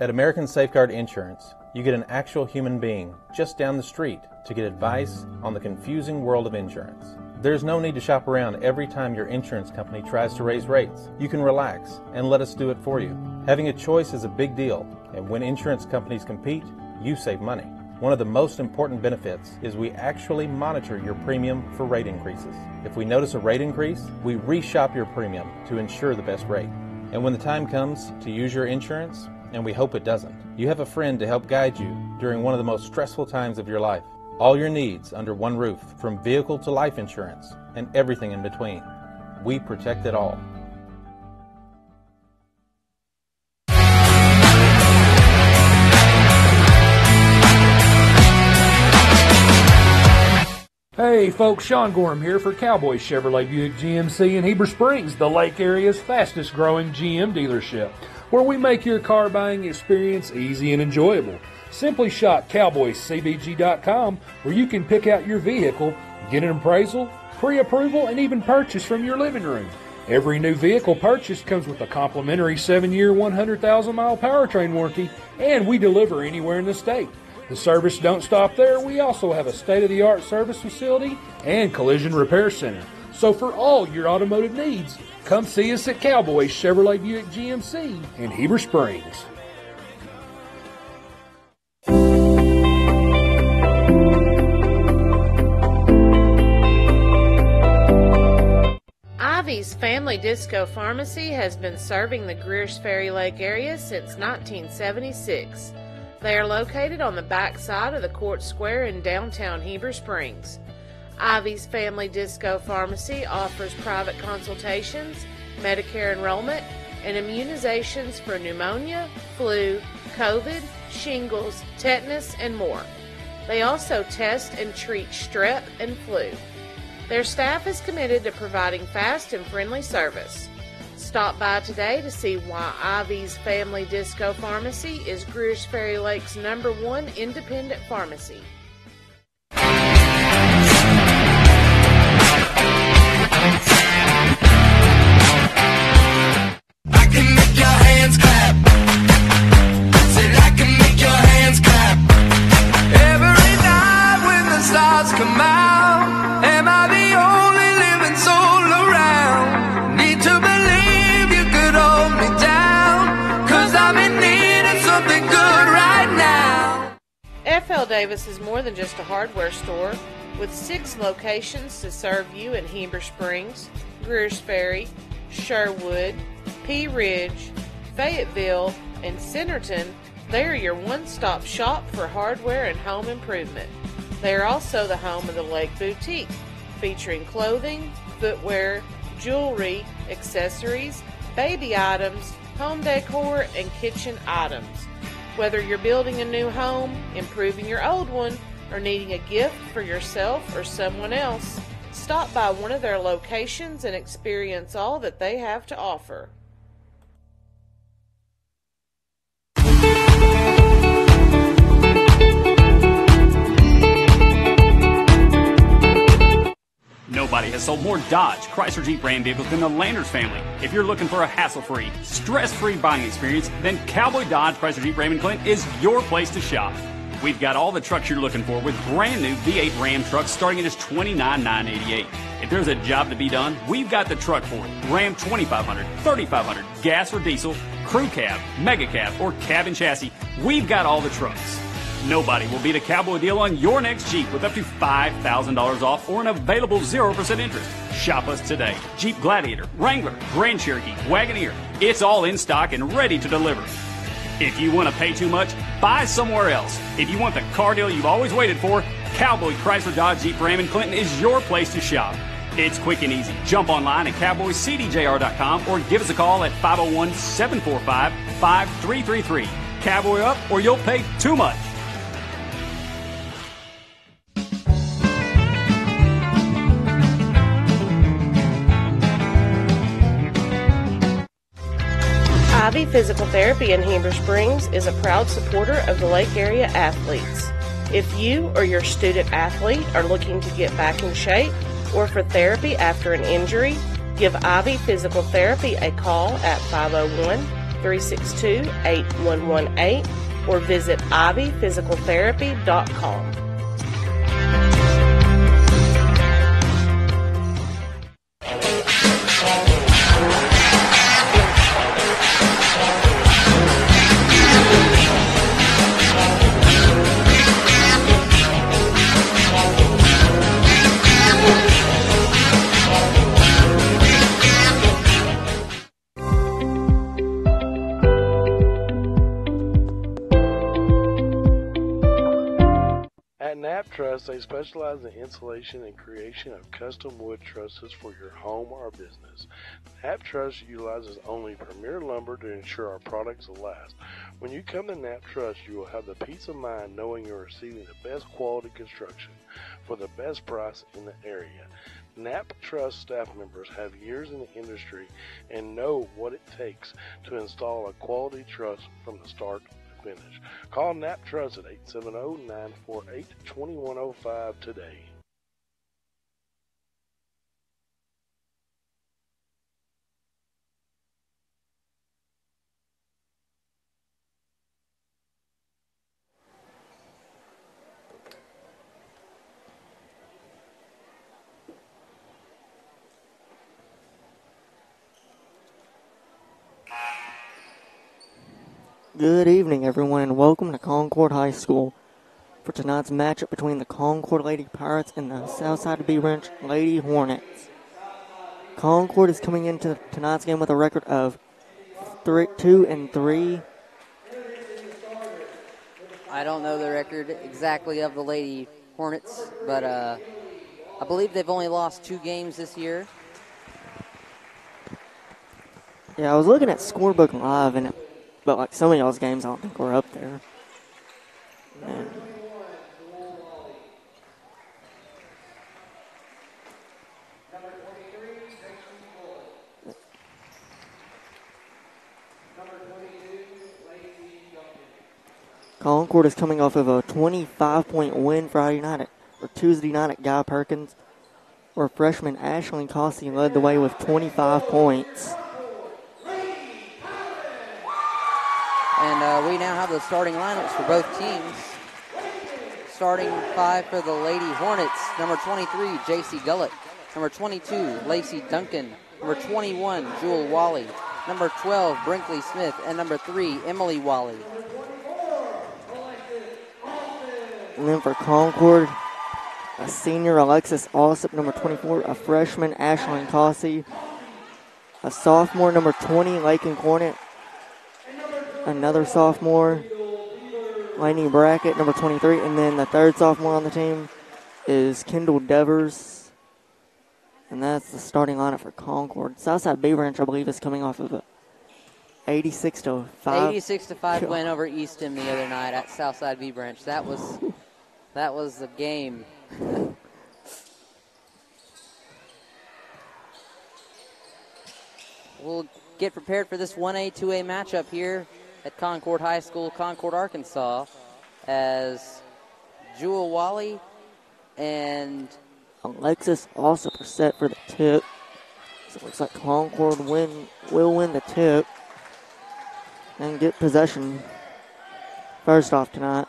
At American Safeguard Insurance, you get an actual human being just down the street to get advice on the confusing world of insurance. There's no need to shop around every time your insurance company tries to raise rates. You can relax and let us do it for you. Having a choice is a big deal, and when insurance companies compete, you save money. One of the most important benefits is we actually monitor your premium for rate increases. If we notice a rate increase, we reshop your premium to ensure the best rate. And when the time comes to use your insurance, and we hope it doesn't, you have a friend to help guide you during one of the most stressful times of your life. All your needs under one roof, from vehicle to life insurance, and everything in between. We protect it all. Hey folks, Sean Gorham here for Cowboy Chevrolet Buick GMC in Heber Springs, the Lake Area's fastest growing GM dealership, where we make your car buying experience easy and enjoyable. Simply shop cowboycbg.com, where you can pick out your vehicle, get an appraisal, pre-approval, and even purchase from your living room. Every new vehicle purchase comes with a complimentary 7-year, 100,000-mile powertrain warranty, and we deliver anywhere in the state. The service don't stop there. We also have a state-of-the-art service facility and collision repair center. So for all your automotive needs, come see us at Cowboy Chevrolet Buick GMC in Heber Springs. Ivy's Family Disco Pharmacy has been serving the Greers Ferry Lake area since 1976. They are located on the back side of the Court Square in downtown Heber Springs. Ivy's Family Disco Pharmacy offers private consultations, Medicare enrollment, and immunizations for pneumonia, flu, COVID, shingles, tetanus, and more. They also test and treat strep and flu. Their staff is committed to providing fast and friendly service. Stop by today to see why Ivy's Family Disco Pharmacy is Greers Ferry Lake's #1 independent pharmacy. I can make your hands clap. Said I can make your hands clap. Every night when the stars come out, am I the only living soul around? Need to believe you could hold me down, 'cause I'm in need of something good right now. F.L. Davis is more than just a hardware store, with 6 locations to serve you in Heber Springs, Greers Ferry, Sherwood, Pea Ridge, Fayetteville, and Centerton. They are your one-stop shop for hardware and home improvement. They are also the home of the Lake Boutique, featuring clothing, footwear, jewelry, accessories, baby items, home decor, and kitchen items. Whether you're building a new home, improving your old one, or needing a gift for yourself or someone else, stop by one of their locations and experience all that they have to offer. Nobody has sold more Dodge, Chrysler, Jeep, Ram vehicles than the Landers family. If you're looking for a hassle-free, stress-free buying experience, then Cowboy Dodge, Chrysler, Jeep, Ram & Clinton is your place to shop. We've got all the trucks you're looking for with brand new V8 Ram trucks starting at just $29,988. If there's a job to be done, we've got the truck for it. Ram 2500, 3500, gas or diesel, crew cab, mega cab, or cab and chassis, we've got all the trucks. Nobody will beat a Cowboy deal on your next Jeep with up to $5,000 off or an available 0% interest. Shop us today. Jeep Gladiator, Wrangler, Grand Cherokee, Wagoneer. It's all in stock and ready to deliver. If you want to pay too much, buy somewhere else. If you want the car deal you've always waited for, Cowboy Chrysler Dodge Jeep Ram & Clinton is your place to shop. It's quick and easy. Jump online at cowboycdjr.com or give us a call at 501-745-5333. Cowboy up or you'll pay too much. Ivy Physical Therapy in Heber Springs is a proud supporter of the Lake Area athletes. If you or your student athlete are looking to get back in shape or for therapy after an injury, give Ivy Physical Therapy a call at 362-8118 or visit ivyphysicaltherapy.com. At Knapp Truss, they specialize in installation and creation of custom wood trusses for your home or business. Knapp Truss utilizes only premier lumber to ensure our products will last. When you come to Knapp Truss, you will have the peace of mind knowing you're receiving the best quality construction for the best price in the area. Knapp Truss staff members have years in the industry and know what it takes to install a quality truss from the start to finish. Call Knapp Truss at 870-948-2105 today. Good evening, everyone, and welcome to Concord High School for tonight's matchup between the Concord Lady Pirates and the Southside B Branch Lady Hornets. Concord is coming into tonight's game with a record of 2-3. I don't know the record exactly of the Lady Hornets, but I believe they've only lost 2 games this year. Yeah, I was looking at Scorebook Live, but like some of y'all's games, I don't think we're up there. And Concord is coming off of a 25-point win Tuesday night at Guy Perkins, where freshman Ashlyn Cossey led the way with 25 points. And we now have the starting lineups for both teams. Starting 5 for the Lady Hornets, number 23, J.C. Gullett. Number 22, Lacey Duncan. Number 21, Jewel Wally. Number 12, Brinkley Smith. And number 3, Emily Wally. And then for Concord, a senior, Alexis Alsop, number 24, a freshman, Ashlyn Cossey, a sophomore, number 20, Lakin Cornett, another sophomore, Lainey Brackett, number 23, and then the third sophomore on the team is Kendall Devers, and that's the starting lineup for Concord. Southside B Branch, I believe, is coming off of a 86-5. 86-5 win over Easton the other night at Southside B Branch. That was the game. We'll get prepared for this 1A, 2A matchup here at Concord High School, Concord, Arkansas, as Jewel Wally and Alexis also are set for the tip. So it looks like Concord will win the tip and get possession first off tonight.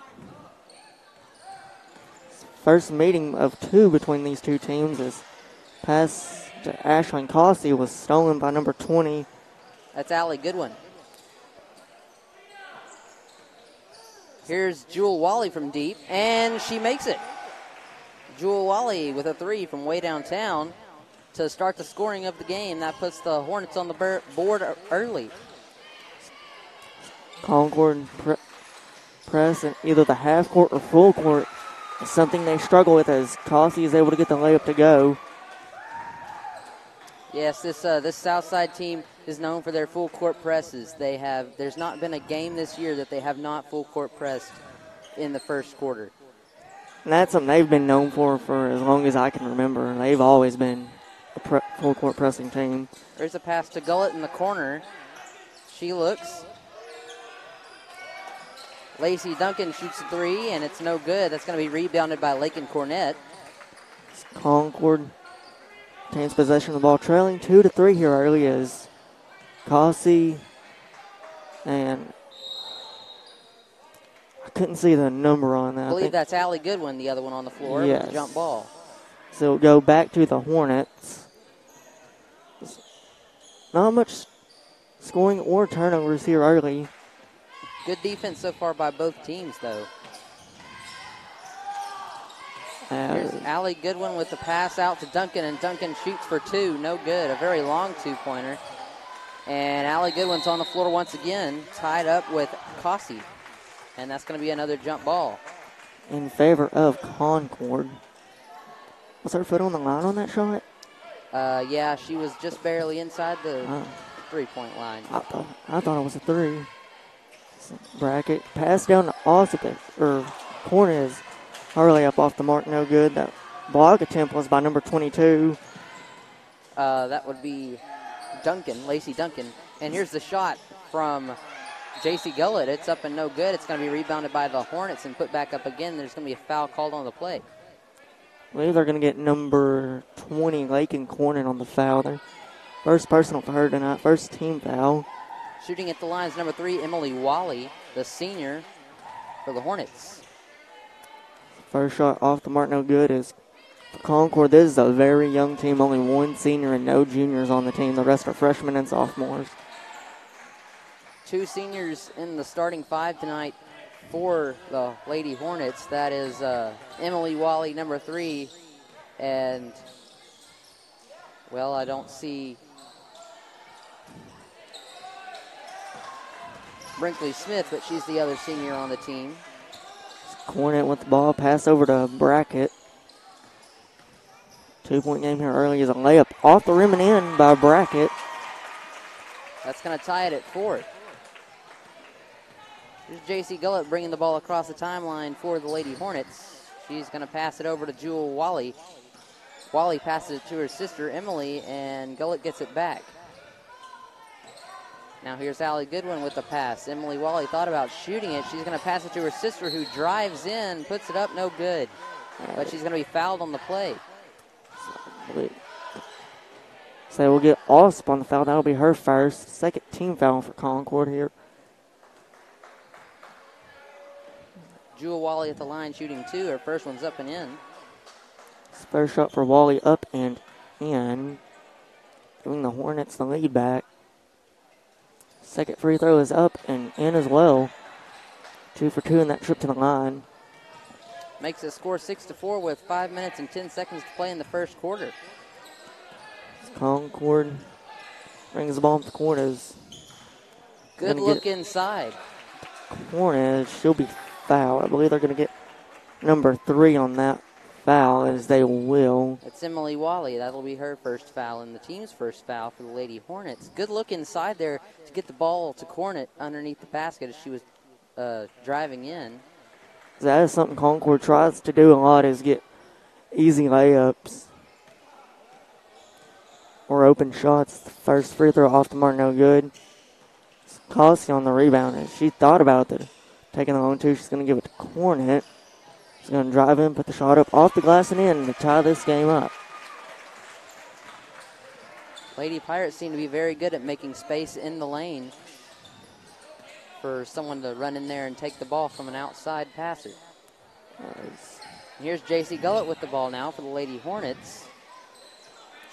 First meeting of 2 between these two teams is pass to Ashlyn Cossey was stolen by number 20. That's Allie Goodwin. Here's Jewel Wally from deep, and she makes it. Jewel Wally with a 3 from way downtown to start the scoring of the game. That puts the Hornets on the board early. Concord press in either the half court or full court is something they struggle with as Cossey is able to get the layup to go. Yes, this Southside team is known for their full court presses. There's not been a game this year that they have not full court pressed in the first quarter. And that's something they've been known for as long as I can remember. They've always been a full court pressing team. There's a pass to Gullett in the corner. She looks. Lacey Duncan shoots a 3, and it's no good. That's going to be rebounded by Lakin Cornett. Concord retains possession of the ball, trailing 2-3 here early as Cossey And I couldn't see the number on that. I believe that's Allie Goodwin, the other one on the floor with the jump ball. So it'll go back to the Hornets. Not much scoring or turnovers here early. Good defense so far by both teams, though. Here's Allie Goodwin with the pass out to Duncan, and Duncan shoots for two. No good. A very long two-pointer. And Allie Goodwin's on the floor once again, tied up with Cossey. And that's going to be another jump ball. In favor of Concord. Was her foot on the line on that shot? Yeah, she was just barely inside the three-point line. I thought it was a three. Bracket. Pass down to Osipin. Corner is Hurley up off the mark. No good. That block attempt was by number 22. That would be Duncan, Lacey Duncan. And here's the shot from J.C. Gullett. It's up and no good. It's going to be rebounded by the Hornets and put back up again. There's going to be a foul called on the play. I believe they're going to get number 20, Lakin Cornet, on the foul there. First personal for her tonight. First team foul. Shooting at the line is number 3, Emily Wally, the senior for the Hornets. First shot off the mark, no good. Is for Concord. This is a very young team. Only one senior and no juniors on the team. The rest are freshmen and sophomores. 2 seniors in the starting 5 tonight for the Lady Hornets. That is Emily Wally, number 3, and, well, I don't see Brinkley Smith, but she's the other senior on the team. Cornet with the ball, pass over to Brackett. 2-point game here early is a layup off the rim and in by Brackett. That's going to tie it at 4. Here's J.C. Gullett bringing the ball across the timeline for the Lady Hornets. She's going to pass it over to Jewel Wally. Wally passes it to her sister, Emily, and Gullett gets it back. Now here's Allie Goodwin with the pass. Emily Wally thought about shooting it. She's going to pass it to her sister, who drives in, puts it up, no good. But she's going to be fouled on the play. So we'll get Osp on the foul. That'll be her first. Second team foul for Concord here. Jewel Wally at the line shooting 2. Her first one's up and in. First shot for Wally up and in. Giving the Hornets the lead back. Second free throw is up and in as well. 2 for 2 in that trip to the line. Makes it score 6-4 with 5 minutes and 10 seconds to play in the first quarter. Concord brings the ball up the Corners. Good look inside. Corners, she'll be fouled. I believe they're going to get number 3 on that foul, as they will. It's Emily Wally. That'll be her first foul and the team's first foul for the Lady Hornets. Good look inside there to get the ball to Cornet underneath the basket as she was driving in. That is something Concord tries to do a lot, is get easy layups or open shots. The first free throw off the mark, no good. Cossey on the rebound, and she thought about it. Taking the lone 2, she's going to give it to Cornet. She's going to drive in, put the shot up off the glass and in to tie this game up. Lady Pirates seem to be very good at making space in the lane for someone to run in there and take the ball from an outside passer. Nice. Here's J.C. Gullett with the ball now for the Lady Hornets.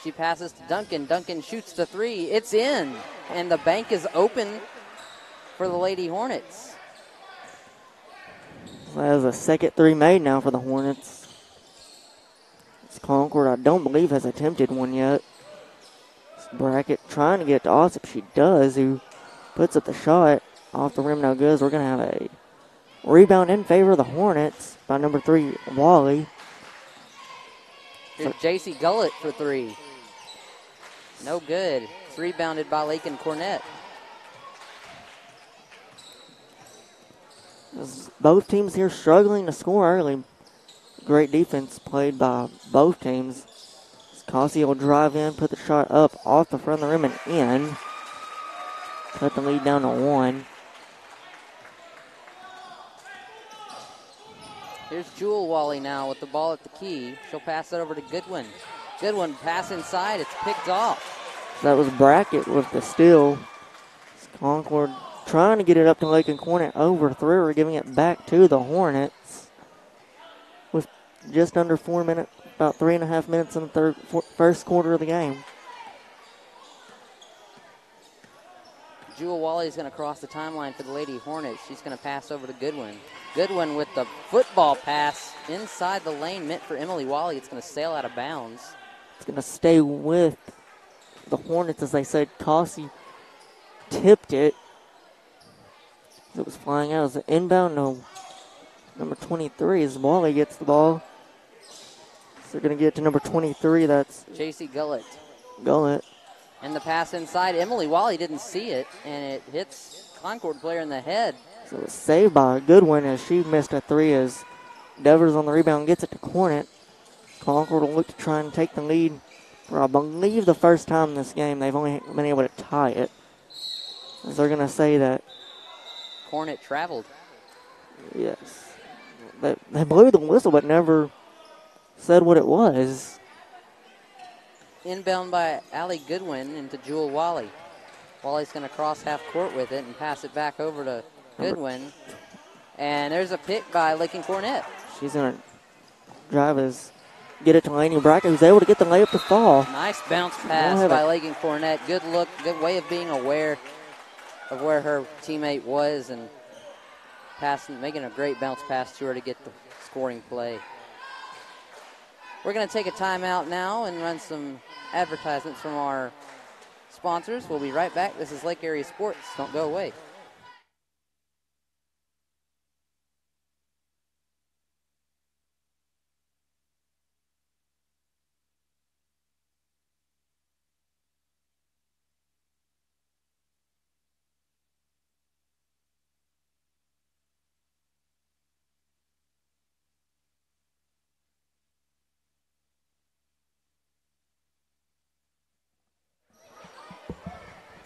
She passes to Duncan. Duncan shoots the 3. It's in, and the bank is open for the Lady Hornets. That is a second 3 made now for the Hornets. It's Concord, I don't believe, has attempted one yet. It's Brackett trying to get to Osip. She does, who puts up the shot off the rim, no good. We're going to have a rebound in favor of the Hornets by number 3, Wally. Here's J.C. Gullett for 3. No good. It's rebounded by Lakin Cornet. Both teams here struggling to score early. Great defense played by both teams. Cossey will drive in, put the shot up off the front of the rim and in. Cut the lead down to 1. Here's Jewel Wally now with the ball at the key. She'll pass it over to Goodwin. Goodwin pass inside. It's picked off. That was Brackett with the steal. Concord trying to get it up to Lake and Cornet, overthrew her, giving it back to the Hornets with just under 4 minutes, about 3.5 minutes in the first quarter of the game. Jewel Wally is going to cross the timeline for the Lady Hornets. She's going to pass over to Goodwin. Goodwin with the football pass inside the lane meant for Emily Wally. It's going to sail out of bounds. It's going to stay with the Hornets, as they said. Cossey tipped it. It was flying out as an inbound. No, number 23 as Wally gets the ball. So they're going to get it to number 23. That's J.C. Gullett. And the pass inside. Emily Wally didn't see it, and it hits Concord player in the head. So it's saved by Goodwin as she missed a three as Devers on the rebound gets it to Cornet. Concord will look to try and take the lead for, I believe, the first time this game. They've only been able to tie it. As they're going to say that Cornet traveled. Yes. They blew the whistle but never said what it was. Inbound by Allie Goodwin into Jewel Wally. Wally's going to cross half court with it and pass it back over to Goodwin. And there's a pick by Lakin Cornet. She's going to drive get it to Laney Brackett, who's able to get the layup to fall. Nice bounce pass by Lakin Cornet. Good look, good way of being aware of where her teammate was and making a great bounce pass to her to get the scoring play. We're going to take a timeout now and run some advertisements from our sponsors. We'll be right back. This is Lake Area Sports. Don't go away.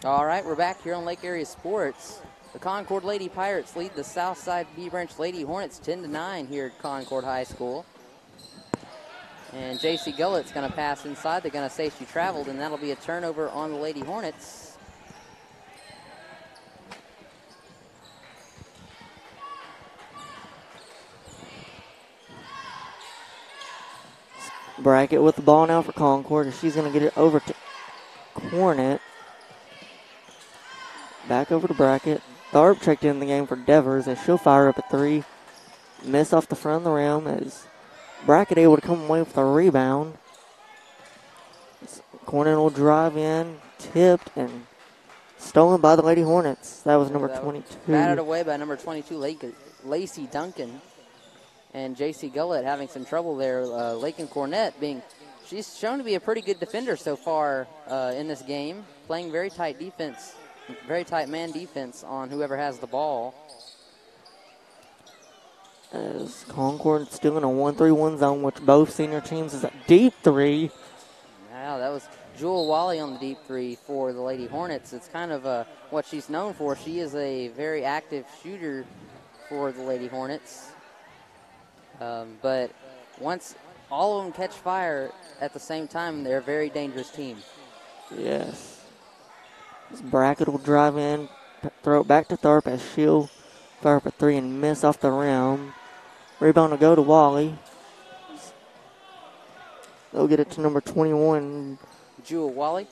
All right, we're back here on Lake Area Sports. The Concord Lady Pirates lead the Southside B Branch Lady Hornets 10-9 here at Concord High School. And J.C. Gullett's going to pass inside. They're going to say she traveled, and that'll be a turnover on the Lady Hornets. Brackett with the ball now for Concord. She's going to get it over to Cornet. Back over to Brackett. Tharp checked in the game for Devers as she'll fire up a three. Miss off the front of the rim as Brackett able to come away with a rebound. Cornet will drive in, tipped, and stolen by the Lady Hornets. That was number 22. Batted away by number 22, Lacey Duncan. And J.C. Gullett having some trouble there. Lakin Cornet she's shown to be a pretty good defender so far in this game. Playing very tight defense. Very tight man defense on whoever has the ball. As Concord still in a 1-3-1 zone, which both senior teams is a deep three. Wow, that was Jewel Wally on the deep three for the Lady Hornets. It's kind of what she's known for. She is a very active shooter for the Lady Hornets. But once all of them catch fire at the same time, they're a very dangerous team. Yes. Brackett will drive in, throw it back to Tharp as she'll fire up a three and miss off the rim. Rebound will go to Wally. They'll get it to number 21. Jewel Wally,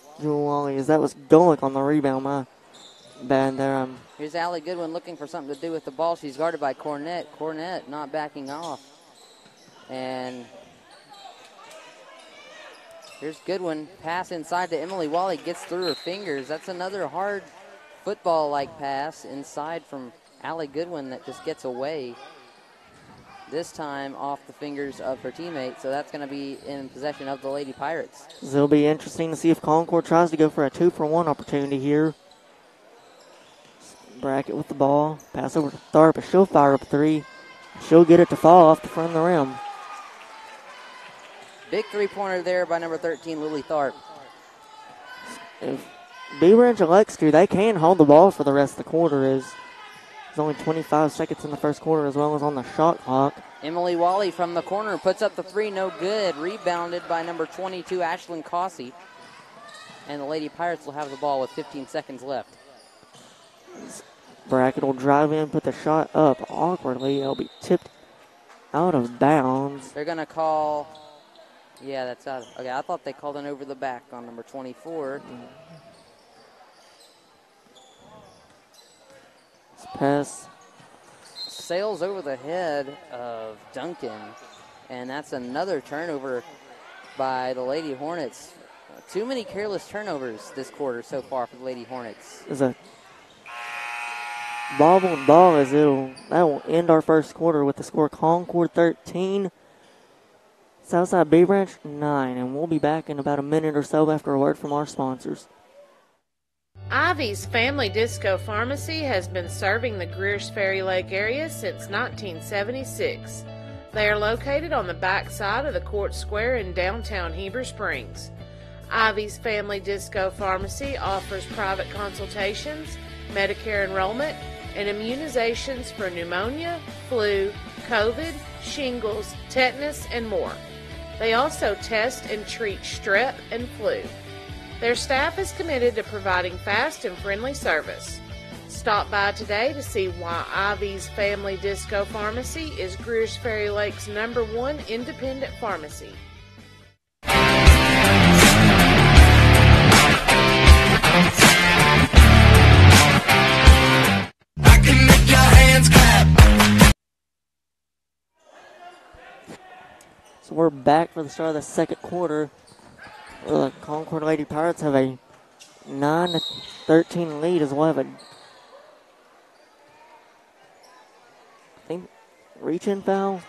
as that was Golick on the rebound. My bad there. Here's Allie Goodwin looking for something to do with the ball. She's guarded by Cornet. Cornet not backing off. And here's Goodwin. Pass inside to Emily Wally. Gets through her fingers. That's another hard football-like pass inside from Allie Goodwin that just gets away. This time off the fingers of her teammate. So that's going to be in possession of the Lady Pirates. It'll be interesting to see if Concord tries to go for a 2-for-1 opportunity here. Brackett with the ball. Pass over to Tharp. She'll fire up a three. She'll get it to fall off the front of the rim. Big three-pointer there by number 13, Lily Tharp. If B Branch elects to, they can hold the ball for the rest of the quarter. There's only 25 seconds in the first quarter as well as on the shot clock. Emily Wally from the corner puts up the three, no good. Rebounded by number 22, Ashlyn Cossey. And the Lady Pirates will have the ball with 15 seconds left. Brackett will drive in, put the shot up awkwardly. It'll be tipped out of bounds. They're going to call, yeah, that's out. Okay, I thought they called an over the back on number 24. This pass Sails over the head of Duncan, and that's another turnover by the Lady Hornets. Too many careless turnovers this quarter so far for the Lady Hornets. is a bobbled ball as that will end our first quarter with the score Concord 13, Southside Bay Branch 9, and we'll be back in about a minute or so after a word from our sponsors. Ivy's Family Disco Pharmacy has been serving the Greers Ferry Lake area since 1976. They are located on the back side of the Court Square in downtown Heber Springs. Ivy's Family Disco Pharmacy offers private consultations, Medicare enrollment, and immunizations for pneumonia, flu, COVID, shingles, tetanus, and more. They also test and treat strep and flu. Their staff is committed to providing fast and friendly service. Stop by today to see why Ivy's Family Disco Pharmacy is Greers Ferry Lake's #1 independent pharmacy. I can make your hands clap. So we're back for the start of the second quarter. The Concord Lady Pirates have a 9-13 lead as well. Have a reach-in foul.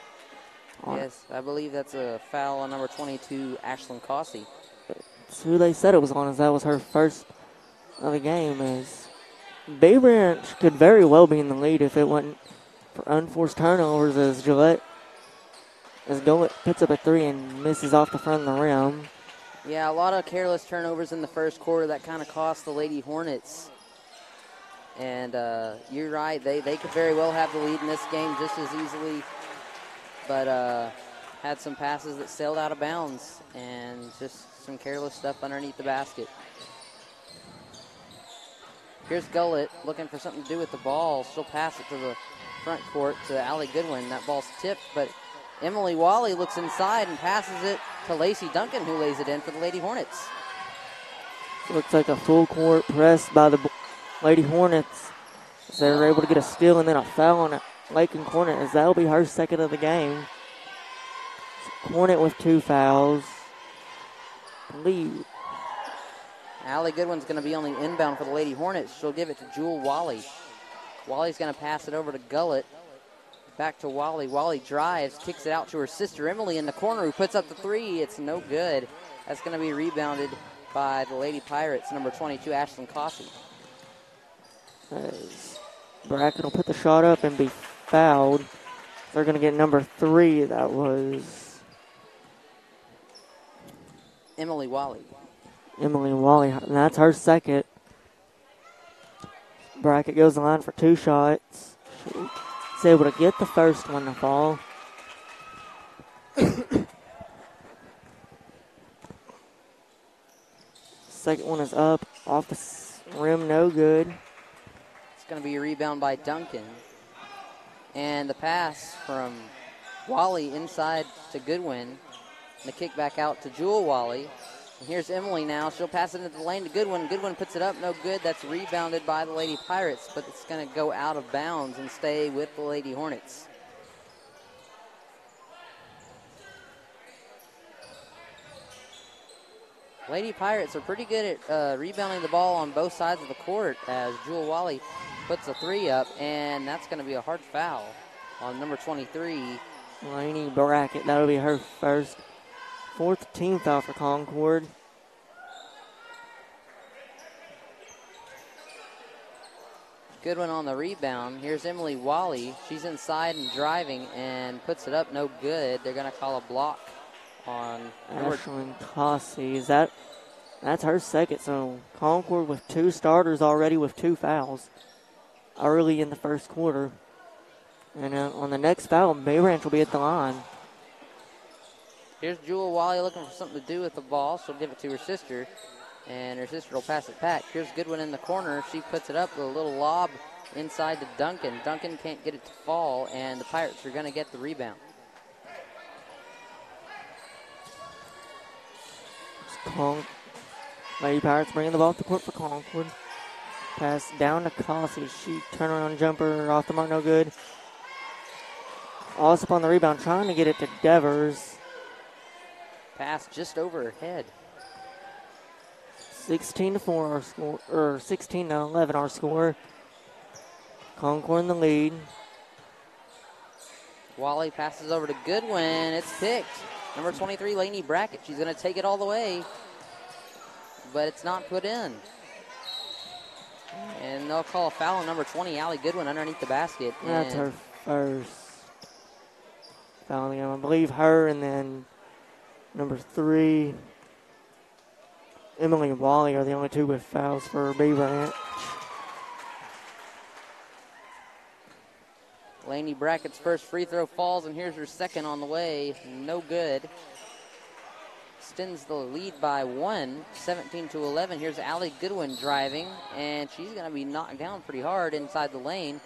Yes, I believe that's a foul on number 22, Ashlyn Cossey. That's who they said it was on, as that was her first of the game. As Bay Branch could very well be in the lead if it wasn't for unforced turnovers, as Gillette puts up a 3 and misses off the front of the rim. Yeah, a lot of careless turnovers in the first quarter that kind of cost the Lady Hornets. And you're right, they could very well have the lead in this game just as easily, but had some passes that sailed out of bounds and just some careless stuff underneath the basket. Here's Gullett looking for something to do with the ball. She'll pass it to the front court to Allie Goodwin. That ball's tipped, but Emily Wally looks inside and passes it to Lacey Duncan, who lays it in for the Lady Hornets. Looks like a full court press by the Lady Hornets. As they were able to get a steal and then a foul on Lakin Cornet, as that'll be her second of the game. Cornet with 2 fouls. Lead. Allie Goodwin's going to be on the inbound for the Lady Hornets. She'll give it to Jewel Wally. Wally's going to pass it over to Gullett. Back to Wally. Wally drives, kicks it out to her sister Emily in the corner, who puts up the 3. It's no good. That's going to be rebounded by the Lady Pirates, number 22, Ashlyn Coffey. Brackett will put the shot up and be fouled. They're going to get number 3. That was Emily Wally. Emily Wally, and that's her second. Brackett goes the line for 2 shots. She's able to get the first one to fall. Second one is up, off the rim, no good. It's going to be a rebound by Duncan. And the pass from Wally inside to Goodwin. And the kick back out to Jewel Wally. And here's Emily now. She'll pass it into the lane to Goodwin. Goodwin puts it up, no good. That's rebounded by the Lady Pirates, but it's going to go out of bounds and stay with the Lady Hornets. Lady Pirates are pretty good at rebounding the ball on both sides of the court as Jewel Wally puts a 3 up, and that's going to be a hard foul on number 23. Lainey Brackett, that'll be her first. 4th team foul for Concord. Goodwin on the rebound. Here's Emily Wally. She's inside and driving and puts it up, no good. They're going to call a block on Ashlyn Cossey. That's her second. So Concord with 2 starters already with 2 fouls early in the first quarter. And on the next foul, Bay Ranch will be at the line. Here's Jewel Wally looking for something to do with the ball. She'll give it to her sister, and her sister will pass it back. Here's Goodwin in the corner. She puts it up with a little lob inside to Duncan. Duncan can't get it to fall, and the Pirates are going to get the rebound. Lady Pirates bringing the ball up the court for Concord. Pass down to Cossey. She turnaround jumper off the mark, no good. Also on the rebound, trying to get it to Devers. Pass just over her head. 16-4 our score, or 16-11 our score. Concord in the lead. Wally passes over to Goodwin. It's picked. Number 23, Lainey Brackett. She's going to take it all the way, but it's not put in. And they'll call a foul on number 20, Allie Goodwin, underneath the basket. That's her first foul of the game. I believe her and then number 3, Emily Wally are the only two with fouls for B Branch. Lainey Brackett's first free throw falls, and here's her second on the way. No good. Extends the lead by 1, 17-11. Here's Allie Goodwin driving, and she's going to be knocked down pretty hard inside the lane.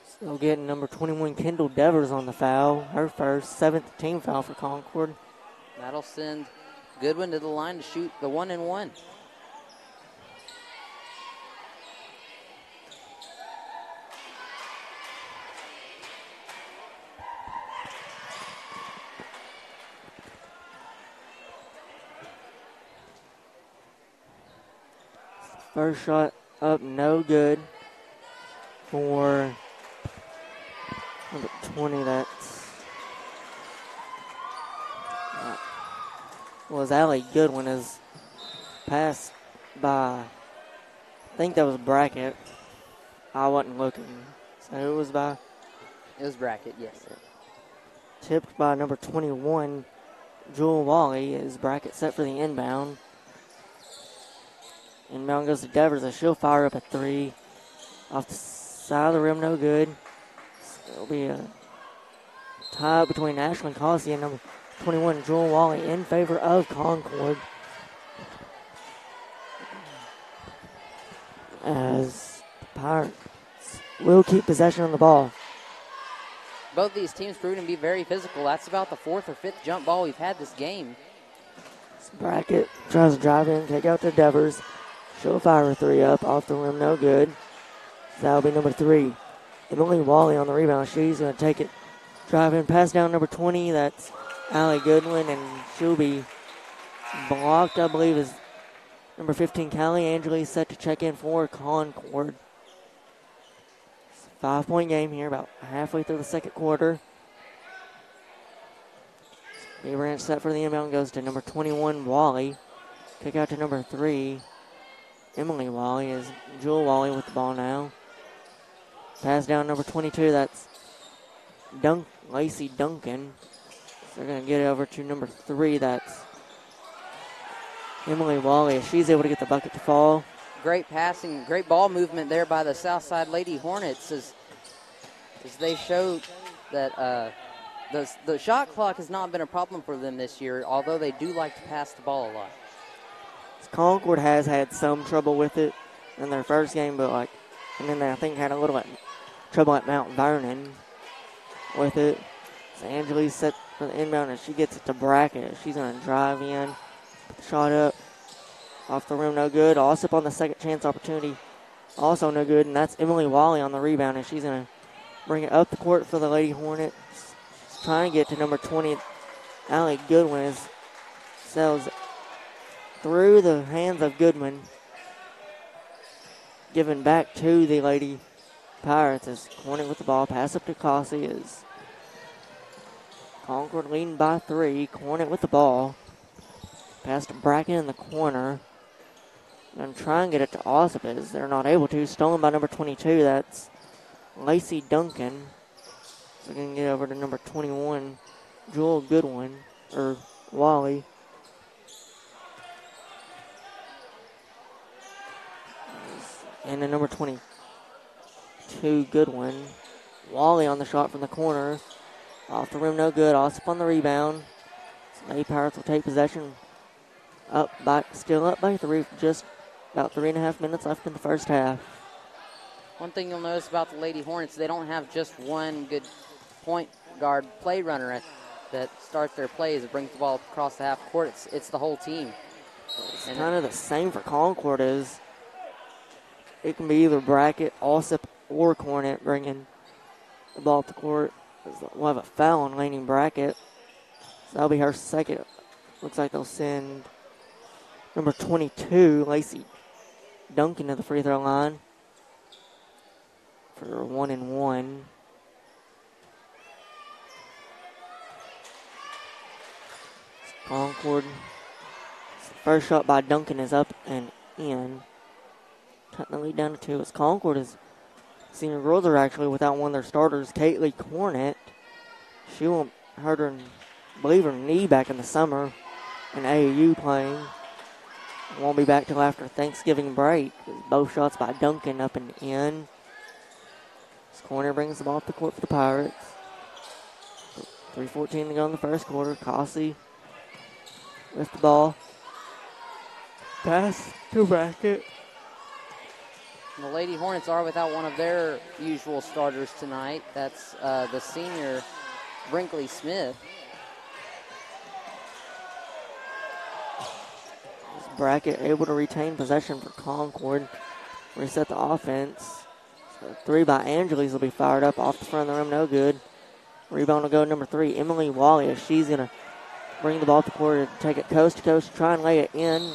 Still getting number 21, Kendall Devers on the foul. Her first, 7th team foul for Concord. That'll send Goodwin to the line to shoot the 1-and-1. First shot up, no good for number 20. That's was Allie Goodwin. Is passed by, I think that was Brackett. I wasn't looking. So it was by? It was Brackett, yes. Tipped by number 21, Jewel Wally. Is Brackett set for the inbound? Inbound goes to Devers, and she'll fire up a 3. Off the side of the rim, no good. It'll be a tie between Ashlyn Cossey and number 21, Jewel Wally, in favor of Concord. As the Pirates will keep possession of the ball. Both these teams proving to be very physical. That's about the 4th or 5th jump ball we've had this game. Brackett tries to drive in, kick out to Devers. She'll fire a 3 up, off the rim, no good. So that'll be number 3. Emily Wally on the rebound. She's going to take it, drive in, pass down number 20. That's Allie Goodwin, and she'll be blocked, I believe, is number 15, Callie Angeli, set to check in for Concord. It's a 5-point game here, about halfway through the second quarter. B Branch set for the inbound, goes to number 21, Wally. Kick out to number 3, Emily Wally. Is Jewel Wally with the ball now. Pass down number 22, that's Lacey Duncan. So they're going to get it over to number 3, that's Emily Wally. She's able to get the bucket to fall. Great passing, great ball movement there by the Southside Lady Hornets as they showed that the shot clock has not been a problem for them this year, although they do like to pass the ball a lot. Concord has had some trouble with it in their first game, but and then they, I think, had a little trouble at Mount Vernon with it. So Angeli's set for the inbound, and she gets it to Brackett. She's going to drive in, put the shot up, off the rim, no good. Also up on the second chance opportunity, also no good, and that's Emily Wally on the rebound, and she's going to bring it up the court for the Lady Hornets. She's trying to get to number 20, Allie Goodwin. Sells through the hands of Goodman. Given back to the Lady Pirates as Cornet with the ball. Pass up to Cossey is Concord leading by 3. Cornet with the ball. Pass to Bracken in the corner. Going to try and get it to Osipis. They're not able to. Stolen by number 22. That's Lacey Duncan. So going to get over to number 21, Jewel Goodwin, or Wally. And then number 22, Goodwin. Wally on the shot from the corner. Off the rim, no good. Osip on the rebound. Lady Pirates will take possession. Still up by 3. Just about 3.5 minutes left in the first half. One thing you'll notice about the Lady Hornets, they don't have just one good point guard play runner that starts their plays and brings the ball across the half court. It's the whole team. It's kind of the same for Concord. Is it can be either Brackett, Alsip, or Cornet bringing the ball up the court. We'll have a foul on Laney Brackett. So that'll be her second. Looks like they'll send number 22, Lacey Duncan, to the free throw line for 1-and-1. Concord. First shot by Duncan is up and in. Cutting the lead down to 2. As Concord is senior girls are actually without one of their starters, Caitlin Cornett. She won't hurt her, believe her knee back in the summer in AAU playing. Won't be back till after Thanksgiving break. Both shots by Duncan up and in. This corner brings the ball up the court for the Pirates. 3:14 to go in the first quarter. Cossey with the ball. Pass to Brackett. The Lady Hornets are without one of their usual starters tonight. That's the senior Brinkley Smith. Brackett able to retain possession for Concord. Reset the offense. So 3 by Angeles will be fired up off the front of the rim. No good. Rebound will go to number 3, Emily Wally, as she's going to bring the ball to the court and take it coast to coast, try and lay it in.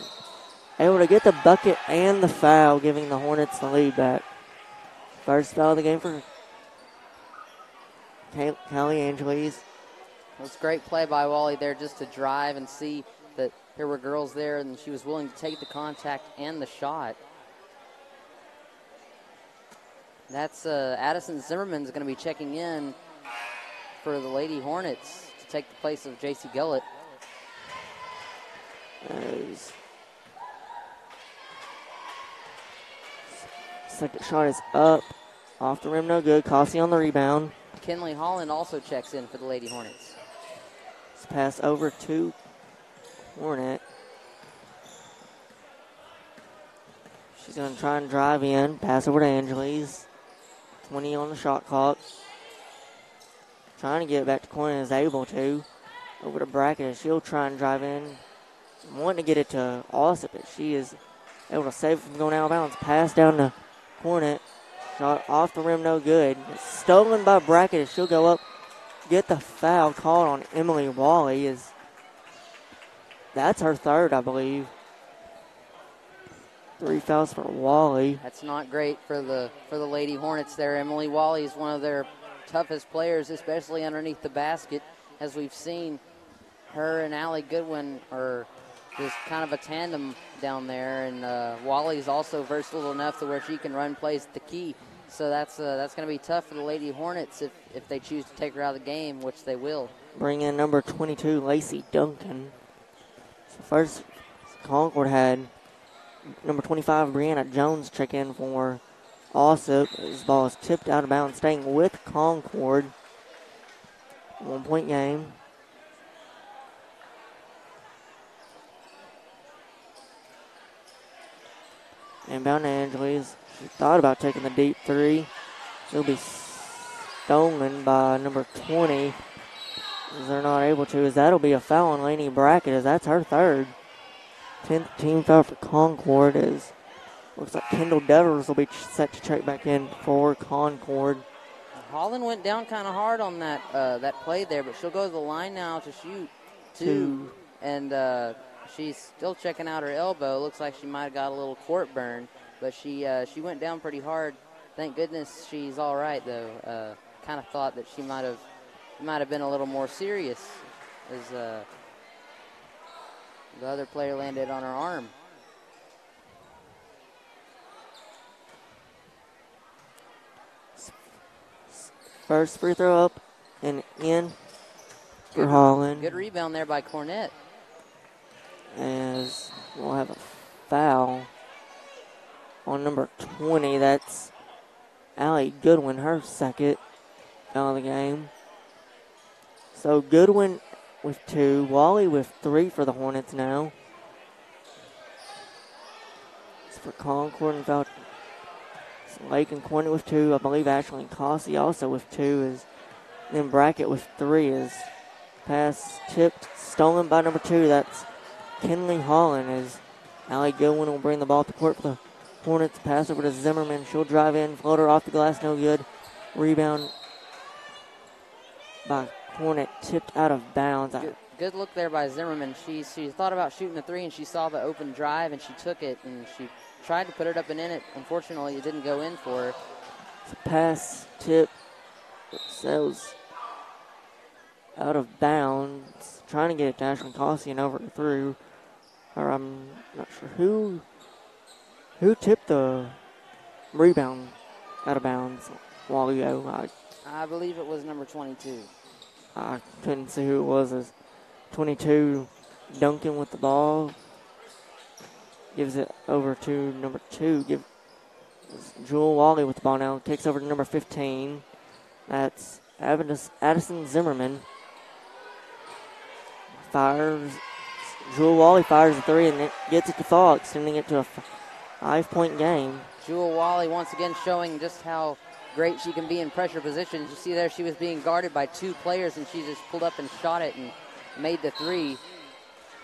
Able to get the bucket and the foul, giving the Hornets the lead back. First foul of the game for Callie Angeles. It was a great play by Wally there just to drive and see that there were girls there, and she was willing to take the contact and the shot. That's Addison Zimmerman's going to be checking in for the Lady Hornets to take the place of J.C. Gullett. Second shot is up. Off the rim, no good. Cossey on the rebound. Kinley Holland also checks in for the Lady Hornets. This pass over to Hornet. She's going to try and drive in. Pass over to Angeles. 20 on the shot clock. Trying to get it back to Cornet, is able to. Over to Brackett. She'll try and drive in. Wanting to get it to Alsip, but she is able to save it from going out of bounds. Pass down to Cornet. Shot off the rim, no good. It's stolen by Brackett. She'll go up, get the foul called on Emily Wally. That's her third, I believe. 3 fouls for Wally. That's not great for the Lady Hornets there. Emily Wally is one of their toughest players, especially underneath the basket. As we've seen, her and Allie Goodwin are just kind of a tandem down there, and Wally's also versatile enough to where she can run plays at the key. So that's going to be tough for the Lady Hornets if they choose to take her out of the game, which they will. Bring in number 22, Lacey Duncan. So first, Concord had number 25, Brianna Jones, check in for Alsip. This ball is tipped out of bounds, staying with Concord. 1 point game. Inbound to Angeles. She thought about taking the deep 3. She'll be stolen by number 20. As they're not able to, as that'll be a foul on Laney Brackett, as that's her third. 10th team foul for Concord, as looks like Kendall Devers will be set to check back in for Concord. Holland went down kind of hard on that play there, but she'll go to the line now to shoot 2. And she's still checking out her elbow. Looks like she might have got a little court burn, but she went down pretty hard. Thank goodness she's all right, though. Kind of thought that she might have been a little more serious, as the other player landed on her arm. First free throw up and in for Holland. Good rebound there by Cornett. As we'll have a foul on number 20. That's Allie Goodwin, her second foul of the game. So Goodwin with 2, Wally with 3 for the Hornets now. It's for Concord and foul Lake and Cornet with 2. I believe Ashley Cossey also with 2. Then Brackett with 3 is pass tipped, stolen by number 2. That's Kinley Holland as Allie Goodwin will bring the ball to court for the Hornets. Pass over to Zimmerman. She'll drive in. Floater off the glass, no good. Rebound by Hornet, tipped out of bounds. Good look there by Zimmerman. She thought about shooting the 3, and she saw the open drive, and she took it, and she tried to put it up and in it. Unfortunately, it didn't go in for her. It's a pass, tip, sails out of bounds. Trying to get it to Ashlyn Cossey and over and through. Or I'm not sure who tipped the rebound out of bounds a while ago. I believe it was number 22. I couldn't see who it was. As 22 Duncan with the ball. Gives it over to number 2. Jewel Wally with the ball now. Takes over to number 15. That's Addison Zimmerman. Fires. Jewel Wally fires a 3 and it gets it to fall, extending it to a 5-point game. Jewel Wally once again showing just how great she can be in pressure positions. You see there she was being guarded by 2 players, and she just pulled up and shot it and made the 3.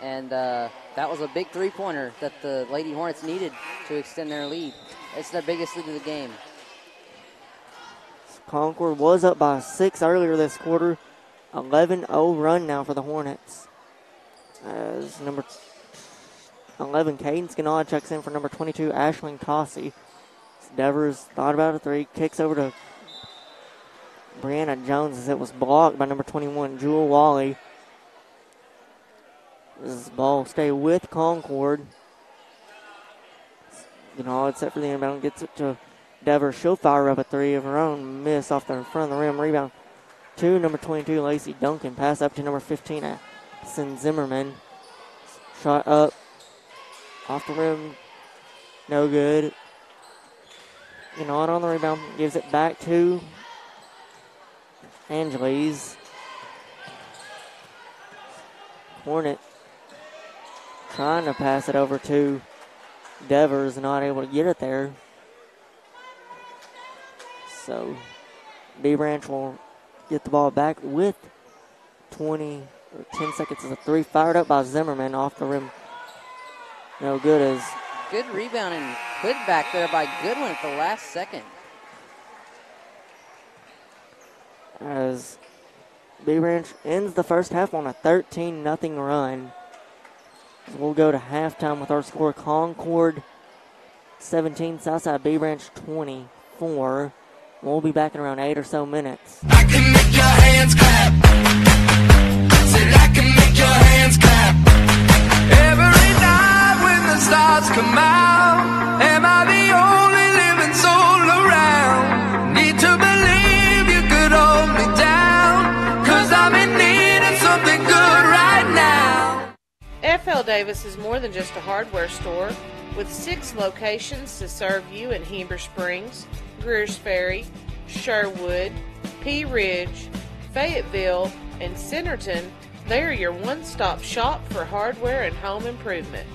And that was a big 3-pointer that the Lady Hornets needed to extend their lead. It's their biggest lead of the game. Concord was up by 6 earlier this quarter. 11-0 run now for the Hornets. As number 11, Caden Scanala checks in for number 22, Ashlyn Cossey. Devers thought about a 3, kicks over to Brianna Jones as it was blocked by number 21, Jewel Wally. This ball stay with Concord. Scanala set for the inbound, gets it to Devers. She'll fire up a 3 of her own, miss off the front of the rim. Rebound to number 22, Lacey Duncan. Pass up to number 15, Addison Zimmerman. Shot up off the rim, no good. On the rebound, gives it back to Angeles. Hornet trying to pass it over to Devers, not able to get it there. So B Branch will get the ball back with 10 seconds as a 3 fired up by Zimmerman off the rim. No good as good rebound and put back there by Goodwin at the last second. As B Branch ends the first half on a 13-0 run. We'll go to halftime with our score: Concord 17, Southside B Branch 24. We'll be back in around 8 or so minutes. I can make your hands clap. Said I can make your hands clap. Every night when the stars come out, am I the only living soul around? Need to believe you could hold me down, 'cause I'm in need of something good right now. FL Davis is more than just a hardware store. With 6 locations to serve you in Heber Springs, Greers Ferry, Sherwood, Pea Ridge, Fayetteville, and Centerton, they are your one-stop shop for hardware and home improvement.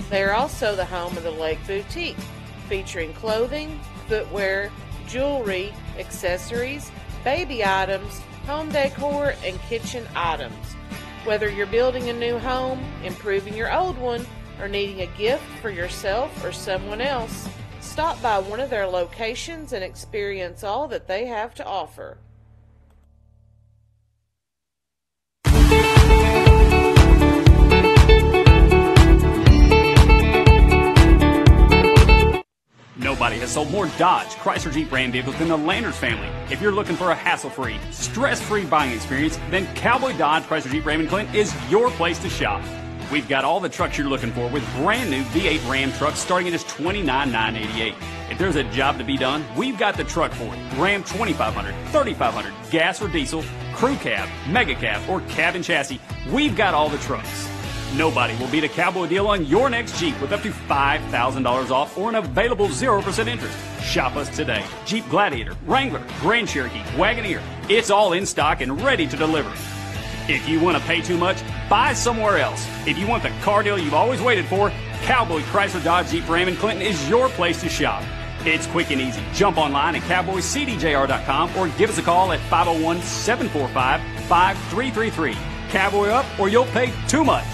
They are also the home of the Lake Boutique, featuring clothing, footwear, jewelry, accessories, baby items, home decor, and kitchen items. Whether you're building a new home, improving your old one, or needing a gift for yourself or someone else, stop by one of their locations and experience all that they have to offer. Nobody has sold more Dodge, Chrysler Jeep Ram vehicles than the Landers family. If you're looking for a hassle-free, stress-free buying experience, then Cowboy Dodge, Chrysler Jeep Ram in Clinton is your place to shop. We've got all the trucks you're looking for with brand new V8 Ram trucks starting at just $29,988. If there's a job to be done, we've got the truck for it. Ram 2500, 3500, gas or diesel, crew cab, mega cab, or cab and chassis. We've got all the trucks. Nobody will beat a Cowboy deal on your next Jeep with up to $5,000 off or an available 0% interest. Shop us today. Jeep Gladiator, Wrangler, Grand Cherokee, Wagoneer. It's all in stock and ready to deliver. If you want to pay too much, buy somewhere else. If you want the car deal you've always waited for, Cowboy Chrysler Dodge Jeep Ram in Clinton is your place to shop. It's quick and easy. Jump online at cowboycdjr.com or give us a call at 501-745-5333. Cowboy up or you'll pay too much.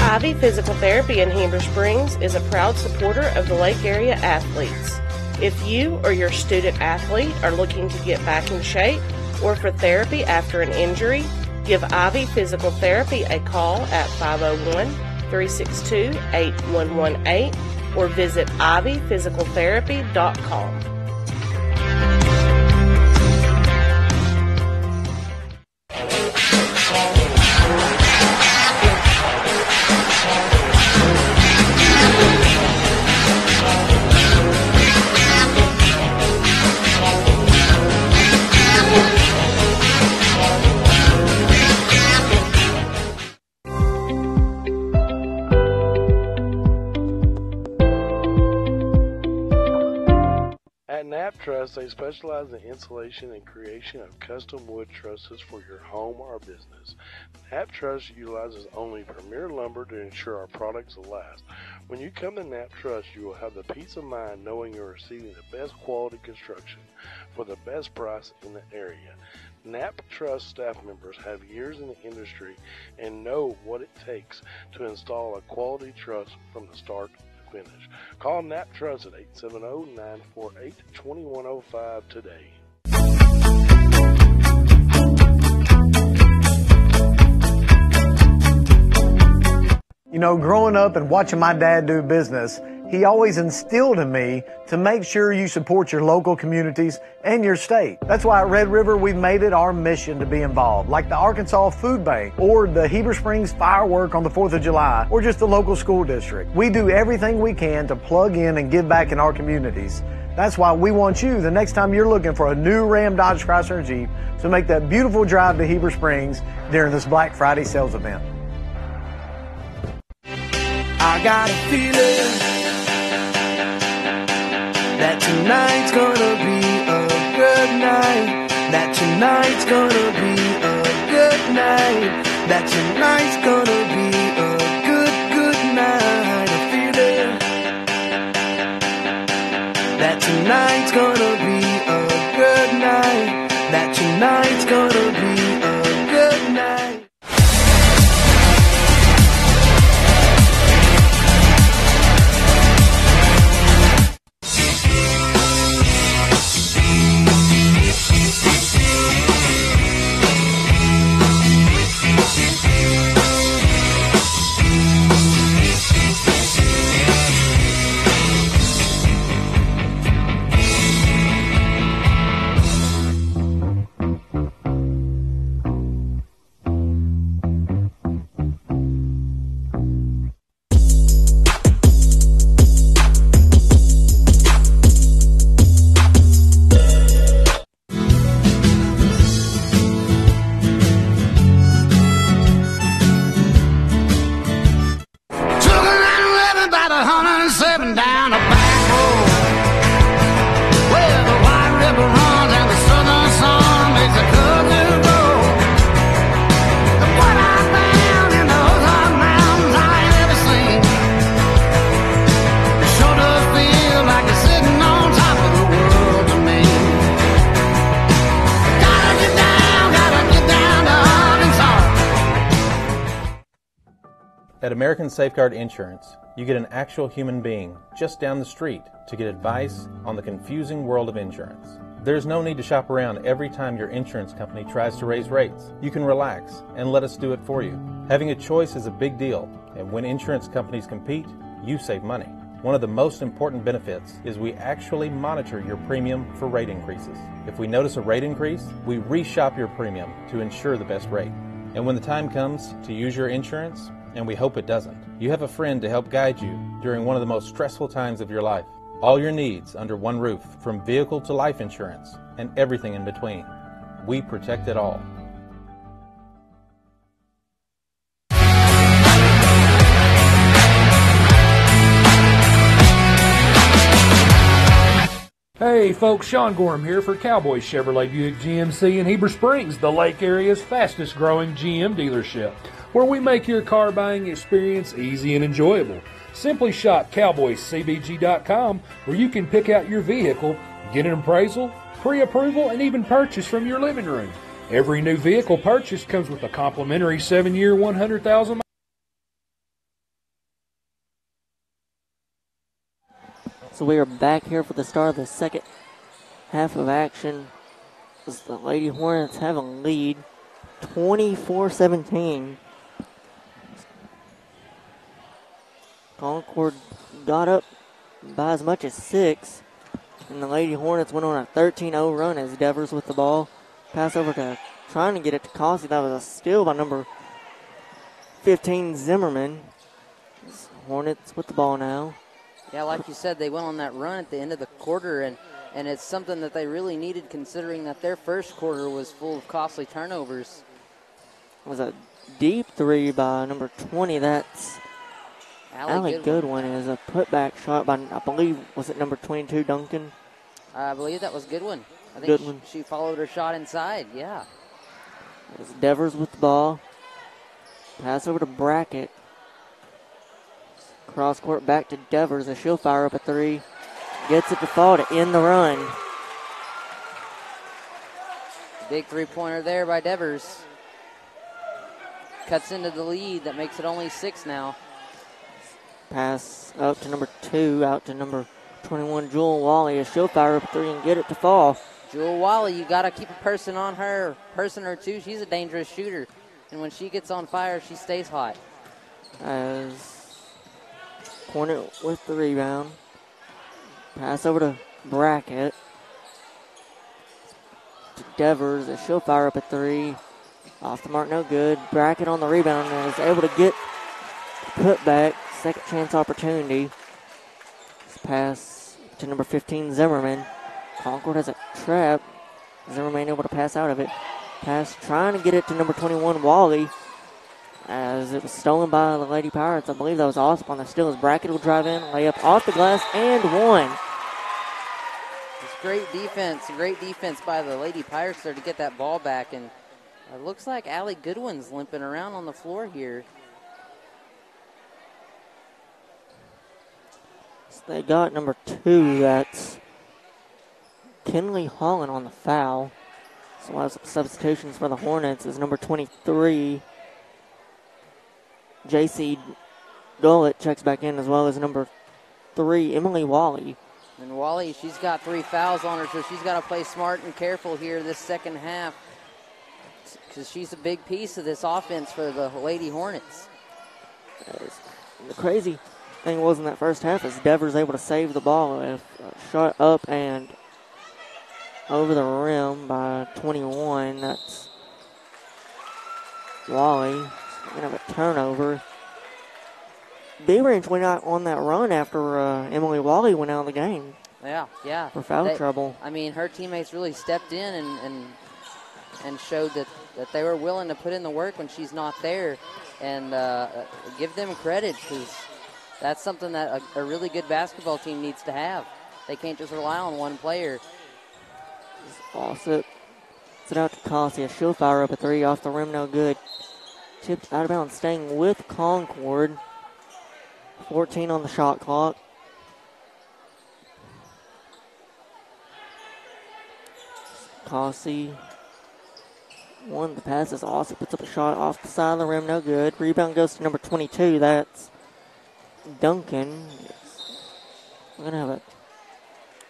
Ivy Physical Therapy in Heber Springs is a proud supporter of the Lake Area athletes. If you or your student athlete are looking to get back in shape or for therapy after an injury, give Ivy Physical Therapy a call at 501-362-8118 or visit ivyphysicaltherapy.com. Truss, they specialize in installation and creation of custom wood trusses for your home or business. Knapp Truss utilizes only premier lumber to ensure our products will last. When you come to Knapp Truss, you will have the peace of mind knowing you're receiving the best quality construction for the best price in the area. Knapp Truss staff members have years in the industry and know what it takes to install a quality truss from the start finish. Call Knapp Truss at 870-948-2105 today. You know, growing up and watching my dad do business, he always instilled in me to make sure you support your local communities and your state. That's why at Red River we've made it our mission to be involved, like the Arkansas Food Bank or the Heber Springs firework on the 4th of July or just the local school district. We do everything we can to plug in and give back in our communities. That's why we want you, the next time you're looking for a new Ram, Dodge, Chrysler, and Jeep, to make that beautiful drive to Heber Springs during this Black Friday sales event. I got a feeling that tonight's gonna be a good night. That tonight's gonna be a good night. That tonight's gonna be a good night. I feel it. That tonight's gonna be a good night. That tonight's gonna be a good night. Down a back road where the White River runs and the southern sun makes a country road. What I found in those hot mountains I ain't ever seen. It sure does feel like you're sitting on top of the world to me. Gotta get down to hard and soft. At American Safeguard Insurance, you get an actual human being just down the street to get advice on the confusing world of insurance. There's no need to shop around every time your insurance company tries to raise rates. You can relax and let us do it for you. Having a choice is a big deal, and when insurance companies compete, you save money. One of the most important benefits is we actually monitor your premium for rate increases. If we notice a rate increase, we reshop your premium to ensure the best rate. And when the time comes to use your insurance, and we hope it doesn't, you have a friend to help guide you during one of the most stressful times of your life. All your needs under one roof, from vehicle to life insurance, and everything in between. We protect it all. Hey folks, Sean Gorham here for Cowboy Chevrolet Buick GMC in Heber Springs, the Lake area's fastest growing GM dealership, where we make your car buying experience easy and enjoyable. Simply shop cowboycbg.com, where you can pick out your vehicle, get an appraisal, pre-approval, and even purchase from your living room. Every new vehicle purchase comes with a complimentary 7-year, 100,000 So we are back here for the start of the second half of action as the Lady Hornets have a lead, 24-17. Concord got up by as much as 6, and the Lady Hornets went on a 13-0 run as Devers with the ball. Pass over to trying to get it to Cossey. That was a steal by number 15, Zimmerman. Hornets with the ball now. Yeah, like you said, they went on that run at the end of the quarter, and it's something that they really needed considering that their first quarter was full of costly turnovers. It was a deep three by number 20. That's Allie Goodwin. Is a putback shot by, I believe, was it number 22, Duncan? I believe that was Goodwin. I think Goodwin. She followed her shot inside, yeah. It was Devers with the ball. Pass over to Brackett. Cross court back to Devers as she'll fire up a three. Gets it to fall to end the run. Big three-pointer there by Devers. Cuts into the lead. That makes it only 6 now. Pass up to number 2, out to number 21, Jewel Wally, as she'll fire up a three and get it to fall. Jewel Wally, you got to keep a person on her, person or two. She's a dangerous shooter. And when she gets on fire, she stays hot. As Hornet with the rebound. Pass over to Brackett. To Devers as she'll fire up a three. Off the mark, no good. Brackett on the rebound and is able to get put back. Second chance opportunity. This pass to number 15, Zimmerman. Concord has a trap. Zimmerman able to pass out of it. Pass trying to get it to number 21, Wally. As it was stolen by the Lady Pirates. I believe that was Osip on the steal as Brackett will drive in, lay up off the glass, and one. It's great defense by the Lady Pirates there to get that ball back. And it looks like Allie Goodwin's limping around on the floor here. So they got number 2, that's Kinley Holland on the foul. So a lot of substitutions for the Hornets is number 23, J.C. Gullett checks back in, as well as number 3, Emily Wally. And Wally, she's got 3 fouls on her, so she's got to play smart and careful here this second half because she's a big piece of this offense for the Lady Hornets. The crazy thing was in that first half is Devers able to save the ball with a shot up and over the rim by 21. That's Wally. Going to have a turnover. B-Range went out on that run after Emily Wally went out of the game. Yeah. For foul trouble. I mean, her teammates really stepped in and showed that they were willing to put in the work when she's not there. And give them credit because that's something that a really good basketball team needs to have. They can't just rely on one player. Fawcett. It's it out to Cossey. She'll fire up a three off the rim, no good. Tipped out of bounds, staying with Concord. 14 on the shot clock. Cossey. One of the passes also puts up a shot off the side of the rim, no good. Rebound goes to number 22. That's Duncan. We're going to have it.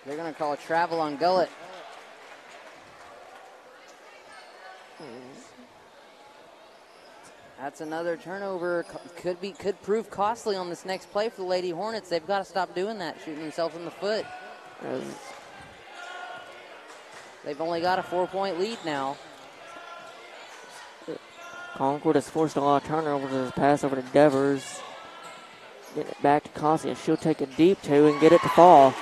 They're going to call a travel on Gullett. That's another turnover. Could prove costly on this next play for the Lady Hornets. They've got to stop doing that, shooting themselves in the foot. They've only got a 4-point lead now. Concord has forced a lot of turnovers as a pass over to Devers. Get it back to Cossey. She'll take a deep two and get it to fall.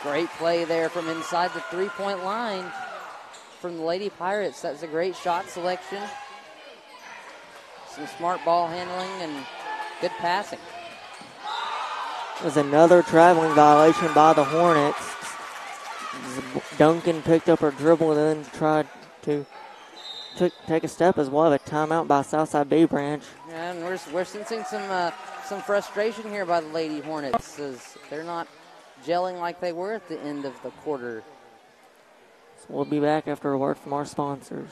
Great play there from inside the three-point line from the Lady Pirates. That's a great shot selection. Some smart ball handling and good passing. There's another traveling violation by the Hornets. Duncan picked up her dribble and then tried to take a step as well. A timeout by Southside B Branch. And we're sensing some frustration here by the Lady Hornets as they're not gelling like they were at the end of the quarter. So we'll be back after a word from our sponsors.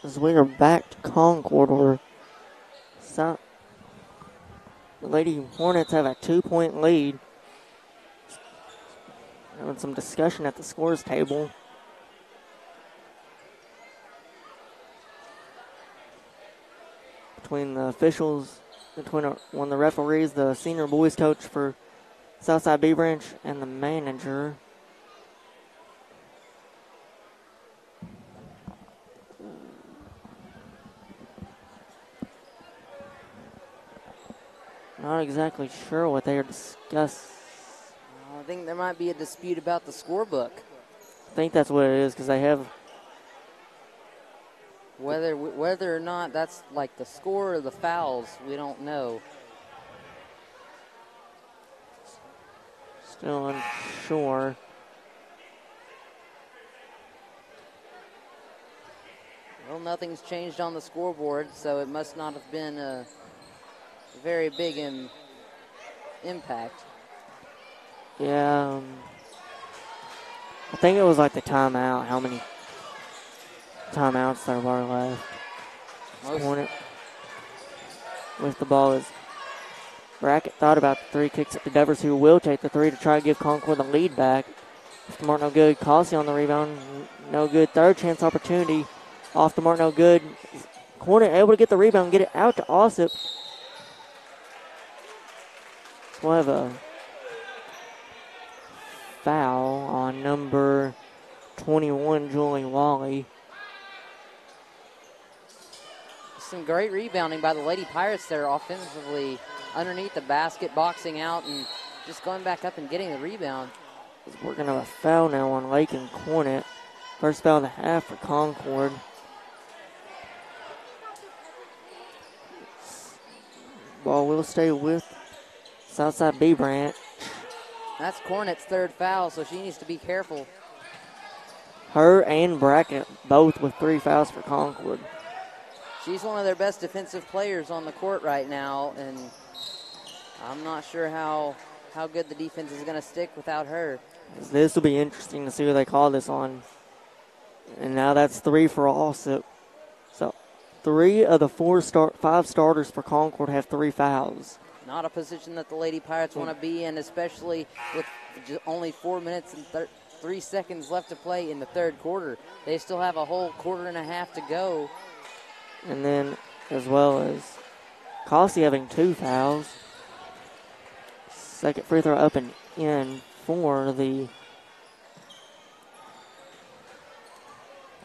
As we are back to Concord, where the Lady Hornets have a 2-point lead. Having some discussion at the scores table. Between the officials, between one of the referees, the senior boys coach for Southside B Branch, and the manager. Not exactly sure what they are discussing. I think there might be a dispute about the scorebook. I think that's what it is because they have. Whether or not that's like the score or the fouls, we don't know. Still unsure. Well, nothing's changed on the scoreboard, so it must not have been a very big impact. Yeah, I think it was like the timeout, how many timeouts there were left. Hornet with the ball is Brackett thought about the three, kicks it to Devers, who will take the three to try to give Concord the lead back. Off the mark, no good. Cossey on the rebound, no good. Third chance opportunity. Off the mark, no good. Hornet able to get the rebound, get it out to Ossip. We'll have a foul on number 21, Julie Wally. Some great rebounding by the Lady Pirates there offensively, underneath the basket, boxing out, and just going back up and getting the rebound. We're going to have a foul now on Lake and Cornet. First foul of the half for Concord. Ball will stay with Southside B Branch. That's Cornet's third foul, so she needs to be careful. Her and Brackett both with 3 fouls for Concord. She's one of their best defensive players on the court right now, and I'm not sure how good the defense is going to stick without her. This will be interesting to see who they call this on. And now that's 3 for Ossip. So 3 of the 5 starters for Concord have 3 fouls. Not a position that the Lady Pirates want to be in, especially with only 4 minutes and 3 seconds left to play in the third quarter. They still have a whole quarter and a half to go. And then, as well as Cossey having 2 fouls. Second free throw up and in for the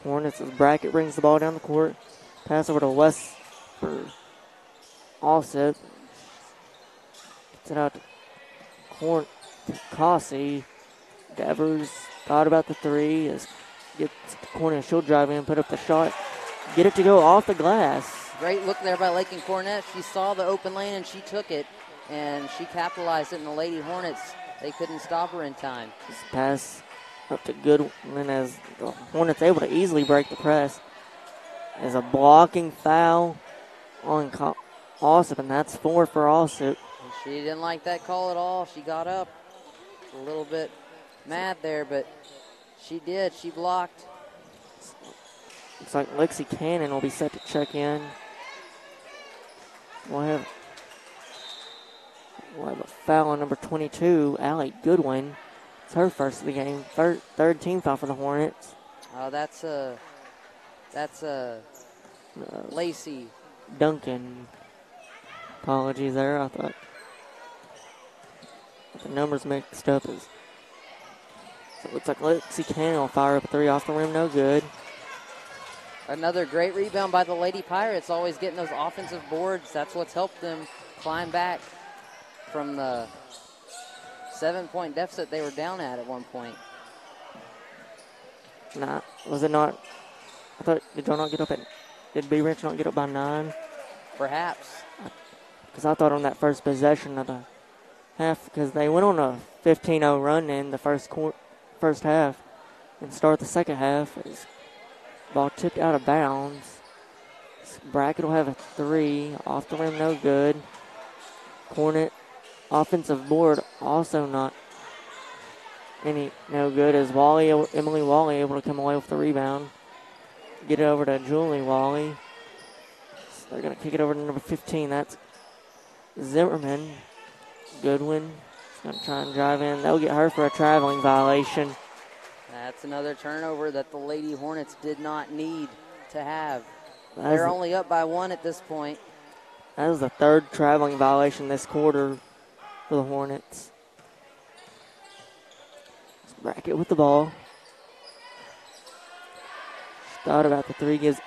Hornets as Brackett brings the ball down the court. Pass over to West for Ossip. Gets it out to Cossey. Devers thought about the 3. Gets the corner. She'll drive in, put up the shot. Get it to go off the glass. Great look there by Lake and Cornet. She saw the open lane and she took it, and she capitalized it. And the Lady Hornets, they couldn't stop her in time. This pass up to Goodwin as the Hornets able to easily break the press. As a blocking foul on Ossip, and that's 4 for Ossip. She didn't like that call at all. She got up a little bit mad there, but she did. She blocked. Looks like Lexi Cannon will be set to check in. We'll have a foul on number 22, Allie Goodwin. It's her first of the game. Third team foul for the Hornets. That's Lacey Duncan. Apologies there. I thought the numbers mixed up. So it looks like Lexi Cannon will fire up a three off the rim. No good. Another great rebound by the Lady Pirates, always getting those offensive boards. That's what's helped them climb back from the 7-point deficit they were down at one point. Nah, was it not? I thought, did B Ranch not get up by 9? Perhaps. Because I thought on that first possession of the half, because they went on a 15-0 run in the first half and start the second half. Ball tipped out of bounds. Brackett will have a 3. Off the rim, no good. Cornet offensive board also not no good as Emily Wally able to come away with the rebound. Get it over to Julie Wally. So they're going to kick it over to number 15. That's Zimmerman. Goodwin is going to try and drive in. They'll get her for a traveling violation. That's another turnover that the Lady Hornets did not need to have. They're only up by 1 at this point. That was the 3rd traveling violation this quarter for the Hornets. Brackett with the ball. Thought about the 3, gives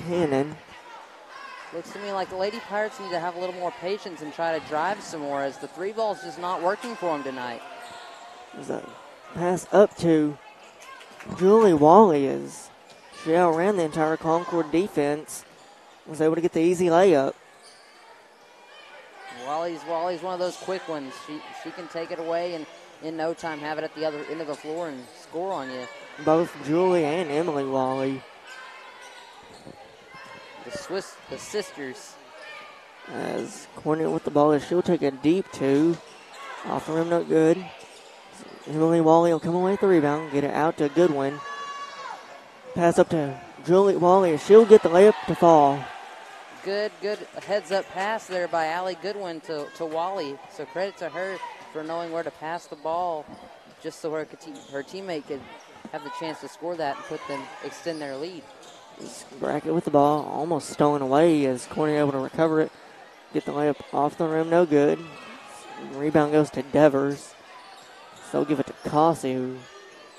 Cannon. Looks to me like the Lady Pirates need to have a little more patience and try to drive some more, as the 3 ball's just not working for them tonight. There's a pass up to Julie Wally as she outran the entire Concord defense. Was able to get the easy layup. Wally's one of those quick ones. She can take it away and in no time have it at the other end of the floor and score on you. Both Julie and Emily Wally. The sisters. As Cornet with the ball, she'll take a deep 2. Off the rim, not good. Emily Wally will come away with the rebound, get it out to Goodwin. Pass up to Julie Wally. She'll get the layup to fall. Good heads-up pass there by Allie Goodwin to Wally. So credit to her for knowing where to pass the ball, just so her teammate could have the chance to score that and extend their lead. Brackett with the ball, almost stolen away as Cornet able to recover it. Get the layup off the rim, no good. Rebound goes to Devers. So they'll give it to Cossey, who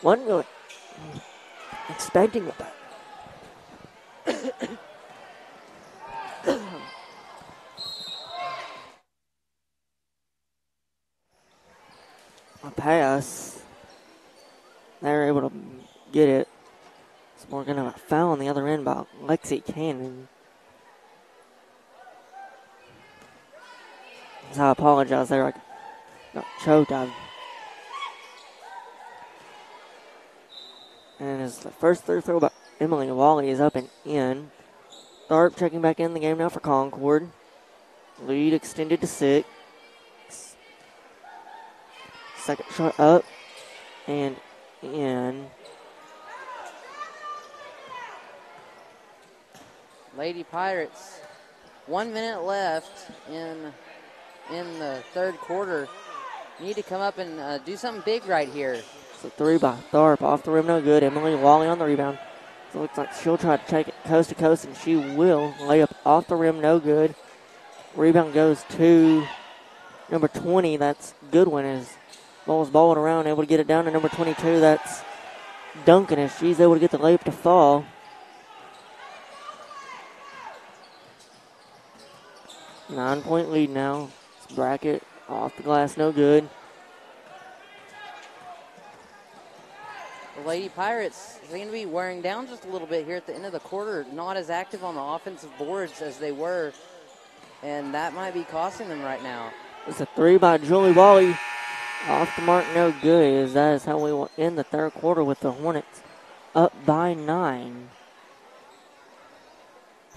wasn't really expecting it. A pass. They're able to get it. So we're going to have a foul on the other end by Lexi Cannon. So I apologize there. I got choked. And as the first third throw by Emily Wally is up and in. Tharp checking back in the game now for Concord. Lead extended to 6. Second shot up and in. Lady Pirates, 1 minute left in the third quarter. Need to come up and do something big right here. So 3 by Tharp, off the rim, no good. Emily Wally on the rebound. So it looks like she'll try to take it coast to coast, and she will. Lay up off the rim, no good. Rebound goes to number 20. That's Goodwin as ball's balled around, able to get it down to number 22. That's Duncan as she's able to get the layup to fall. Nine-point lead now. It's Brackett off the glass, no good. The Lady Pirates seem to be wearing down just a little bit here at the end of the quarter. Not as active on the offensive boards as they were, and that might be costing them right now. It's a 3 by Julie Wally. Off the mark, no good. As that is how we will end the third quarter with the Hornets up by 9.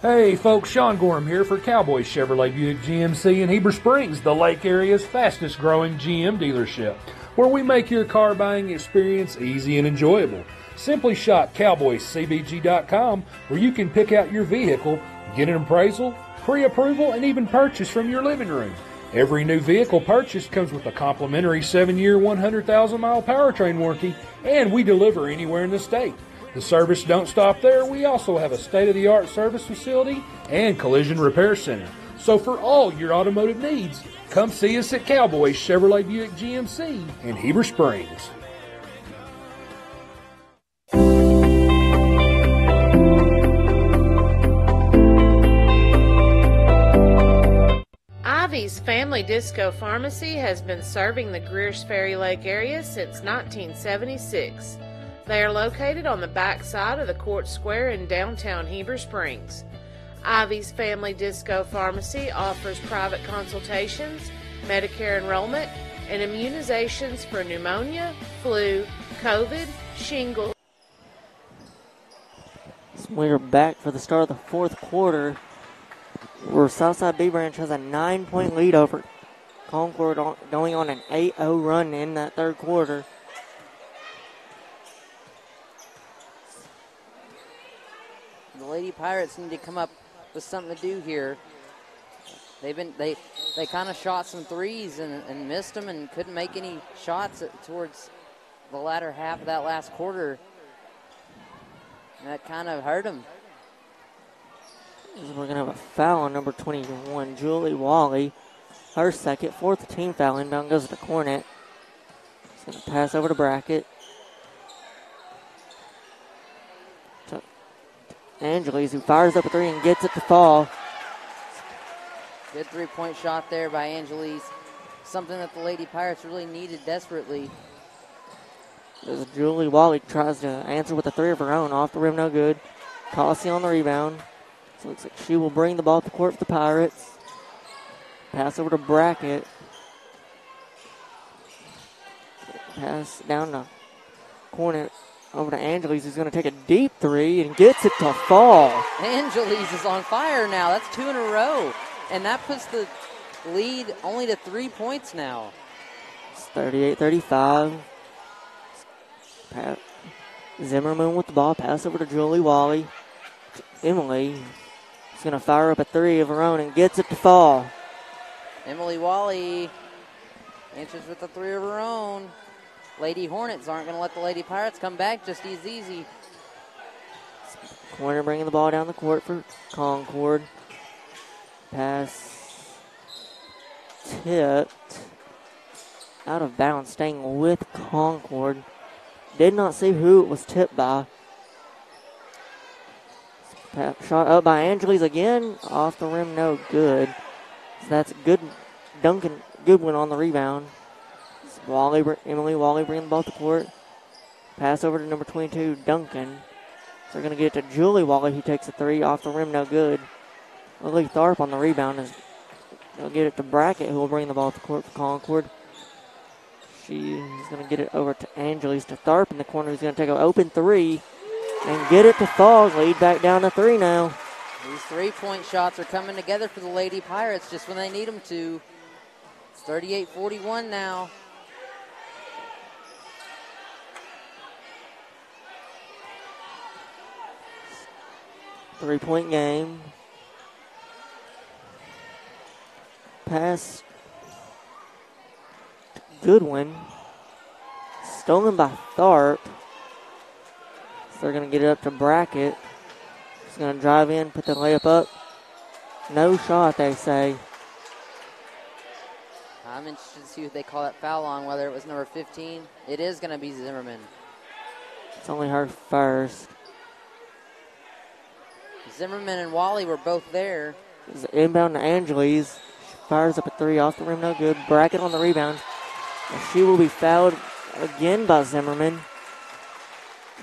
Hey folks, Sean Gorham here for Cowboys Chevrolet Buick GMC in Heber Springs, the Lake area's fastest growing GM dealership, where we make your car buying experience easy and enjoyable. Simply shop cowboyscbg.com, where you can pick out your vehicle, get an appraisal, pre-approval, and even purchase from your living room. Every new vehicle purchased comes with a complimentary 7-year, 100,000-mile powertrain warranty, and we deliver anywhere in the state. The service don't stop there. We also have a state-of-the-art service facility and collision repair center. So for all your automotive needs, come see us at Cowboy Chevrolet Buick GMC in Heber Springs. Ivy's Family Disco Pharmacy has been serving the Greers Ferry Lake area since 1976. They are located on the back side of the Court Square in downtown Heber Springs. Ivy's Family Disco Pharmacy offers private consultations, Medicare enrollment, and immunizations for pneumonia, flu, COVID, shingles. So we're back for the start of the fourth quarter, where Southside B Branch has a 9-point lead over Concord, going on an 8-0 run in that third quarter. The Lady Pirates need to come up with something to do here. They kind of shot some threes and missed them and couldn't make any shots towards the latter half of that last quarter. And that kind of hurt them. We're going to have a foul on number 21, Julie Wally. Her second, fourth team foul. Inbound goes to Cornet. It's going to pass over to Brackett. To Angeles, who fires up a three and gets it to fall. Good three-point shot there by Angeles. Something that the Lady Pirates really needed desperately. As Julie Wally tries to answer with a three of her own. Off the rim, no good. Cossie on the rebound. So it looks like she will bring the ball to the court for the Pirates. Pass over to Brackett. Pass down to Cornet. Over to Angeles, who's going to take a deep three and gets it to fall. Angeles is on fire now. That's 2 in a row. And that puts the lead only to 3 points now. It's 38-35. Zimmerman with the ball. Pass over to Julie Wally. Emily is going to fire up a three of her own and gets it to fall. Emily Wally answers with a three of her own. Lady Hornets aren't going to let the Lady Pirates come back just as easy. Corner bringing the ball down the court for Concord. Pass tipped. Out of bounds, staying with Concord. Did not see who it was tipped by. Shot up by Angeles again. Off the rim, no good. So that's good. Duncan Goodwin on the rebound. Emily Wally bringing the ball to the court. Pass over to number 22, Duncan. So they're going to get it to Julie Wally, who takes a three. Off the rim, no good. Lily Tharp on the rebound. They'll get it to Brackett, who will bring the ball to the court for Concord. She's going to get it over to Angeles, to Tharp in the corner, who's going to take an open three and get it to fall. Lead back down to three now. These three-point shots are coming together for the Lady Pirates just when they need them to. It's 38-41 now. Three-point game. Pass to Goodwin. Stolen by Tharp. So they're going to get it up to Brackett. He's going to drive in, put the layup up. No shot, they say. I'm interested to see who they call that foul on, whether it was number 15. It is going to be Zimmerman. It's only her first. Zimmerman and Wally were both there. It's inbound to Angeles. She fires up a three off the rim, no good. Brackett on the rebound. And she will be fouled again by Zimmerman.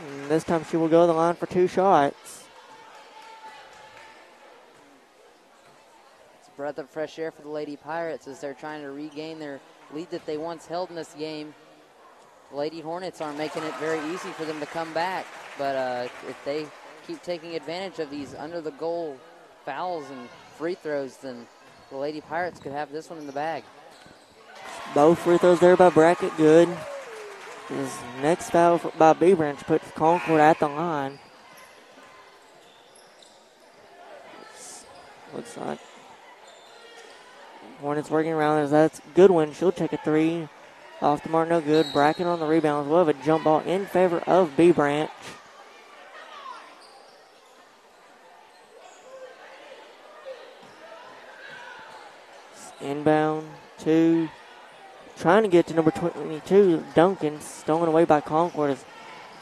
And this time she will go to the line for two shots. It's a breath of fresh air for the Lady Pirates as they're trying to regain their lead that they once held in this game. The Lady Hornets aren't making it very easy for them to come back. But if they keep taking advantage of these under-the-goal fouls and free throws, then the Lady Pirates could have this one in the bag. Both free throws there by Brackett, good. His next foul by B Branch puts Concord at the line. Looks like Hornets working around. That's Goodwin. She'll take a three. Off the mark, no good. Brackett on the rebound. We'll have a jump ball in favor of B Branch. Inbound, 2. Trying to get to number 22, Duncan. Stolen away by Concord as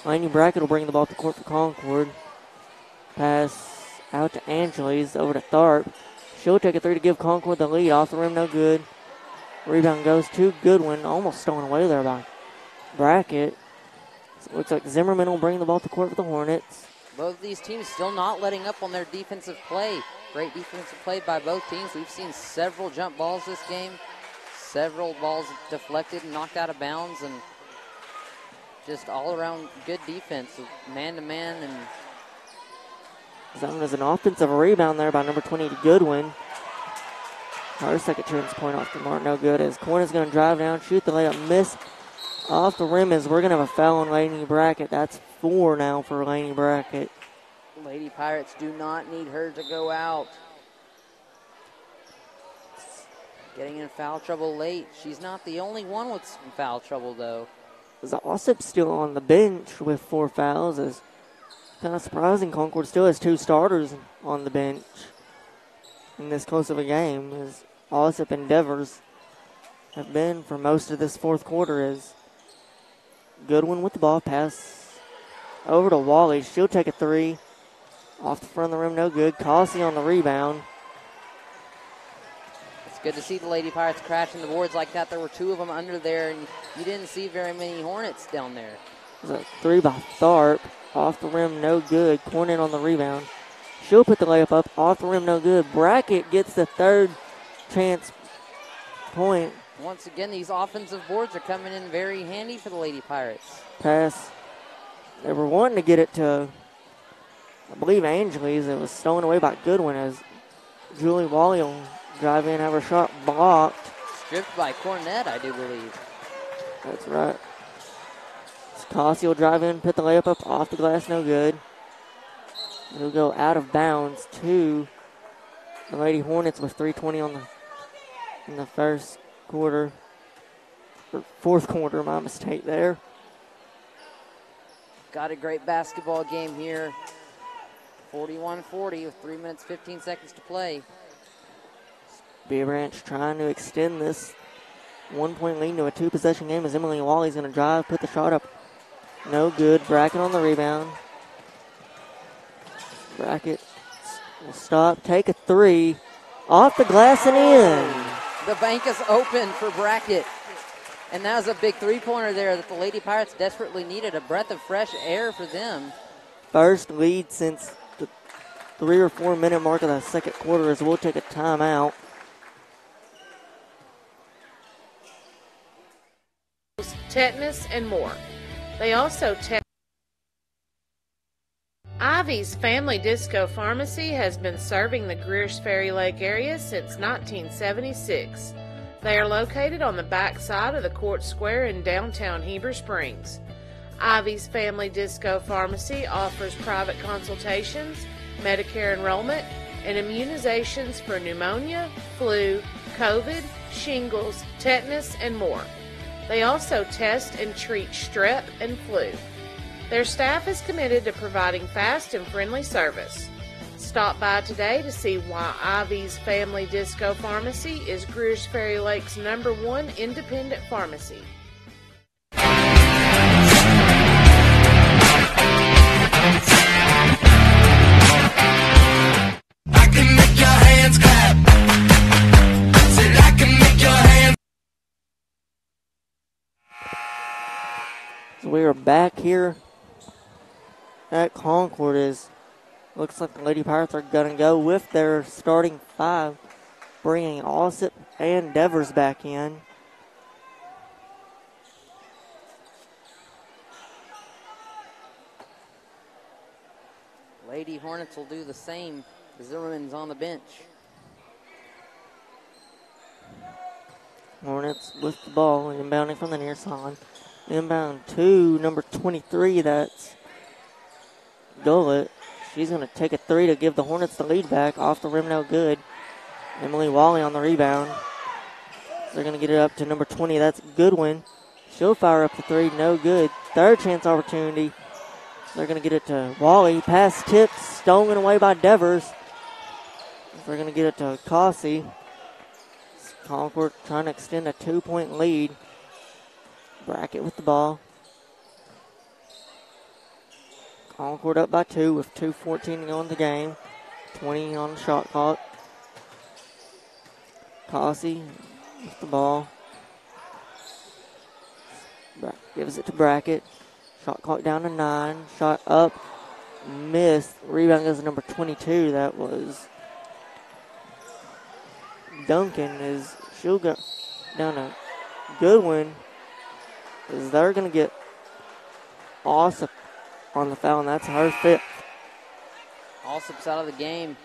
Laney Brackett will bring the ball to court for Concord. Pass out to Angeles, over to Tharp. She'll take a 3 to give Concord the lead. Off the rim, no good. Rebound goes to Goodwin. Almost stolen away there by Brackett. So it looks like Zimmerman will bring the ball to court for the Hornets. Both of these teams still not letting up on their defensive play. Great defensive play by both teams. We've seen several jump balls this game. Several balls deflected and knocked out of bounds. And just all-around good defense, man-to-man. And There's an offensive rebound there by number 20 to Goodwin. Our second chance point off the mark, no good. As Corn is going to drive down, shoot the layup, miss off the rim. As we're going to have a foul on Laney Brackett. That's 4 now for Laney Brackett. Lady Pirates do not need her to go out. Getting in foul trouble late. She's not the only one with some foul trouble, though. Ossip's still on the bench with 4 fouls. It's kind of surprising Concord still has 2 starters on the bench in this close of a game, as Ossip and Devers have been for most of this fourth quarter. As Goodwin with the ball, pass over to Wally. She'll take a 3. Off the front of the rim, no good. Cossey on the rebound. It's good to see the Lady Pirates crashing the boards like that. There were 2 of them under there, and you didn't see very many Hornets down there. There's a 3 by Tharp. Off the rim, no good. Cornet on the rebound. She'll put the layup up. Off the rim, no good. Brackett gets the 3rd chance point. Once again, these offensive boards are coming in very handy for the Lady Pirates. Pass. They were wanting to get it to, I believe, Angeles. It was stolen away by Goodwin as Julie Wally will drive in, have her shot blocked. Stripped by Cornett, I do believe. That's right. Cossey will drive in, put the layup up off the glass, no good. It'll go out of bounds to the Lady Hornets with 3:20 in the first quarter. Or fourth quarter, my mistake there. Got a great basketball game here. 41-40 with 3 minutes, 15 seconds to play. Bea Branch trying to extend this 1-point lead to a 2-possession game as Emily Wally's going to drive, put the shot up. No good. Brackett on the rebound. Brackett will stop, take a 3. Off the glass and in. The bank is open for Brackett. And that was a big 3-pointer there that the Lady Pirates desperately needed. A breath of fresh air for them. First lead since the 3 or 4 minute mark of the second quarter, as we'll take a timeout. Tetanus, and more. They also test. Ivy's Family Disco Pharmacy has been serving the Greers Ferry Lake area since 1976. They are located on the back side of the Court Square in downtown Heber Springs. Ivy's Family Disco Pharmacy offers private consultations, Medicare enrollment, and immunizations for pneumonia, flu, COVID, shingles, tetanus, and more. They also test and treat strep and flu. Their staff is committed to providing fast and friendly service. Stop by today to see why Ivy's Family Disco Pharmacy is Greers Ferry Lake's #1 independent pharmacy. I can make your hands clap. Said I can make your hands. So we are back here at Concord. Looks like the Lady Pirates are going to go with their starting 5, bringing Ossip and Devers back in. Lady Hornets will do the same. Zimmerman's on the bench. Hornets with the ball, inbounding from the near side. Inbound to number 23, that's Gullett. She's going to take a 3 to give the Hornets the lead back. Off the rim, no good. Emily Wally on the rebound. They're going to get it up to number 20, that's Goodwin. She'll fire up the 3, no good. 3rd chance opportunity. They're going to get it to Wally. Pass tipped, stolen away by Devers. They're going to get it to Cossey. Concord trying to extend a 2-point lead. Brackett with the ball. Concord up by 2 with 2:14 to go in the game. 20 on the shot clock. Cossey with the ball. Gives it to Brackett. Shot clock down to 9. Shot up. Missed. Rebound goes to number 22. That was Duncan. She'll go down a good one. They're going to get Alsop on the foul, and that's her 5th. Alsop's out of the game.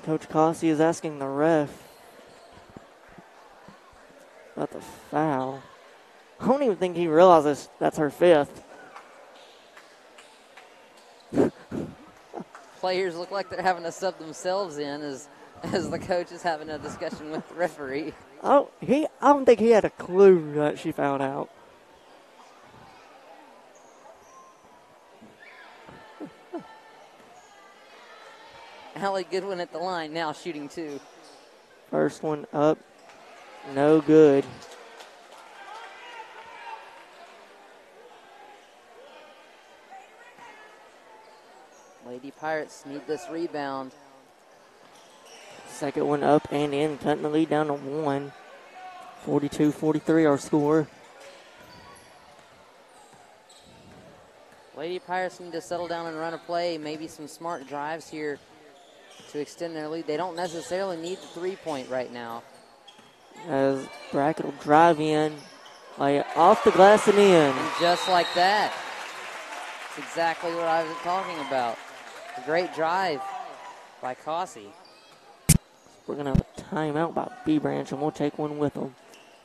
Coach Cossey is asking the ref about the foul. I don't even think he realizes that's her 5th. Players look like they're having to sub themselves in as the coach is having a discussion with the referee. I don't think he had a clue that she fouled out. Allie Goodwin at the line now, shooting 2. First one up, no good. Lady Pirates need this rebound. Second one up and in, cutting the lead down to 1. 42-43 our score. Lady Pirates need to settle down and run a play, maybe some smart drives here to extend their lead. They don't necessarily need the 3-point right now. As Brackett will drive in, lay it off the glass and in. And just like that. That's exactly what I was talking about. A great drive by Cossey. We're going to have a timeout by B Branch, and we'll take one with them.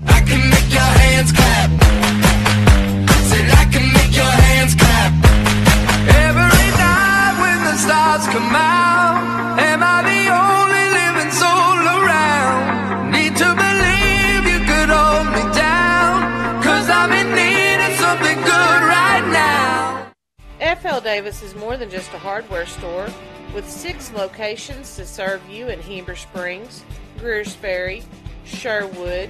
I can make your hands clap. Said I can make your hands clap. Every night when the stars come out, am I the only living soul around? Need to believe you could hold me down, 'cause I'm in need of something good right now. F.L. Davis is more than just a hardware store. With 6 locations to serve you in Heber Springs, Greers Ferry, Sherwood,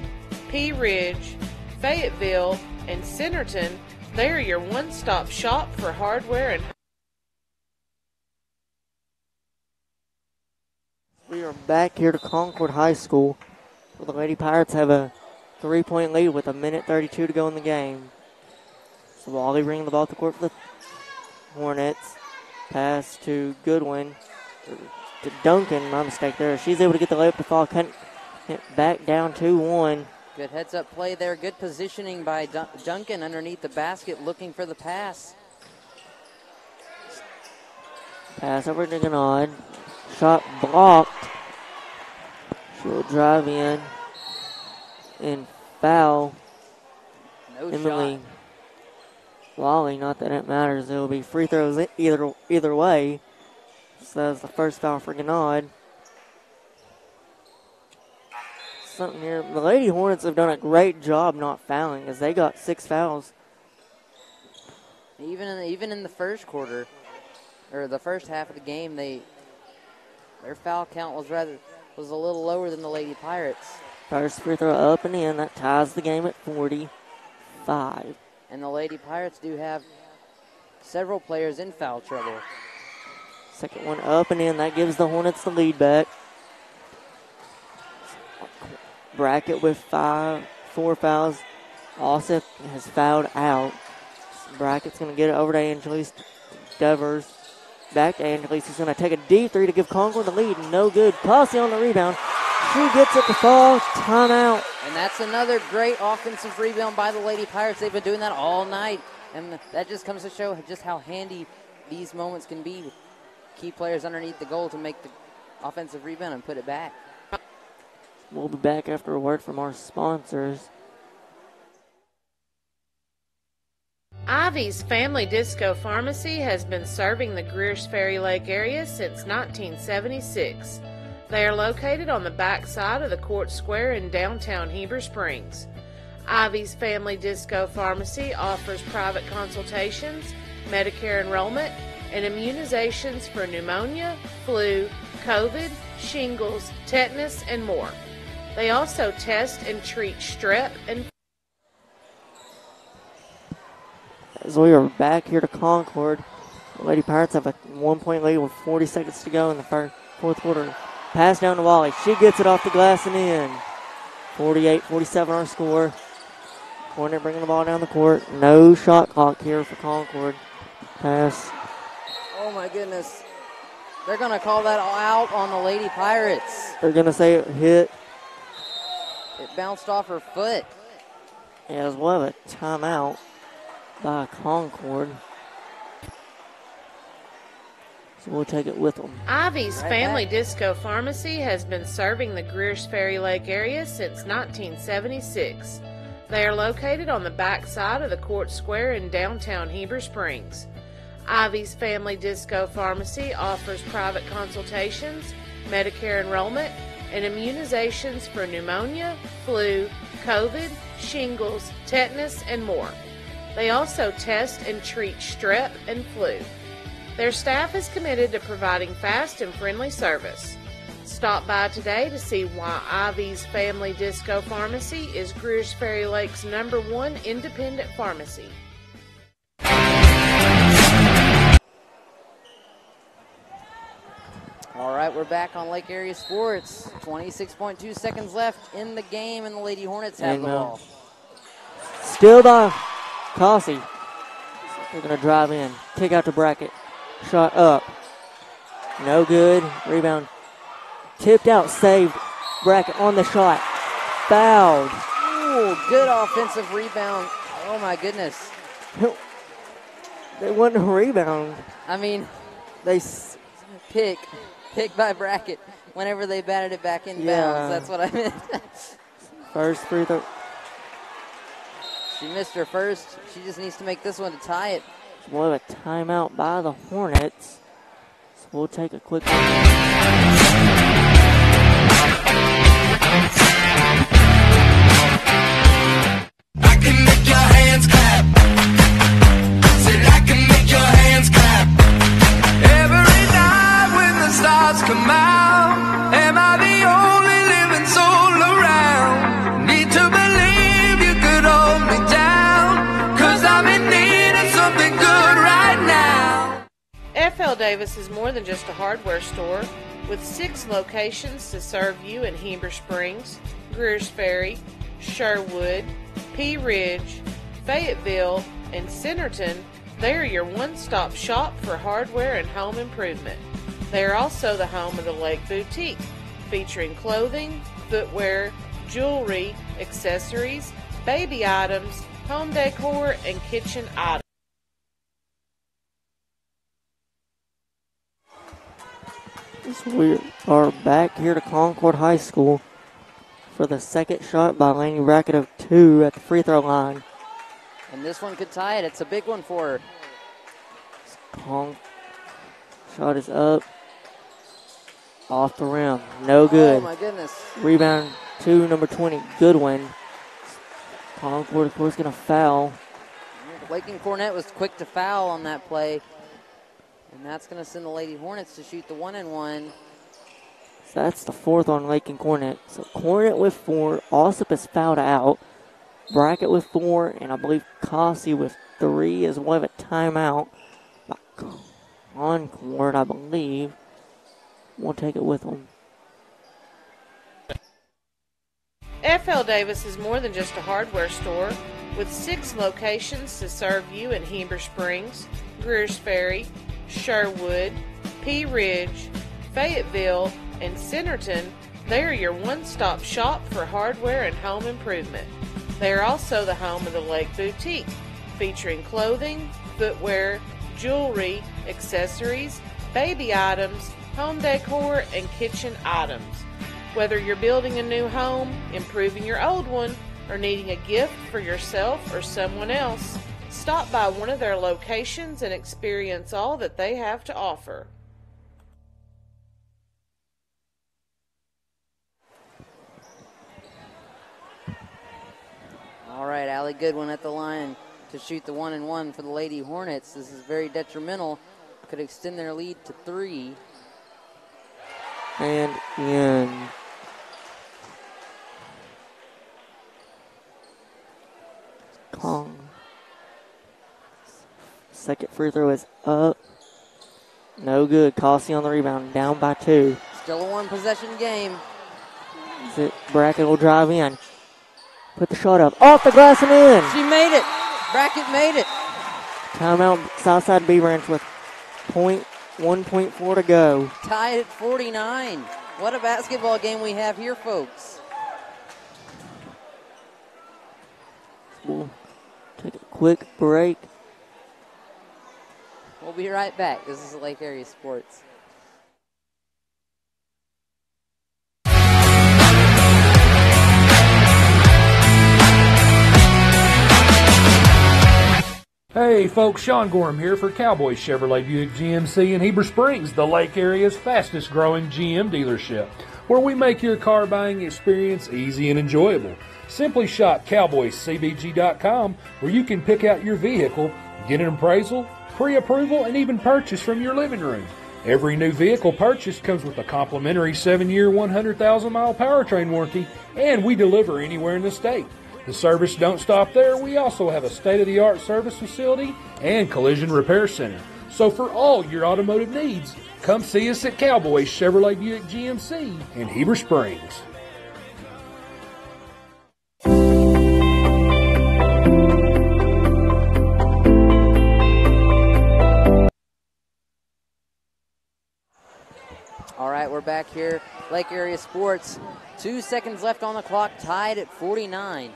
Pea Ridge, Fayetteville, and Centerton, they are your one-stop shop for hardware and We are back here to Concord High School, where the Lady Pirates have a 3-point lead with 1:32 to go in the game. So Wally bringing the ball to the court for the Hornets. Pass to Goodwin, to Duncan, my mistake there. She's able to get the layup to fall, cut it back down 2-1. Good heads-up play there. Good positioning by Duncan underneath the basket, looking for the pass. Pass over to Ganad. Shot blocked. She'll drive in and foul No Emily shot. Wally. Not that it matters. It'll be free throws either way. So that's the first foul for Ganad. Something here. The Lady Hornets have done a great job not fouling, as they got 6 fouls. Even in the first quarter, or the first half of the game, their foul count was a little lower than the Lady Pirates. First free throw up and in. That ties the game at 45. And the Lady Pirates do have several players in foul trouble. Second one up and in. That gives the Hornets the lead back. Brackett with 4 fouls. Alsop has fouled out. Brackett's going to get it over to Angelise Devers. Back to Angelise. He's going to take a deep 3 to give Concord the lead. No good. Cossey on the rebound. She gets it to fall. Timeout. And that's another great offensive rebound by the Lady Pirates. They've been doing that all night. And that just comes to show just how handy these moments can be with key players underneath the goal to make the offensive rebound and put it back. We'll be back after a word from our sponsors. Ivy's Family Disco Pharmacy has been serving the Greers Ferry Lake area since 1976. They are located on the back side of the Court Square in downtown Heber Springs. Ivy's Family Disco Pharmacy offers private consultations, Medicare enrollment, and immunizations for pneumonia, flu, COVID, shingles, tetanus, and more. They also test and treat strep and... As we are back here to Concord, the Lady Pirates have a 1-point lead with 40 seconds to go in the fourth quarter. Pass down to Wally. She gets it off the glass and in. 48-47 our score. Cornet bringing the ball down the court. No shot clock here for Concord. Pass. Oh, my goodness. They're going to call that out on the Lady Pirates. They're going to say it hit. It bounced off her foot. Yeah, as well as a timeout by Concord. So we'll take it with them. Ivy's Family Disco Pharmacy has been serving the Greers Ferry Lake area since 1976. They are located on the back side of the Court Square in downtown Heber Springs. Ivy's Family Disco Pharmacy offers private consultations, Medicare enrollment, and immunizations for pneumonia, flu, COVID, shingles, tetanus, and more. They also test and treat strep and flu. Their staff is committed to providing fast and friendly service. Stop by today to see why Ivy's Family Disco Pharmacy is Greers Ferry Lake's #1 independent pharmacy. All right, we're back on Lake Area Sports. 26.2 seconds left in the game, and the Lady Hornets have the ball. Still by Cossey. They're going to drive in. Kick out to Brackett. Shot up. No good. Rebound. Tipped out. Saved. Brackett on the shot. Fouled. Ooh, good offensive rebound. Oh, my goodness. They wasn't a rebound. I mean, they pick by Brackett whenever they batted it back in bounds. That's what I meant. First free throw. She missed her first. She just needs to make this one to tie it. We'll have a timeout by the Hornets. So we'll take a quick look. I can make your hands clap. Said I can make your hands clap. Every night when the stars come out, am I the only living soul around? Need to believe you could hold me down, 'cause I'm in need of something good right now. F.L. Davis is more than just a hardware store. With 6 locations to serve you in Heber Springs, Greers Ferry, Sherwood, Pea Ridge, Fayetteville, and Centerton, they are your one-stop shop for hardware and home improvement. They are also the home of the Lake Boutique, featuring clothing, footwear, jewelry, accessories, baby items, home decor, and kitchen items. We are back here to Concord High School for the second shot by Laney Brackett of 2 at the free throw line. And this one could tie it. It's a big one for her. Shot is up. Off the rim. No good. Oh, my goodness. Rebound to number 20, Goodwin. Concord, of course, going to foul. Lakin Cornett was quick to foul on that play. And that's going to send the Lady Hornets to shoot the 1-and-1. So that's the 4th on Lakin Cornett. So Cornett with 4. Alsop is fouled out. Brackett with 4. And I believe Cossey with 3 as well as a timeout by Concord, I believe. We'll take it with them. F.L. Davis is more than just a hardware store. With 6 locations to serve you in Heber Springs, Greers Ferry, Sherwood, Pea Ridge, Fayetteville, and Centerton, they are your one-stop shop for hardware and home improvement. They are also the home of the Lake Boutique, featuring clothing, footwear, jewelry, accessories, baby items, home decor, and kitchen items. Whether you're building a new home, improving your old one, or needing a gift for yourself or someone else, stop by one of their locations and experience all that they have to offer. Allie Goodwin at the line to shoot the 1-and-1 for the Lady Hornets. This is very detrimental. Could extend their lead to 3. And in. Kong. Second free throw is up. No good. Cossey on the rebound. Down by 2. Still a 1-possession game. Brackett will drive in. Put the shot up. Off the glass and in. She made it. Brackett made it. Timeout Southside B Ranch with 1.4 to go. Tied at 49. What a basketball game we have here, folks. We'll take a quick break. We'll be right back. This is Lake Area Sports. Hey folks, Sean Gorham here for Cowboy Chevrolet Buick GMC in Heber Springs, the Lake Area's fastest growing GM dealership, where we make your car buying experience easy and enjoyable. Simply shop cowboycbg.com, where you can pick out your vehicle, get an appraisal, pre-approval, and even purchase from your living room. Every new vehicle purchased comes with a complimentary 7-year, 100,000-mile powertrain warranty, and we deliver anywhere in the state. The service don't stop there. We also have a state-of-the-art service facility and collision repair center. So for all your automotive needs, come see us at Cowboy Chevrolet Buick GMC in Heber Springs. All right, we're back here. Lake Area Sports. 2 seconds left on the clock, tied at 49.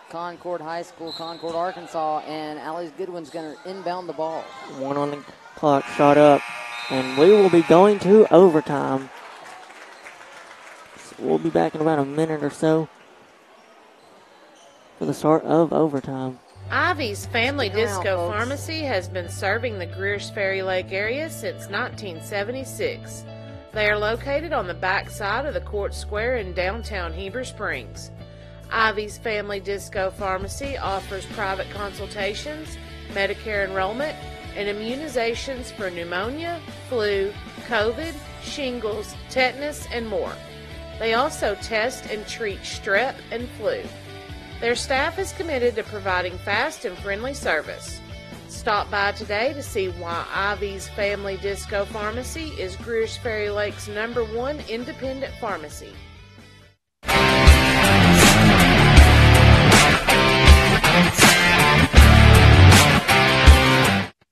Concord High School, Concord, Arkansas, and Allie Goodwin's going to inbound the ball. 1 on the clock, shot up, and we will be going to overtime. So we'll be back in about a minute or so for the start of overtime. Ivy's Family Disco Pharmacy has been serving the Greers Ferry Lake area since 1976. They are located on the back side of the Court Square in downtown Heber Springs. Ivy's Family Disco Pharmacy offers private consultations, Medicare enrollment, and immunizations for pneumonia, flu, COVID, shingles, tetanus, and more. They also test and treat strep and flu. Their staff is committed to providing fast and friendly service. Stop by today to see why Ivy's Family Disco Pharmacy is Greers Ferry Lake's #1 independent pharmacy.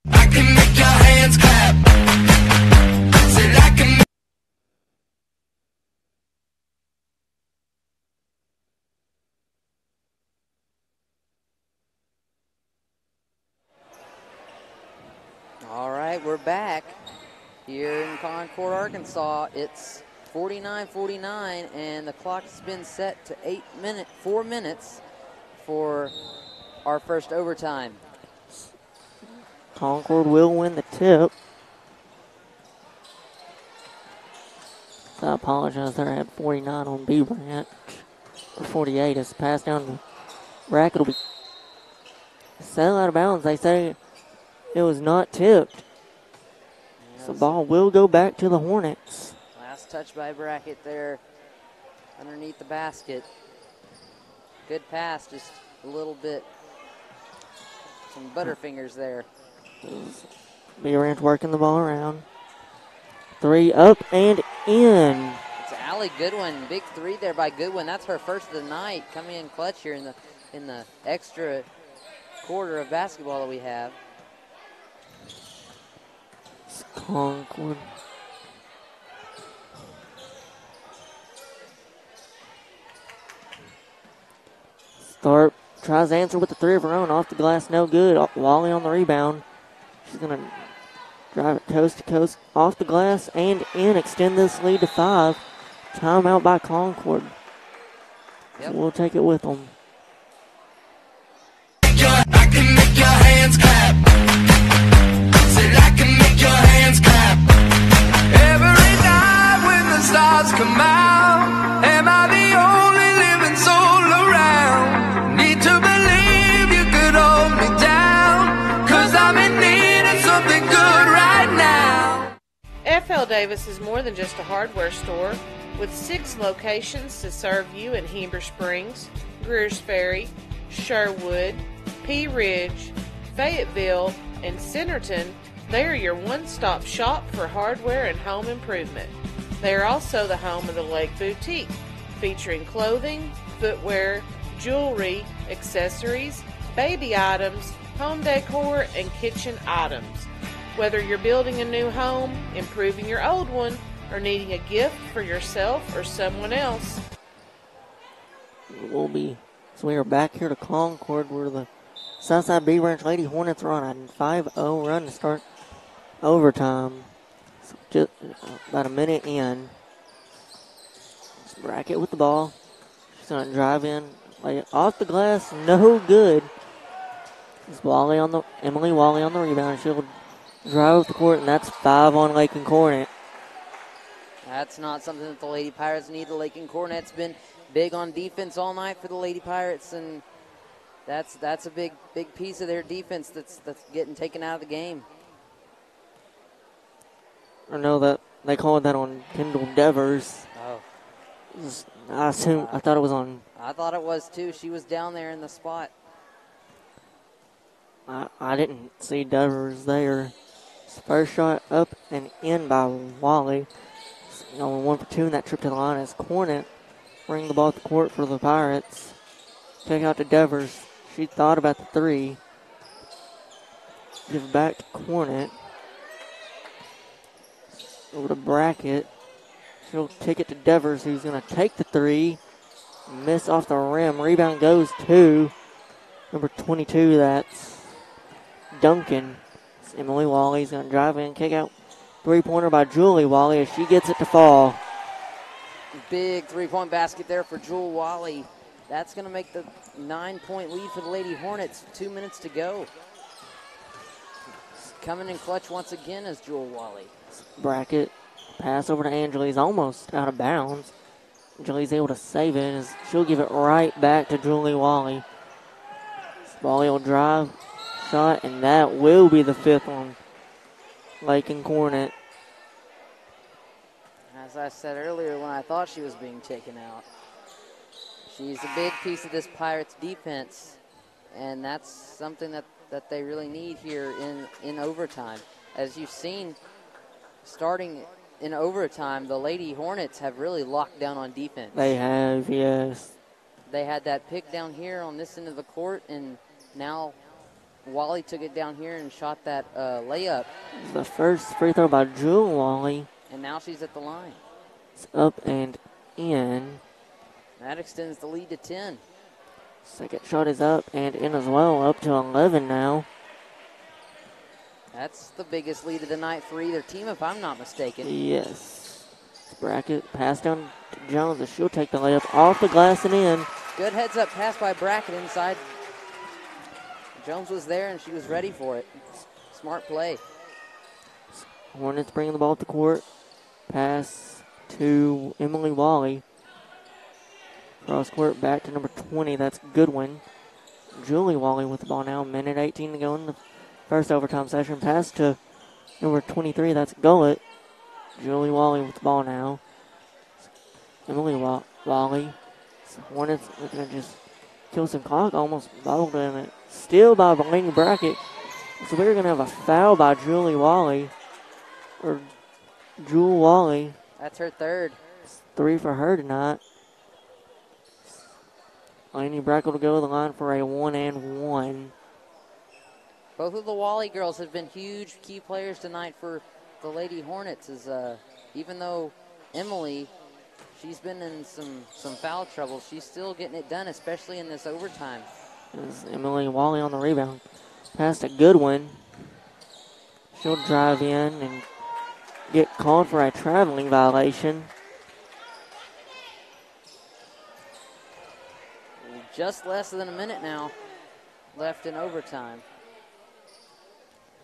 I can make your hands clap. Said I can. All right, we're back here in Concord, Arkansas. It's 49-49, and the clock's been set to 4 minutes for our first overtime. Concord will win the tip. So I apologize there. I had 49 on B branch. Or 48 is passed down the bracket. Will be settled out of bounds. They say it was not tipped. So the ball will go back to the Hornets. Last touch by Brackett there underneath the basket. Good pass, just a little bit. Some butterfingers there. B Ranch working the ball around. 3 up and in. It's Allie Goodwin. Big 3 there by Goodwin. That's her first of the night, coming in clutch here in the extra quarter of basketball that we have. It's Concord. Start tries to answer with the 3 of her own. Off the glass, no good. Wally on the rebound. She's going to drive it coast to coast, off the glass and in. Extend this lead to 5. Timeout by Concord. Yep. So we'll take it with them. I can make your hands clap. Said I can make your hands clap. Every night when the stars come out, am I the only living soul around? Need to Carroll Davis is more than just a hardware store. With 6 locations to serve you in Heber Springs, Greers Ferry, Sherwood, Pea Ridge, Fayetteville, and Centerton, they are your one-stop shop for hardware and home improvement. They are also the home of the Lake Boutique, featuring clothing, footwear, jewelry, accessories, baby items, home decor, and kitchen items. Whether you're building a new home, improving your old one, or needing a gift for yourself or someone else. So we are back here to Concord where the Southside B Ranch Lady Hornets are on a 5-0 run to start overtime. So just about a minute in. Brackett with the ball. She's going to drive in, lay it off the glass, no good. It's Emily Wally on the rebound. She'll drive up the court, and that's 5 on Lake and Cornet. That's not something that the Lady Pirates need. The Lake and Cornet's been big on defense all night for the Lady Pirates, and that's a big piece of their defense that's getting taken out of the game. I know that they called that on Kendall Devers. Oh. I thought it was on. I thought it was too. She was down there in the spot. I didn't see Devers there. First shot up and in by Wally. Only 1 for 2 in that trip to the line as Cornet bring the ball to the court for the Pirates. Check out to Devers. She thought about the 3. Give it back to Cornet. Over to Brackett. She'll take it to Devers, who's going to take the 3. Miss off the rim. Rebound goes to number 22. That's Duncan. It's Emily Wally's going to drive in, kick out. 3-pointer by Julie Wally as she gets it to fall. Big 3-point basket there for Jewel Wally. That's going to make the 9-point lead for the Lady Hornets. 2 minutes to go. Coming in clutch once again is Jewel Wally. Brackett. Pass over to Angeli's almost out of bounds. Angeli's able to save it as she'll give it right back to Julie Wally. Wally will drive, shot, and that will be the 5th on Lake and Cornet. As I said earlier when I thought she was being taken out, she's a big piece of this Pirates defense, and that's something that they really need here in overtime. As you've seen, starting in overtime, the Lady Hornets have really locked down on defense. They have, yes. They had that pick down here on this end of the court, and now Wally took it down here and shot that layup. The first free throw by Jewel Wally. And now she's at the line. It's up and in. That extends the lead to 10. Second shot is up and in as well, up to 11 now. That's the biggest lead of the night for either team, if I'm not mistaken. Yes. Brackett, pass down to Jones, as she'll take the layup off the glass and in. Good heads-up pass by Brackett inside. Jones was there, and she was ready for it. Smart play. Hornets bringing the ball up the court. Pass to Emily Wally. Cross court back to number 20. That's Goodwin. Julie Wally with the ball now. 1:18 to go in the first overtime session. Pass to number 23. That's Gullett. Julie Wally with the ball now. Emily Wally. Hornets looking to just kill some clock. Almost bobbled in it. Steal by Blaney Brackett. So we're going to have a foul by Julie Wally. Or Jewel Wally. That's her 3rd. 3 for her tonight. Laney Brackett will go to the line for a 1-and-1. Both of the Wally girls have been huge key players tonight for the Lady Hornets. Even though Emily, she's been in some foul trouble, she's still getting it done, especially in this overtime. There's Emily Wally on the rebound. Pass to Goodwin. She'll drive in and get called for a traveling violation. Just less than a minute now left in overtime.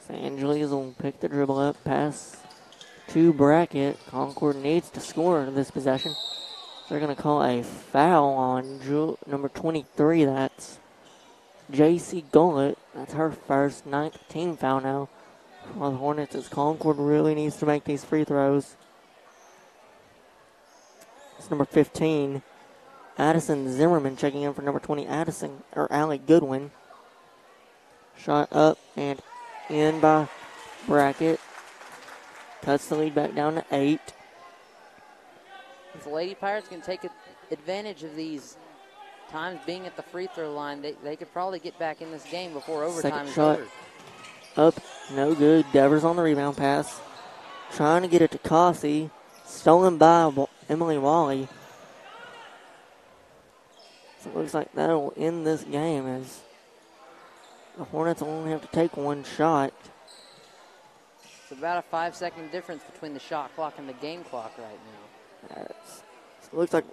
So Angeles will pick the dribble up, pass to Brackett. Concord needs to score this possession. They're going to call a foul on number 23. That's J.C. Gullett. That's her first, 9th team foul now Well, the Hornets, as Concord really needs to make these free throws. It's number 15, Addison Zimmerman checking in for number 20, Allie Goodwin. Shot up and in by Brackett. Cuts the lead back down to 8. If the Lady Pirates can take advantage of these times being at the free throw line, they could probably get back in this game before overtime is over. Up, no good. Devers on the rebound pass. Trying to get it to Cossey. Stolen by Emily Wally. So it looks like that'll end this game as the Hornets only have to take one shot. It's about a 5-second difference between the shot clock and the game clock right now. So it looks like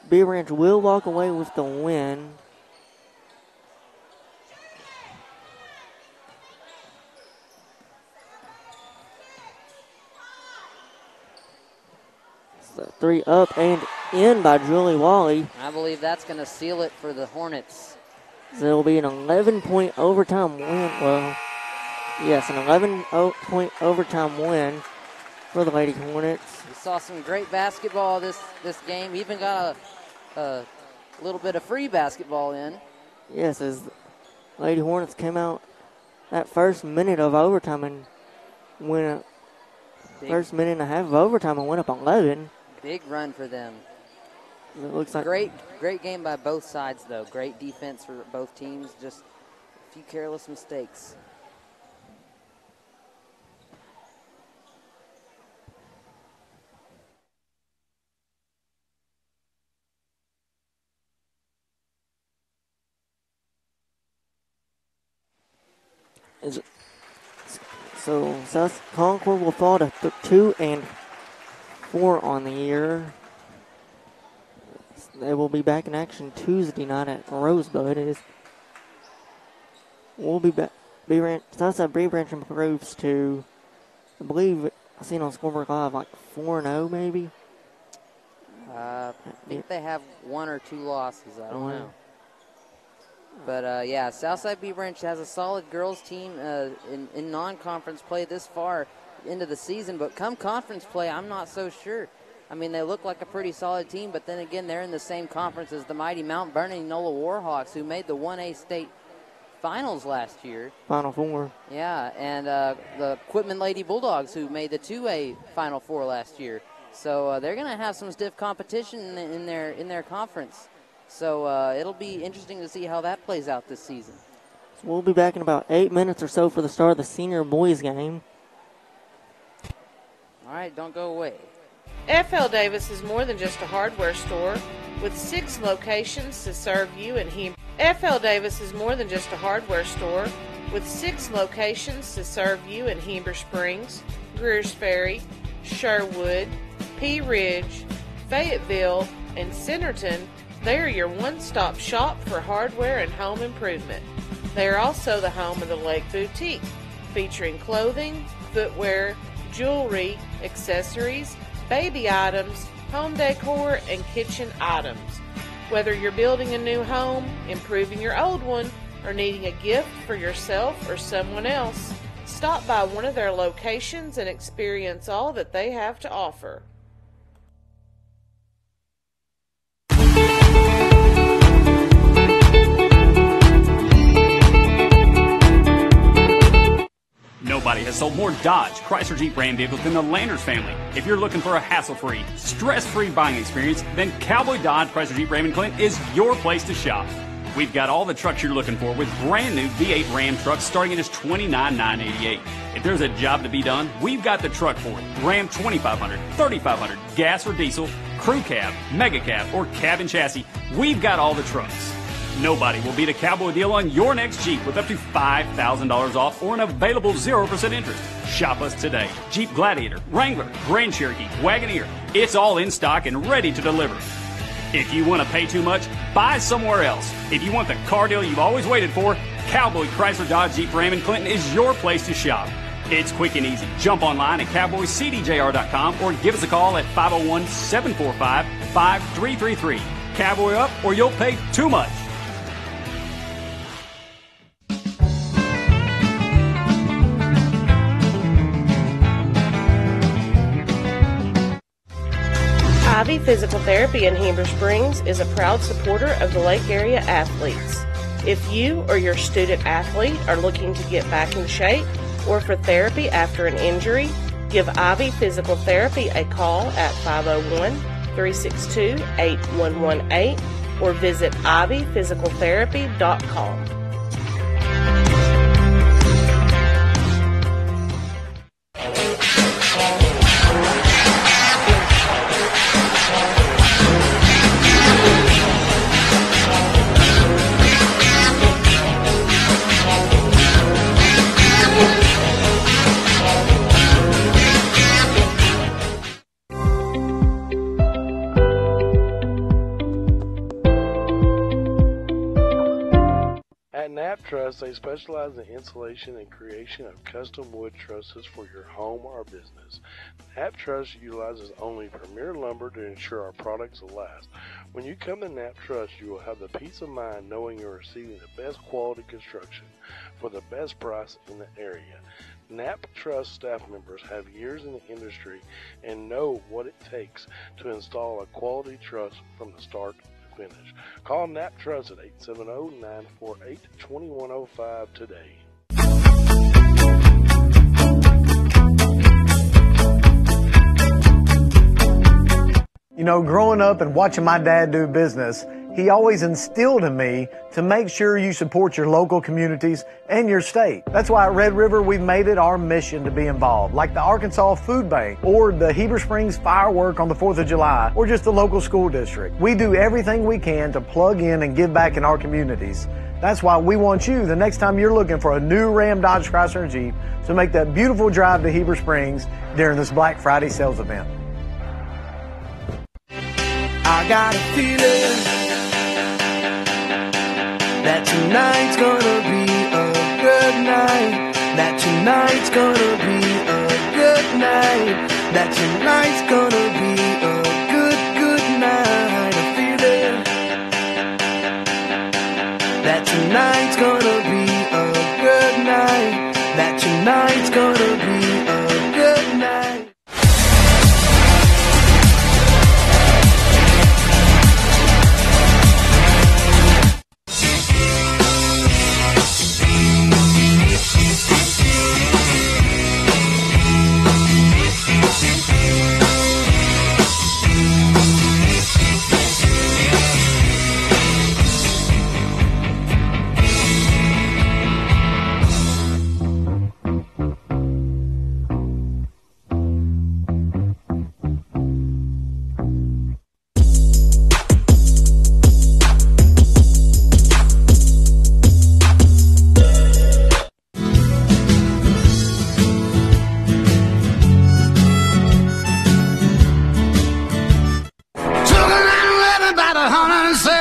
B Ranch will walk away with the win. So 3 up and in by Julie Wally. I believe that's going to seal it for the Hornets. So it'll be an 11-point overtime win. Well, yes, an 11-point overtime win for the Lady Hornets. We saw some great basketball this game. Even got a little bit of free basketball in. Yes, as Lady Hornets came out that first minute of overtime and went up. First minute and a half of overtime and went up 11. Big run for them. It looks like great game by both sides, though. Great defense for both teams. Just a few careless mistakes. So South Concord will fall to 2-4 on the year. They will be back in action Tuesday night at Rosebud. We'll be back. Southside Bree Branch improves to, I believe, I've seen on Scoreboard Live like 4-0 maybe. I think they have 1 or 2 losses. I don't know. But, yeah, Southside B Branch has a solid girls team in non-conference play this far into the season. But come conference play, I'm not so sure. I mean, they look like a pretty solid team, but then again, they're in the same conference as the mighty Mount Vernon NOLA Warhawks, who made the 1A state finals last year. Final Four. Yeah, and the Quitman Lady Bulldogs, who made the 2A Final Four last year. So they're going to have some stiff competition in their conference. So it'll be interesting to see how that plays out this season. So we'll be back in about 8 minutes or so for the start of the senior boys game. All right, don't go away. FL Davis is more than just a hardware store with 6 locations to serve you in Heber. FL Davis is more than just a hardware store with 6 locations to serve you in Heber Springs, Greers Ferry, Sherwood, Pea Ridge, Fayetteville, and Centerton. They are your one-stop shop for hardware and home improvement. They are also the home of the Lake Boutique, featuring clothing, footwear, jewelry, accessories, baby items, home decor, and kitchen items. Whether you're building a new home, improving your old one, or needing a gift for yourself or someone else, stop by one of their locations and experience all that they have to offer. Nobody has sold more Dodge, Chrysler Jeep Ram vehicles than the Landers family. If you're looking for a hassle-free, stress-free buying experience, then Cowboy Dodge, Chrysler Jeep Ram in Clinton is your place to shop. We've got all the trucks you're looking for with brand new V8 Ram trucks starting at just $29,988. If there's a job to be done, we've got the truck for it. Ram 2500, 3500, gas or diesel, crew cab, mega cab, or cabin chassis. We've got all the trucks. Nobody will beat a Cowboy deal on your next Jeep with up to $5,000 off or an available 0% interest. Shop us today. Jeep Gladiator, Wrangler, Grand Cherokee, Wagoneer. It's all in stock and ready to deliver. If you want to pay too much, buy somewhere else. If you want the car deal you've always waited for, Cowboy Chrysler Dodge Jeep Ram in Clinton is your place to shop. It's quick and easy. Jump online at cowboycdjr.com or give us a call at 501-745-5333. Cowboy up or you'll pay too much. Ivy Physical Therapy in Heber Springs is a proud supporter of the Lake Area athletes. If you or your student athlete are looking to get back in shape or for therapy after an injury, give Ivy Physical Therapy a call at 501-362-8118 or visit ivyphysicaltherapy.com. At Knapp Truss, they specialize in installation and creation of custom wood trusses for your home or business. Knapp Truss utilizes only premier lumber to ensure our products will last. When you come to Knapp Truss, you will have the peace of mind knowing you're receiving the best quality construction for the best price in the area. Knapp Truss staff members have years in the industry and know what it takes to install a quality truss from the start finish. Call Knapp Truss at 870-948-2105 today. You know, growing up and watching my dad do business, he always instilled in me to make sure you support your local communities and your state. That's why at Red River we've made it our mission to be involved, like the Arkansas Food Bank or the Heber Springs firework on the 4th of July or just the local school district. We do everything we can to plug in and give back in our communities. That's why we want you, the next time you're looking for a new Ram, Dodge, Chrysler, and Jeep, to make that beautiful drive to Heber Springs during this Black Friday sales event. I got a feeling that tonight's gonna be a good night. That tonight's gonna be a good night. That tonight's gonna be a good night. A feeling that tonight's gonna be a good night. That tonight's gonna be a good night.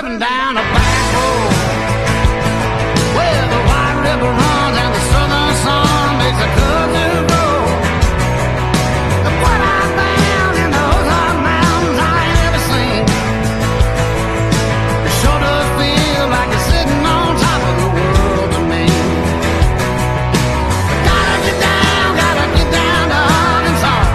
Down a back road where the White River runs and the southern sun makes a country road. And what I found in those hot mountains I ain't ever seen. It sure does feel like it's sitting on top of the world to me. But gotta get down to Arkansas.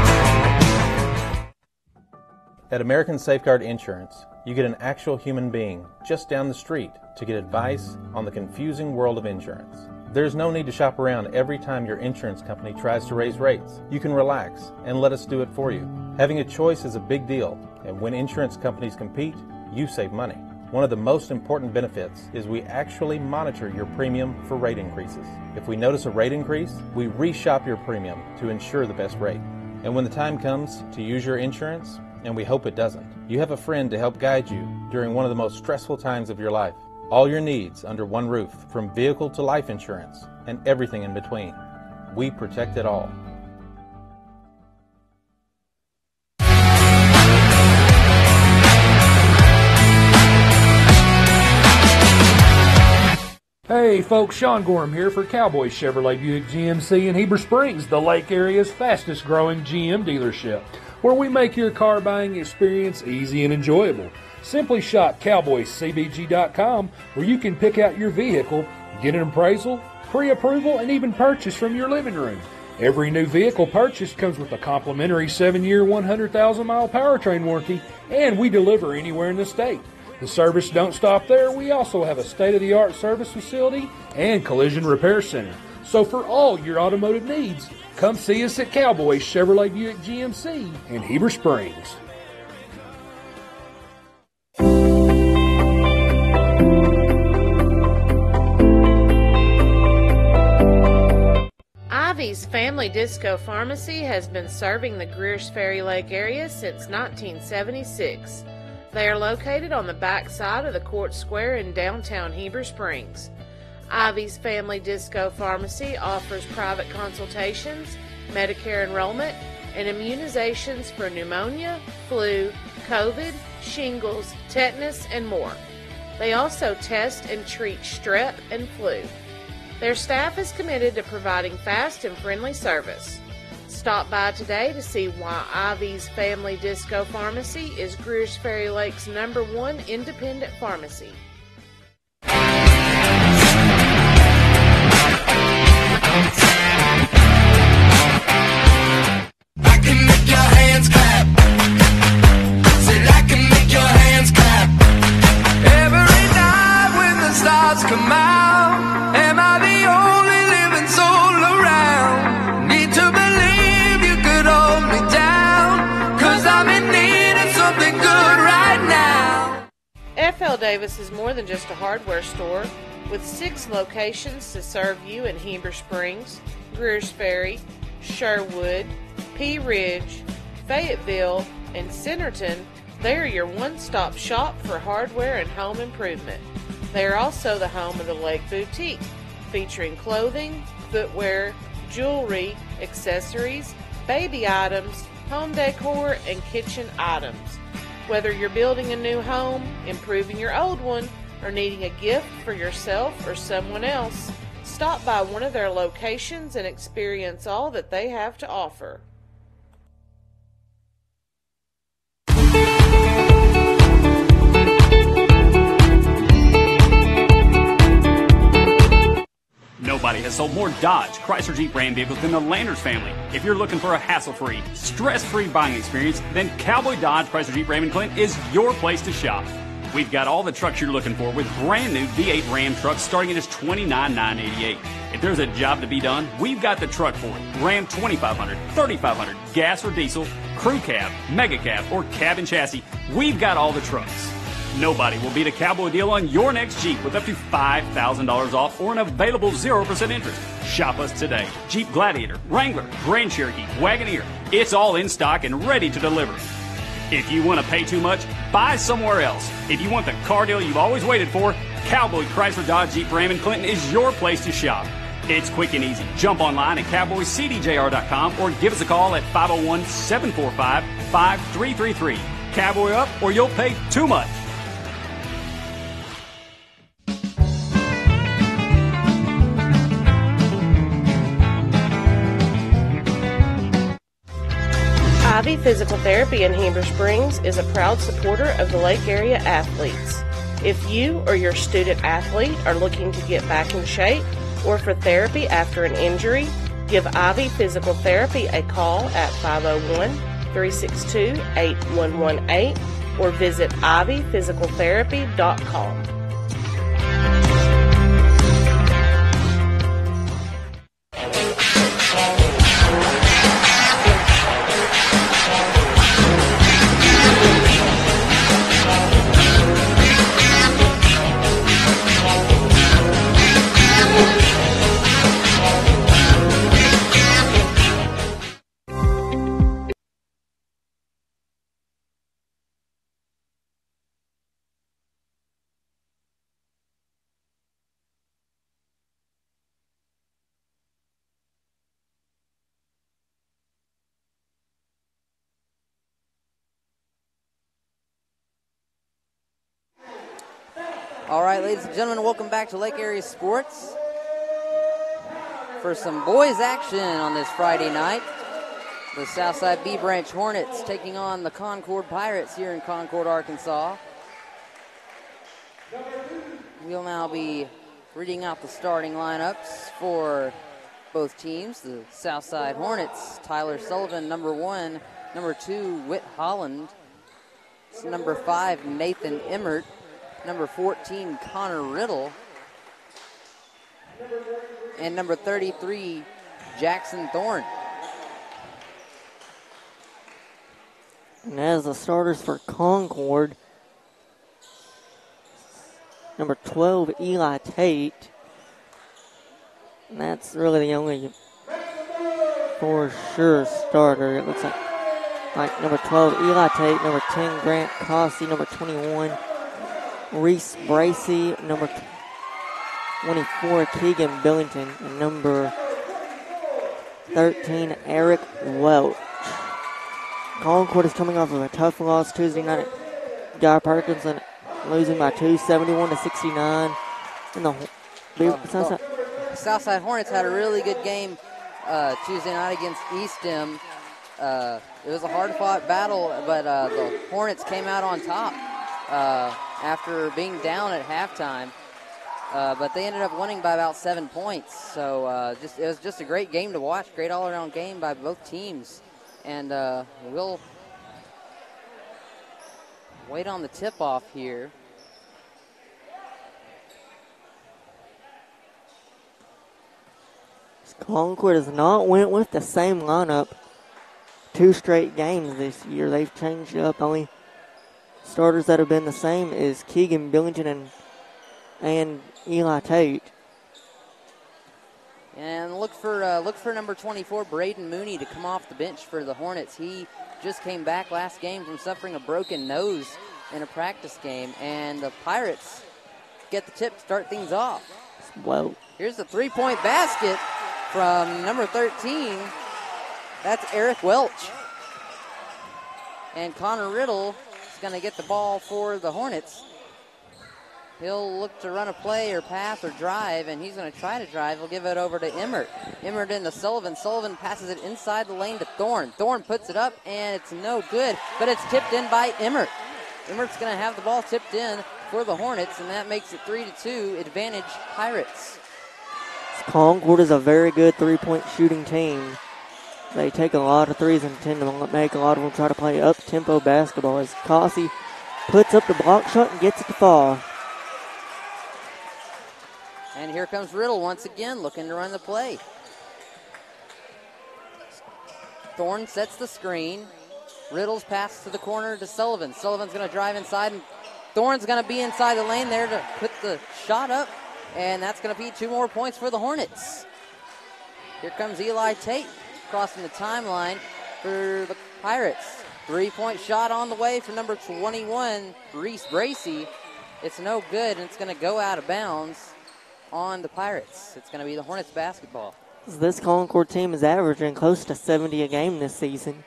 At American Safeguard Insurance, you get an actual human being just down the street to get advice on the confusing world of insurance. There's no need to shop around every time your insurance company tries to raise rates. You can relax and let us do it for you. Having a choice is a big deal, and when insurance companies compete, you save money. One of the most important benefits is we actually monitor your premium for rate increases. If we notice a rate increase, we reshop your premium to ensure the best rate. And when the time comes to use your insurance, and we hope it doesn't, you have a friend to help guide you during one of the most stressful times of your life. All your needs under one roof, from vehicle to life insurance, and everything in between. We protect it all. Hey folks, Sean Gorham here for Cowboy Chevrolet Buick GMC in Heber Springs, the Lake Area's fastest growing GM dealership, where we make your car buying experience easy and enjoyable. Simply shop cowboycbg.com, where you can pick out your vehicle, get an appraisal, pre-approval, and even purchase from your living room. Every new vehicle purchased comes with a complimentary 7-year, 100,000-mile powertrain warranty, and we deliver anywhere in the state. The service don't stop there. We also have a state-of-the-art service facility and collision repair center. So for all your automotive needs, come see us at Cowboy Chevrolet Buick GMC in Heber Springs. Ivy's Family Disco Pharmacy has been serving the Greers Ferry Lake area since 1976. They are located on the back side of the Court Square in downtown Heber Springs. Ivy's Family Disco Pharmacy offers private consultations, Medicare enrollment, and immunizations for pneumonia, flu, COVID, shingles, tetanus, and more. They also test and treat strep and flu. Their staff is committed to providing fast and friendly service. Stop by today to see why Ivy's Family Disco Pharmacy is Greers Ferry Lake's #1 independent pharmacy. I can make your hands clap. Said I can make your hands clap. Every night when the stars come out, am I the only living soul around? Need to believe you could hold me down, 'cause I'm in need of something good right now. F.L. Davis is more than just a hardware store, with 6 locations to serve you in Heber Springs, Greers Ferry, Sherwood, Pea Ridge, Fayetteville, and Centerton. They are your one-stop shop for hardware and home improvement. They are also the home of the Lake Boutique, featuring clothing, footwear, jewelry, accessories, baby items, home decor, and kitchen items. Whether you're building a new home, improving your old one, or needing a gift for yourself or someone else, stop by one of their locations and experience all that they have to offer. Nobody has sold more Dodge, Chrysler Jeep Ram vehicles than the Landers family. If you're looking for a hassle-free, stress-free buying experience, then Cowboy Dodge, Chrysler Jeep Ram in Clinton is your place to shop. We've got all the trucks you're looking for with brand new V8 Ram trucks starting at just $29,988. If there's a job to be done, we've got the truck for it. Ram 2500, 3500, gas or diesel, crew cab, mega cab, or cab and chassis, we've got all the trucks. Nobody will beat a Cowboy deal on your next Jeep with up to $5,000 off or an available 0% interest. Shop us today. Jeep Gladiator, Wrangler, Grand Cherokee, Wagoneer. It's all in stock and ready to deliver. If you want to pay too much, buy somewhere else. If you want the car deal you've always waited for, Cowboy Chrysler Dodge Jeep Ram in Clinton is your place to shop. It's quick and easy. Jump online at cowboycdjr.com or give us a call at 501-745-5333. Cowboy up or you'll pay too much. Ivy Physical Therapy in Heber Springs is a proud supporter of the Lake Area athletes. If you or your student athlete are looking to get back in shape or for therapy after an injury, give Ivy Physical Therapy a call at 501-362-8118 or visit ivyphysicaltherapy.com. All right, ladies and gentlemen, welcome back to Lake Area Sports for some boys action on this Friday night. The Southside B Branch Hornets taking on the Concord Pirates here in Concord, Arkansas. We'll now be reading out the starting lineups for both teams. The Southside Hornets, Tyler Sullivan, number 1. Number 2, Whit Holland. Number 5, Nathan Emmert. Number 14, Connor Riddle. And number 33, Jackson Thorne. And as the starters for Concord, number 12, Eli Tate. And that's really the only for sure starter. It looks like number 12, Eli Tate, number 10, Grant Cossey, number 21, Reese Bracey, number 24, Keegan Billington, and number 13, Eric Welch. Concord is coming off of a tough loss Tuesday night at Guy Perkins, losing by 2, 71-69. And the Southside Hornets had a really good game Tuesday night against Eastham. It was a hard-fought battle, but the Hornets came out on top after being down at halftime. But they ended up winning by about 7 points. So it was just a great game to watch, great all-around game by both teams. And we'll wait on the tip-off here. Concord has not went with the same lineup 2 straight games this year. They've changed it up. Only starters that have been the same is Keegan Billington and Eli Tate. And look for number 24, Braden Mooney, to come off the bench for the Hornets. He just came back last game from suffering a broken nose in a practice game. And the Pirates get the tip to start things off. Well, here's the 3-point basket from number 13. That's Eric Welch. And Connor Riddle is going to get the ball for the Hornets. He'll look to run a play or pass or drive, and he's going to try to drive. He'll give it over to Emmert. Emmert into Sullivan. Sullivan passes it inside the lane to Thorne. Thorne puts it up, and it's no good, but it's tipped in by Emmert. Emmert's going to have the ball tipped in for the Hornets, and that makes it 3-2, advantage Pirates. Concord is a very good 3-point shooting team. They take a lot of threes and tend to make a lot of them try to play up-tempo basketball as Cossey puts up the block shot and gets it to fall. And here comes Riddle once again, looking to run the play. Thorne sets the screen. Riddle's pass to the corner to Sullivan. Sullivan's going to drive inside, and Thorne's going to be inside the lane there to put the shot up, and that's going to be 2 more points for the Hornets. Here comes Eli Tate crossing the timeline for the Pirates. 3-point shot on the way for number 21, Reese Bracey. It's no good, and it's going to go out of bounds on the Pirates. It's going to be the Hornets basketball. This Concord team is averaging close to 70 a game this season.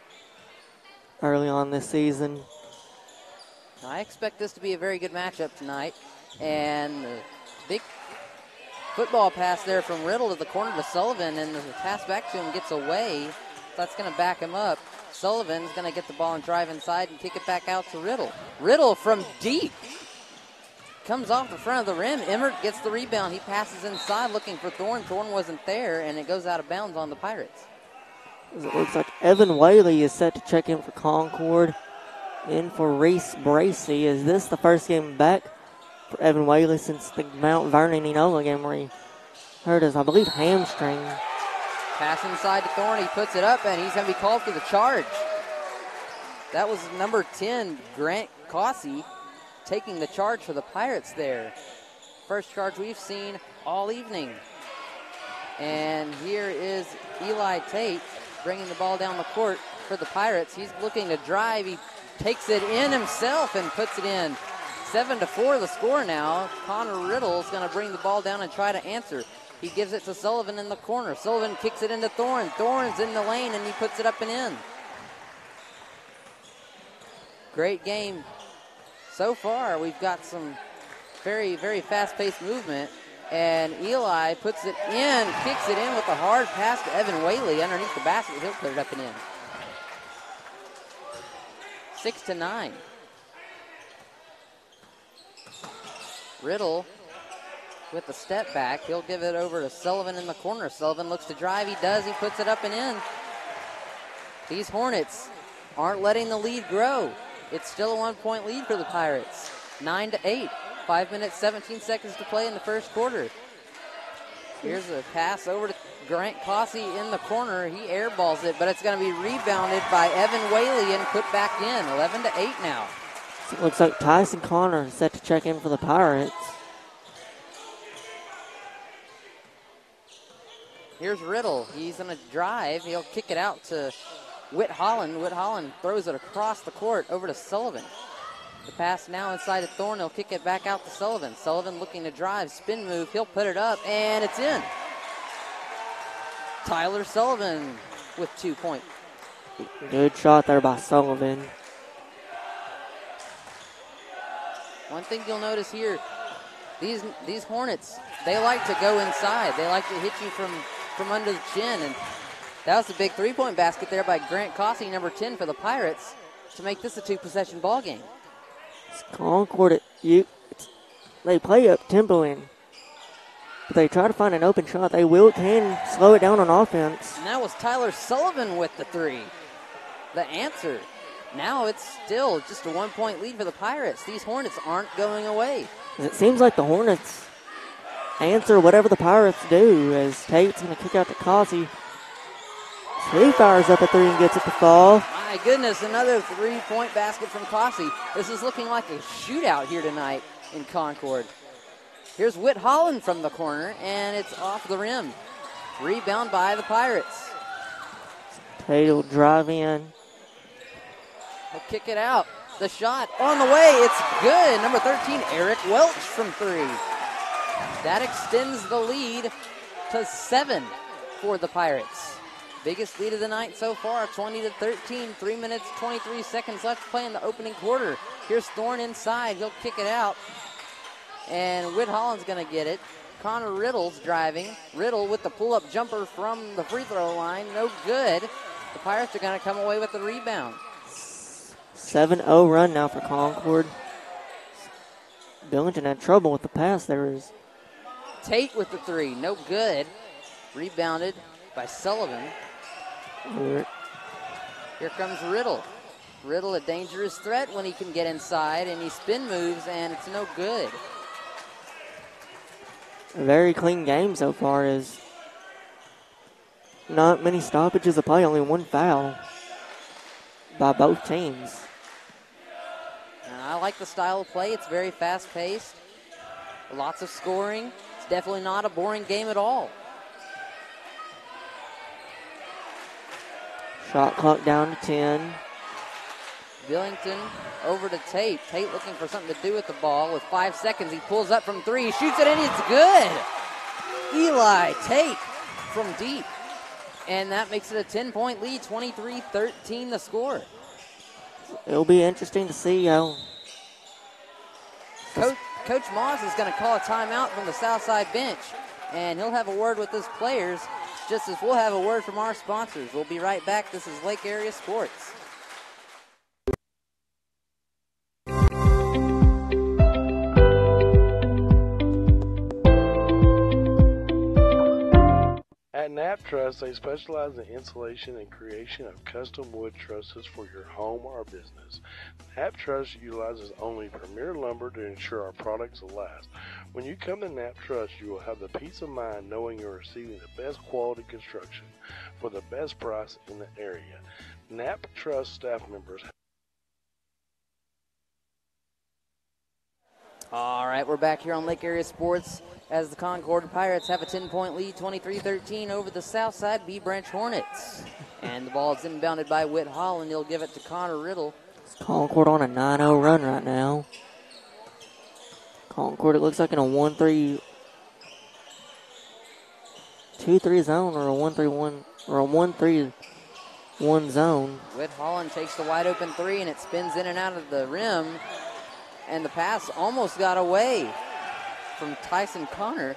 Early on this season. I expect this to be a very good matchup tonight. And the big football pass there from Riddle to the corner to Sullivan, and the pass back to him gets away. That's going to back him up. Sullivan's going to get the ball and drive inside and kick it back out to Riddle. Riddle from deep. Comes off the front of the rim. Emmert gets the rebound. He passes inside looking for Thorne. Thorne wasn't there, and it goes out of bounds on the Pirates. It looks like Evan Whaley is set to check in for Concord. In for Reese Bracey. Is this the first game back for Evan Whaley since the Mount Vernon Enola game where he hurt his, I believe, hamstring? Pass inside to Thorne. He puts it up, and he's going to be called for the charge. That was number 10, Grant Cossey, taking the charge for the Pirates there. First charge we've seen all evening. And here is Eli Tate bringing the ball down the court for the Pirates. He's looking to drive. He takes it in himself and puts it in. 7-4 the score now. Connor Riddle's going to bring the ball down and try to answer. He gives it to Sullivan in the corner. Sullivan kicks it into Thorne. Thorne's in the lane, and he puts it up and in. Great game so far. We've got some very, very fast-paced movement. And Eli puts it in, kicks it in with a hard pass to Evan Whaley underneath the basket. He'll put it up and in. 6-9. Riddle with the step back. He'll give it over to Sullivan in the corner. Sullivan looks to drive. He does. He puts it up and in. These Hornets aren't letting the lead grow. It's still a 1-point lead for the Pirates. 9-8. 5 minutes, 17 seconds to play in the first quarter. Here's a pass over to Grant Cossey in the corner. He airballs it, but it's going to be rebounded by Evan Whaley and put back in. 11-8 now. So it looks like Tyson Connor is set to check in for the Pirates. Here's Riddle. He's going to drive. He'll kick it out to Whit Holland. Whit Holland throws it across the court over to Sullivan. The pass now inside to Thorne. He'll kick it back out to Sullivan. Sullivan looking to drive. Spin move. He'll put it up, and it's in. Tyler Sullivan with 2 points. Good shot there by Sullivan. One thing you'll notice here, these Hornets, they like to go inside. They like to hit you from under the chin, and that was a big three-point basket there by Grant Cossey, number 10 for the Pirates, to make this a two-possession ball game. Concord, they play up tempo in. If they try to find an open shot, they can slow it down on offense. And that was Tyler Sullivan with the three. The answer. Now it's still just a 1-point lead for the Pirates. These Hornets aren't going away. It seems like the Hornets answer whatever the Pirates do, as Tate's going to kick out to Cossey. He fires up a three and gets it to fall. My goodness, another three-point basket from Cossey. This is looking like a shootout here tonight in Concord. Here's Whit Holland from the corner, and it's off the rim. Rebound by the Pirates. Tate will drive in. He'll kick it out. The shot on the way. It's good. Number 13, Eric Welch from three. That extends the lead to 7 for the Pirates. Biggest lead of the night so far, 20-13. 3 minutes, 23 seconds left to play in the opening quarter. Here's Thorne inside. He'll kick it out. And Whit Holland's going to get it. Connor Riddle's driving. Riddle with the pull-up jumper from the free throw line. No good. The Pirates are going to come away with the rebound. 7-0 run now for Concord. Billington had trouble with the pass there. Tate with the three. No good. Rebounded by Sullivan. Here comes Riddle. Riddle a dangerous threat when he can get inside, and he spin moves, and it's no good. A very clean game so far. Is not many stoppages of play, only one foul by both teams. I like the style of play. It's very fast-paced. Lots of scoring. It's definitely not a boring game at all. Shot clock down to 10. Billington over to Tate. Tate looking for something to do with the ball. With 5 seconds, he pulls up from three. Shoots it in. It's good. Eli Tate from deep. And that makes it a 10-point lead. 23-13 the score. It'll be interesting to see how Coach Moss is going to call a timeout from the Southside bench, and he'll have a word with his players, just as we'll have a word from our sponsors. We'll be right back. This is Lake Area Sports. At Knapp Truss, they specialize in installation and creation of custom wood trusses for your home or business. Knapp Truss utilizes only premier lumber to ensure our products will last. When you come to Knapp Truss, you will have the peace of mind knowing you're receiving the best quality construction for the best price in the area. Knapp Truss staff members. All right, we're back here on Lake Area Sports as the Concord Pirates have a 10-point lead, 23-13 over the Southside B Branch Hornets. And the ball is inbounded by Whit Holland. He'll give it to Connor Riddle. Concord on a 9-0 run right now. Concord, it looks like in a 1-3, 2-3 zone or a 1-3-1 or a 1-3-1 zone. Whit Holland takes the wide open three, and it spins in and out of the rim. And the pass almost got away from Tyson Connor.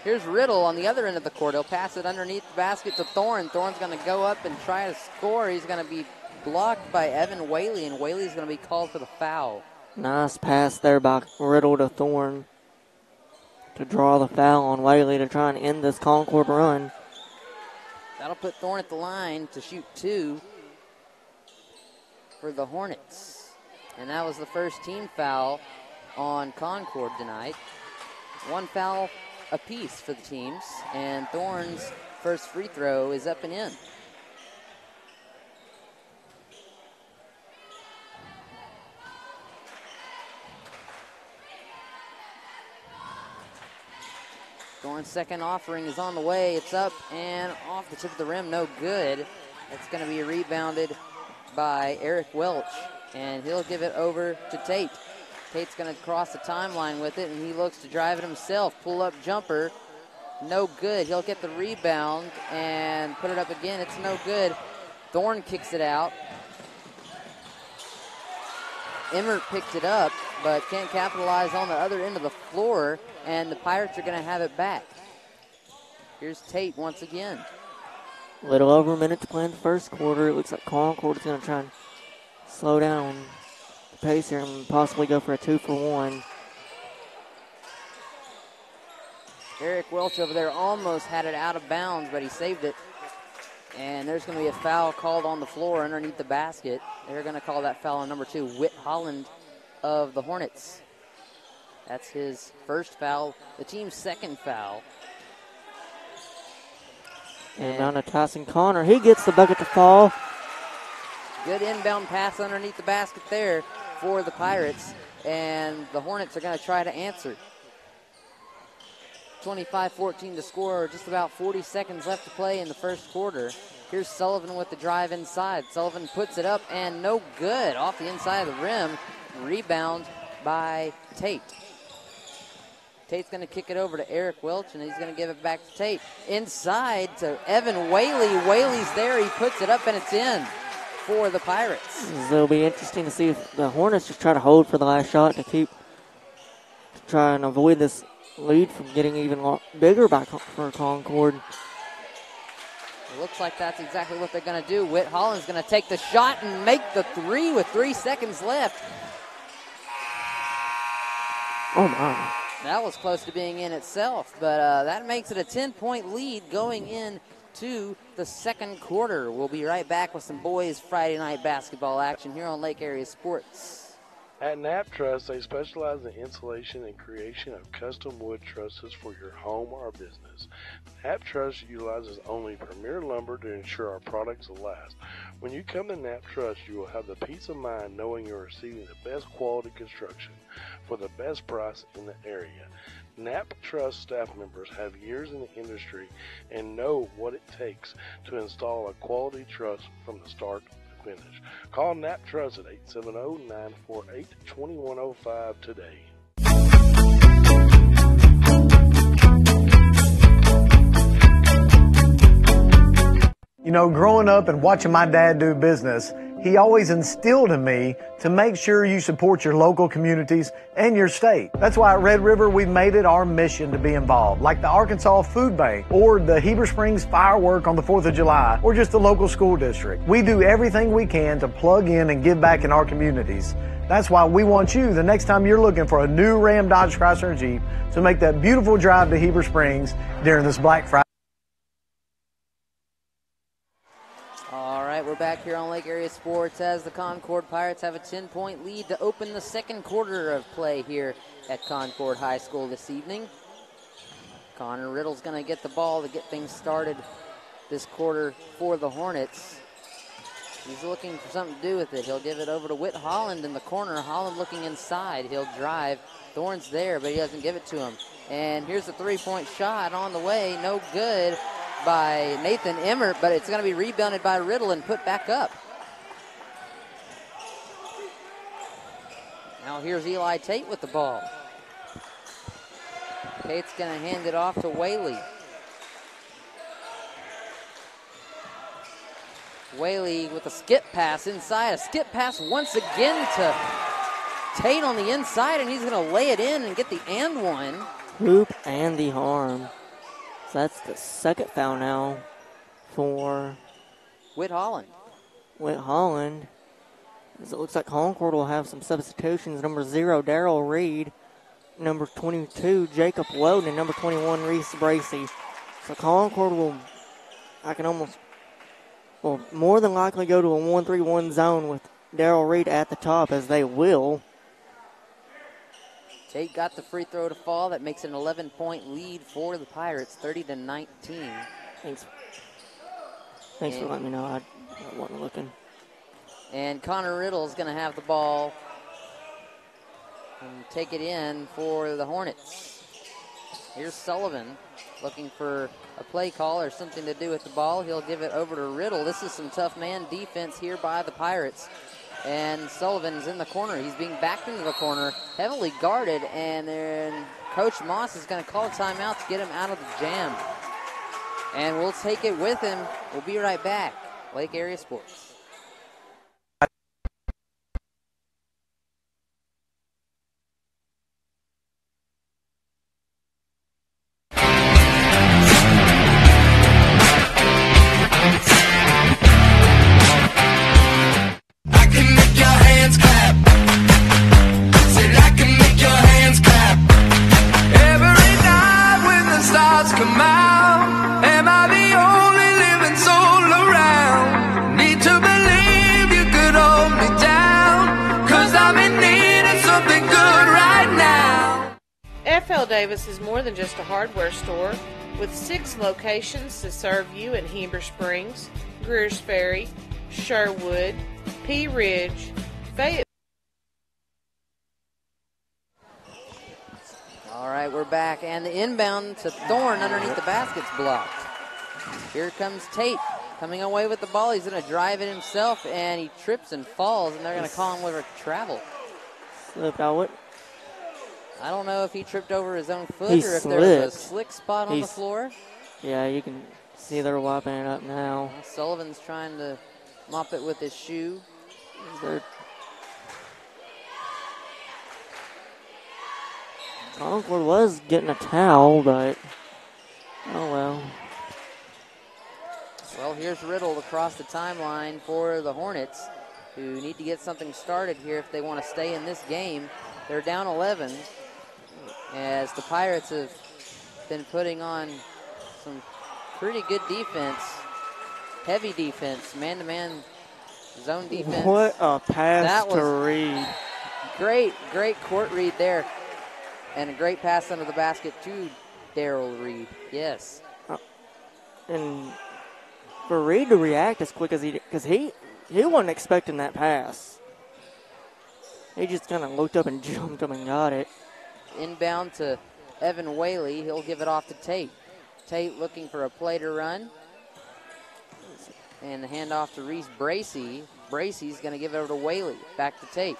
Here's Riddle on the other end of the court. He'll pass it underneath the basket to Thorne. Thorne's going to go up and try to score. He's going to be blocked by Evan Whaley, and Whaley's going to be called for the foul. Nice pass there by Riddle to Thorne. to draw the foul on Whaley to try and end this Concord run. That'll put Thorne at the line to shoot 2 for the Hornets. And that was the first team foul on Concord tonight. 1 foul apiece for the teams, and Thorne's first free throw is up and in. Thorne's second offering is on the way. It's up and off the tip of the rim, no good. It's going to be rebounded by Eric Welch, and he'll give it over to Tate. Tate's going to cross the timeline with it, and he looks to drive it himself. Pull-up jumper, no good. He'll get the rebound and put it up again. It's no good. Thorne kicks it out. Emmert picked it up, but can't capitalize on the other end of the floor, and the Pirates are going to have it back. Here's Tate once again. A little over a minute to play in the first quarter. It looks like Concord is going to try and slow down the pace here and possibly go for a 2-for-1. Eric Welch over there almost had it out of bounds, but he saved it. And there's going to be a foul called on the floor underneath the basket. They're going to call that foul on number 2, Whit Holland of the Hornets. That's his first foul, the team's second foul. And down to Tyson Connor. He gets the bucket to fall. Good inbound pass underneath the basket there for the Pirates. And the Hornets are going to try to answer. 25-14 to score. Just about 40 seconds left to play in the first quarter. Here's Sullivan with the drive inside. Sullivan puts it up and no good. Off the inside of the rim. Rebound by Tate. Tate's going to kick it over to Eric Welch, and he's going to give it back to Tate. Inside to Evan Whaley. Whaley's there. He puts it up, and it's in for the Pirates. It'll be interesting to see if the Hornets just try to hold for the last shot to try and avoid this lead from getting even bigger for Concord. It looks like that's exactly what they're going to do. Whit Holland's going to take the shot and make the 3 with 3 seconds left. Oh, my. That was close to being in itself, but that makes it a 10-point lead going into the second quarter. We'll be right back with some boys Friday night basketball action here on Lake Area Sports. At Knapp Truss, they specialize in installation and creation of custom wood trusses for your home or business. Knapp Truss utilizes only premier lumber to ensure our products will last. When you come to Knapp Truss, you will have the peace of mind knowing you're receiving the best quality construction for the best price in the area. Knapp Truss staff members have years in the industry and know what it takes to install a quality truss from the start to finish. Call Knapp Truss at 870-948-2105 today. You know, growing up and watching my dad do business, he always instilled in me to make sure you support your local communities and your state. That's why at Red River we've made it our mission to be involved, like the Arkansas Food Bank or the Heber Springs firework on the 4th of July or just the local school district. We do everything we can to plug in and give back in our communities. That's why we want you, the next time you're looking for a new Ram, Dodge, Chrysler, and Jeep, to make that beautiful drive to Heber Springs during this Black Friday. We're back here on Lake Area Sports as the Concord Pirates have a 10-point lead to open the second quarter of play here at Concord High School this evening. Connor Riddle's going to get the ball to get things started this quarter for the Hornets. He's looking for something to do with it. He'll give it over to Whit Holland in the corner. Holland looking inside. He'll drive. Thorne's there, but he doesn't give it to him. And here's a three-point shot on the way. No good by Nathan Emmert, but it's going to be rebounded by Riddle and put back up. Now here's Eli Tate with the ball. Tate's going to hand it off to Whaley. Whaley with a skip pass inside. A skip pass once again to Tate on the inside, and he's going to lay it in and get the and one. Hoop and the harm. So that's the second foul now for Whit Holland. Whit Holland. As it looks like Concord will have some substitutions. Number 0, Darrell Reed, number 22, Jacob Weldon, and number 21, Reese Bracey. So Concord will, more than likely go to a 1-3-1 zone with Darrell Reed at the top, as they will. Tate got the free throw to fall. That makes an 11-point lead for the Pirates, 30-19. Thanks for letting me know. I wasn't looking. And Connor Riddle is going to have the ball and take it in for the Hornets. Here's Sullivan looking for a play call or something to do with the ball. He'll give it over to Riddle. This is some tough man defense here by the Pirates. And Sullivan's in the corner. He's being backed into the corner, heavily guarded, and then Coach Moss is going to call a timeout to get him out of the jam. And we'll take it with him. We'll be right back. Lake Area Sports. Come out, am I the only living soul around? Need to believe you could hold me down, 'cause I'm in need of something good right now. F.L. Davis is more than just a hardware store, with 6 locations to serve you in Heber Springs, Greers Ferry, Sherwood, Pea Ridge, Fayetteville. All right, we're back, and the inbound to Thorne underneath the basket's blocked. Here comes Tate coming away with the ball. He's going to drive it himself, and he trips and falls, and they're going to call him over travel. Slipped out. I don't know if he tripped over his own foot He or if slipped. there was a slick spot on the floor. Yeah, you can see they're wiping it up now. Sullivan's trying to mop it with his shoe. Concord was getting a towel, but oh well. Well, here's Riddle across the timeline for the Hornets, who need to get something started here if they want to stay in this game. They're down 11, as the Pirates have been putting on some pretty good defense, heavy defense, man-to-man zone defense. What a pass to Reed. Great court read there. And a great pass under the basket to Darrell Reed. Yes. And for Reed to react as quick as he did, because he wasn't expecting that pass. He just kind of looked up and jumped up and got it. Inbound to Evan Whaley. He'll give it off to Tate. Tate looking for a play to run. And the handoff to Reese Bracey. Bracey's going to give it over to Whaley. Back to Tate.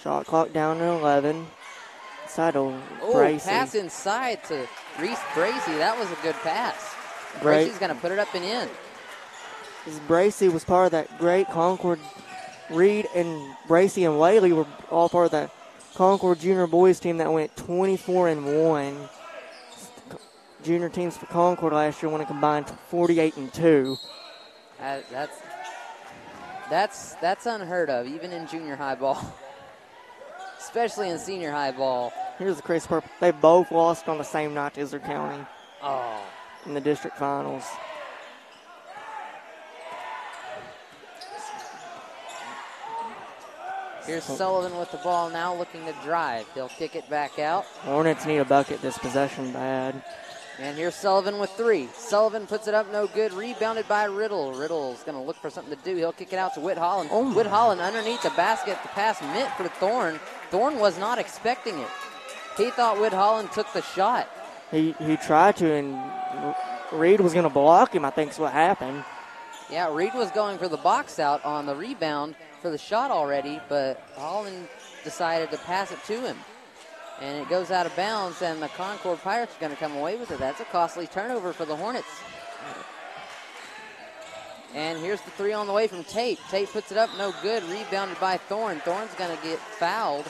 Shot clock down to 11. Inside to Bracey. Pass inside to Reese Bracey. That was a good pass. Bracey's going to put it up and in. Bracey was part of that great Concord. Reed and Bracey and Whaley were all part of that Concord junior boys team that went 24-1. Junior teams for Concord last year went a combined 48-2. That's unheard of, even in junior high ball. Especially in senior high ball. Here's the crazy part. They both lost on the same night to Islip County. Oh. In the district finals. Here's Sullivan with the ball now, looking to drive. He'll kick it back out. Hornets need a bucket this possession bad. And here's Sullivan with 3. Sullivan puts it up, no good. Rebounded by Riddle. Riddle's going to look for something to do. He'll kick it out to Whit Holland. Whit Holland underneath the basket. The pass meant for Thorne. Thorne was not expecting it. He thought Whit Holland took the shot. He tried to, and Reed was going to block him, I think is what happened. Yeah, Reed was going for the box out on the rebound for the shot already, but Holland decided to pass it to him. And it goes out of bounds, and the Concord Pirates are going to come away with it. That's a costly turnover for the Hornets. And here's the 3 on the way from Tate. Tate puts it up, no good. Rebounded by Thorne. Thorne's going to get fouled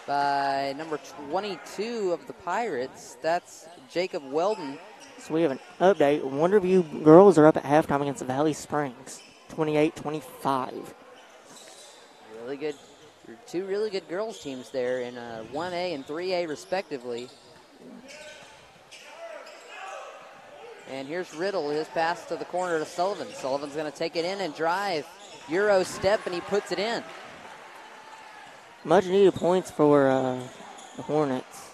by number 22 of the Pirates. That's Jacob Weldon. So we have an update. Wonderview girls are up at halftime against Valley Springs, 28-25. Two really good girls teams there in 1A and 3A respectively. And here's Riddle, his pass to the corner to Sullivan. Sullivan's going to take it in and drive. Euro step, and he puts it in. Much needed points for the Hornets.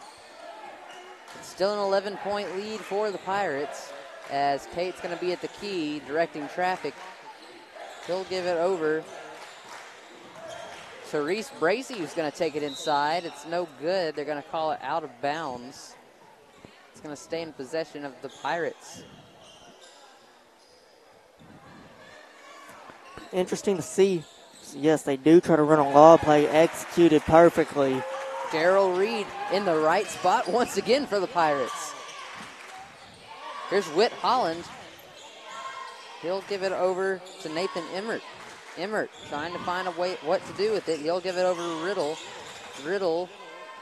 It's still an 11-point lead for the Pirates as Tate's going to be at the key directing traffic. He'll give it over to Reese Bracey, who's going to take it inside. It's no good. They're going to call it out of bounds. It's going to stay in possession of the Pirates. Interesting to see. Yes, they do try to run a law play, executed perfectly. Darryl Reed in the right spot once again for the Pirates. Here's Whit Holland. He'll give it over to Nathan Emmert. Emmert trying to find a way what to do with it. He'll give it over to Riddle. Riddle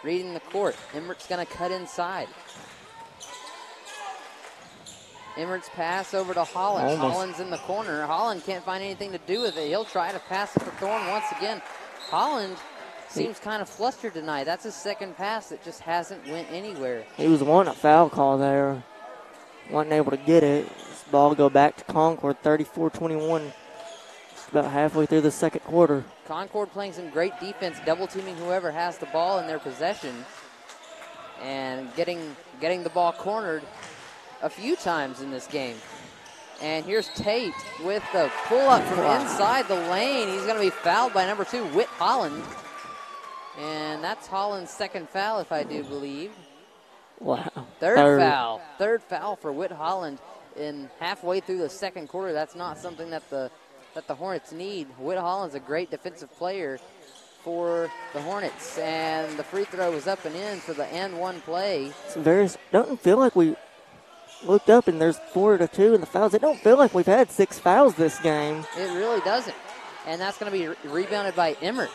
reading the court. Emmert's going to cut inside. Emmert's pass over to Holland. Almost. Holland's in the corner. Holland can't find anything to do with it. He'll try to pass it to Thorne once again. Holland seems kind of flustered tonight. That's his second pass that just hasn't went anywhere. He was wanting a foul call there. Wasn't able to get it. This ball will go back to Concord, 34-21. Just about halfway through the second quarter. Concord playing some great defense, double teaming whoever has the ball in their possession and getting the ball cornered a few times in this game. And here's Tate with the pull-up from inside the lane. He's going to be fouled by number 2, Whit Holland. And that's Holland's second foul, if I do believe. Wow. Third foul. Third foul for Whit Holland in halfway through the second quarter. That's not something that the Hornets need. Whit Holland's a great defensive player for the Hornets. And the free throw is up and in for the and one play. Doesn't feel like we looked up and there's 4-2 in the fouls. It don't feel like we've had 6 fouls this game. It really doesn't. And that's going to be rebounded by Emmert.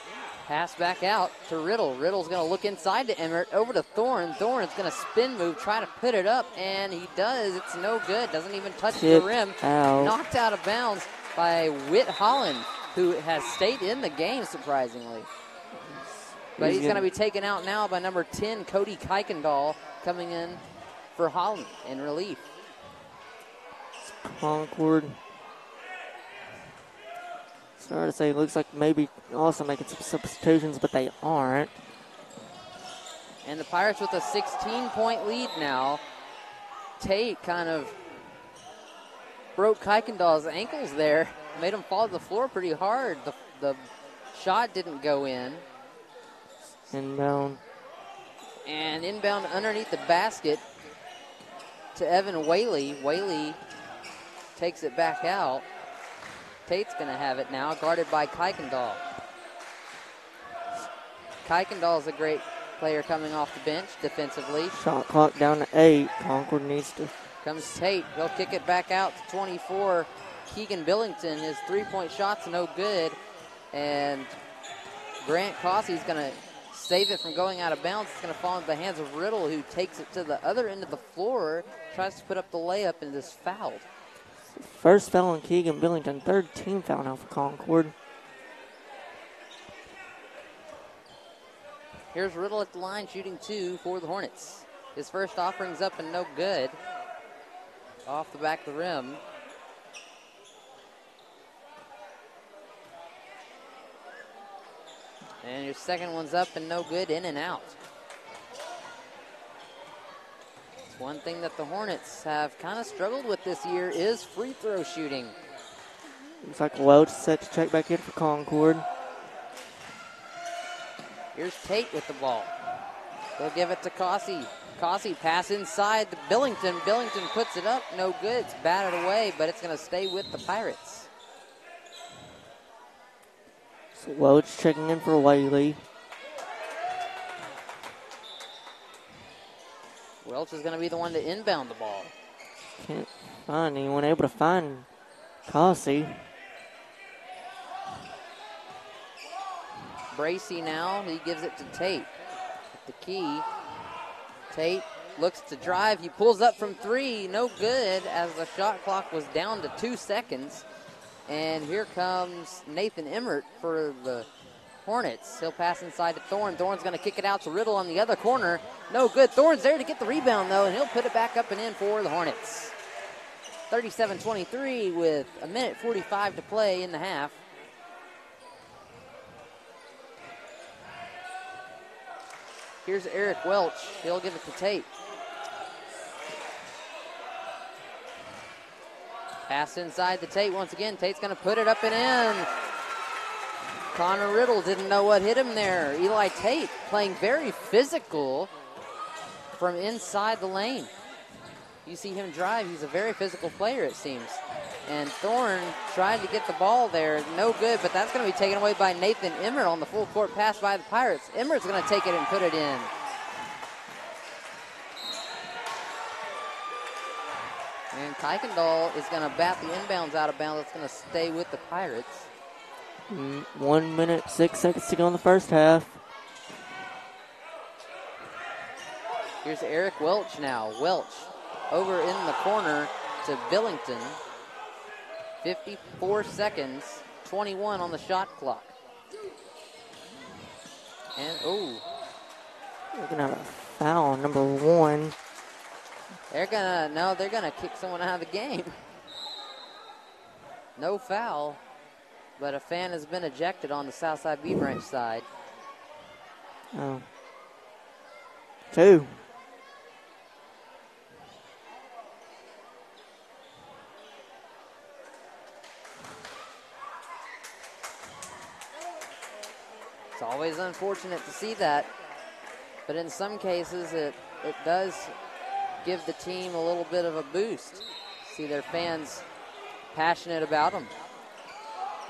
Pass back out to Riddle. Riddle's going to look inside to Emmert. Over to Thorne. Thorne is going to spin move, try to put it up, and he does. It's no good. Doesn't even touch the rim. Out. Knocked out of bounds by Whit Holland, who has stayed in the game, surprisingly. But he's going to be taken out now by number 10, Cody Kuykendall, coming in for Holland in relief. Concord. Sorry to say, it looks like maybe also making some substitutions, but they aren't. And the Pirates with a 16-point lead now. Tate kind of broke Kuykendall's ankles there, made him fall to the floor pretty hard. The shot didn't go in. Inbound. And inbound underneath the basket to Evan Whaley. Whaley takes it back out. Tate's going to have it now, guarded by Kuykendall. Kuykendall is a great player coming off the bench defensively. Shot clock down to 8. Concord needs to. Comes Tate. He'll kick it back out to 24. Keegan Billington, his three-point shot's no good. And Grant Cossey's going to save it from going out of bounds. It's going to fall into the hands of Riddle, who takes it to the other end of the floor, tries to put up the layup, and is fouled. First foul on Keegan Billington. Third team foul now for Concord. Here's Riddle at the line, shooting 2 for the Hornets. His first offering's up and no good. Off the back of the rim. And your second one's up and no good, in and out. One thing that the Hornets have kind of struggled with this year is free throw shooting. Looks like Welch set to check back in for Concord. Here's Tate with the ball. They'll give it to Cossey. Cossey pass inside to Billington. Billington puts it up. No good. It's batted away, but it's going to stay with the Pirates. So Welch checking in for Whaley. Welch is going to be the one to inbound the ball. Can't find anyone able to find Cossey. Bracey now, he gives it to Tate. At the key, Tate looks to drive. He pulls up from 3, no good, as the shot clock was down to 2 seconds. And here comes Nathan Emmert for the Hornets. He'll pass inside to Thorne. Thorne's going to kick it out to Riddle on the other corner. No good. Thorne's there to get the rebound, though, and he'll put it back up and in for the Hornets. 37-23 with a minute 45 to play in the half. Here's Eric Welch. He'll give it to Tate. Pass inside to Tate once again. Tate's going to put it up and in. Connor Riddle didn't know what hit him there. Eli Tate playing very physical from inside the lane. You see him drive. He's a very physical player, it seems. And Thorne tried to get the ball there. No good, but that's going to be taken away by Nathan Emmert on the full court pass by the Pirates. Emmert's going to take it and put it in. And Kuykendall is going to bat the inbounds out of bounds. It's going to stay with the Pirates. 1 minute, 6 seconds to go in the first half. Here's Eric Welch now. Welch over in the corner to Billington. 54 seconds, 21 on the shot clock. And, we're going to have a foul on number 1. They're going to kick someone out of the game. No foul, but a fan has been ejected on the Southside B Branch side. 2. It's always unfortunate to see that, but in some cases it does give the team a little bit of a boost. See their fans passionate about them.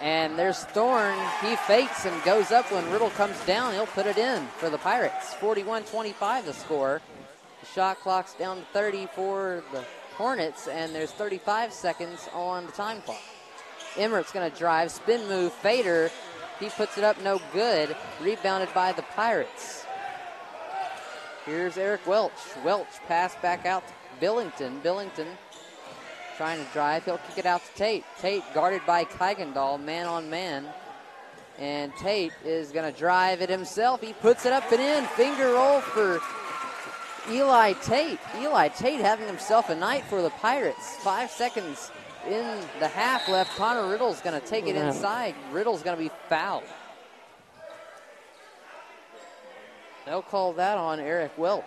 And there's Thorne. He fakes and goes up when Riddle comes down. He'll put it in for the Pirates. 41-25 the score. The shot clock's down to 30 for the Hornets, and there's 35 seconds on the time clock. Emmert's going to drive, spin move, fader. He puts it up, no good. Rebounded by the Pirates. Here's Eric Welch. Welch pass back out to Billington. Billington trying to drive. He'll kick it out to Tate. Tate guarded by Kuykendall, man on man. And Tate is going to drive it himself. He puts it up and in. Finger roll for Eli Tate. Eli Tate having himself a night for the Pirates. 5 seconds in the half left. Connor Riddle's going to take it inside. Riddle's going to be fouled. They'll call that on Eric Welch.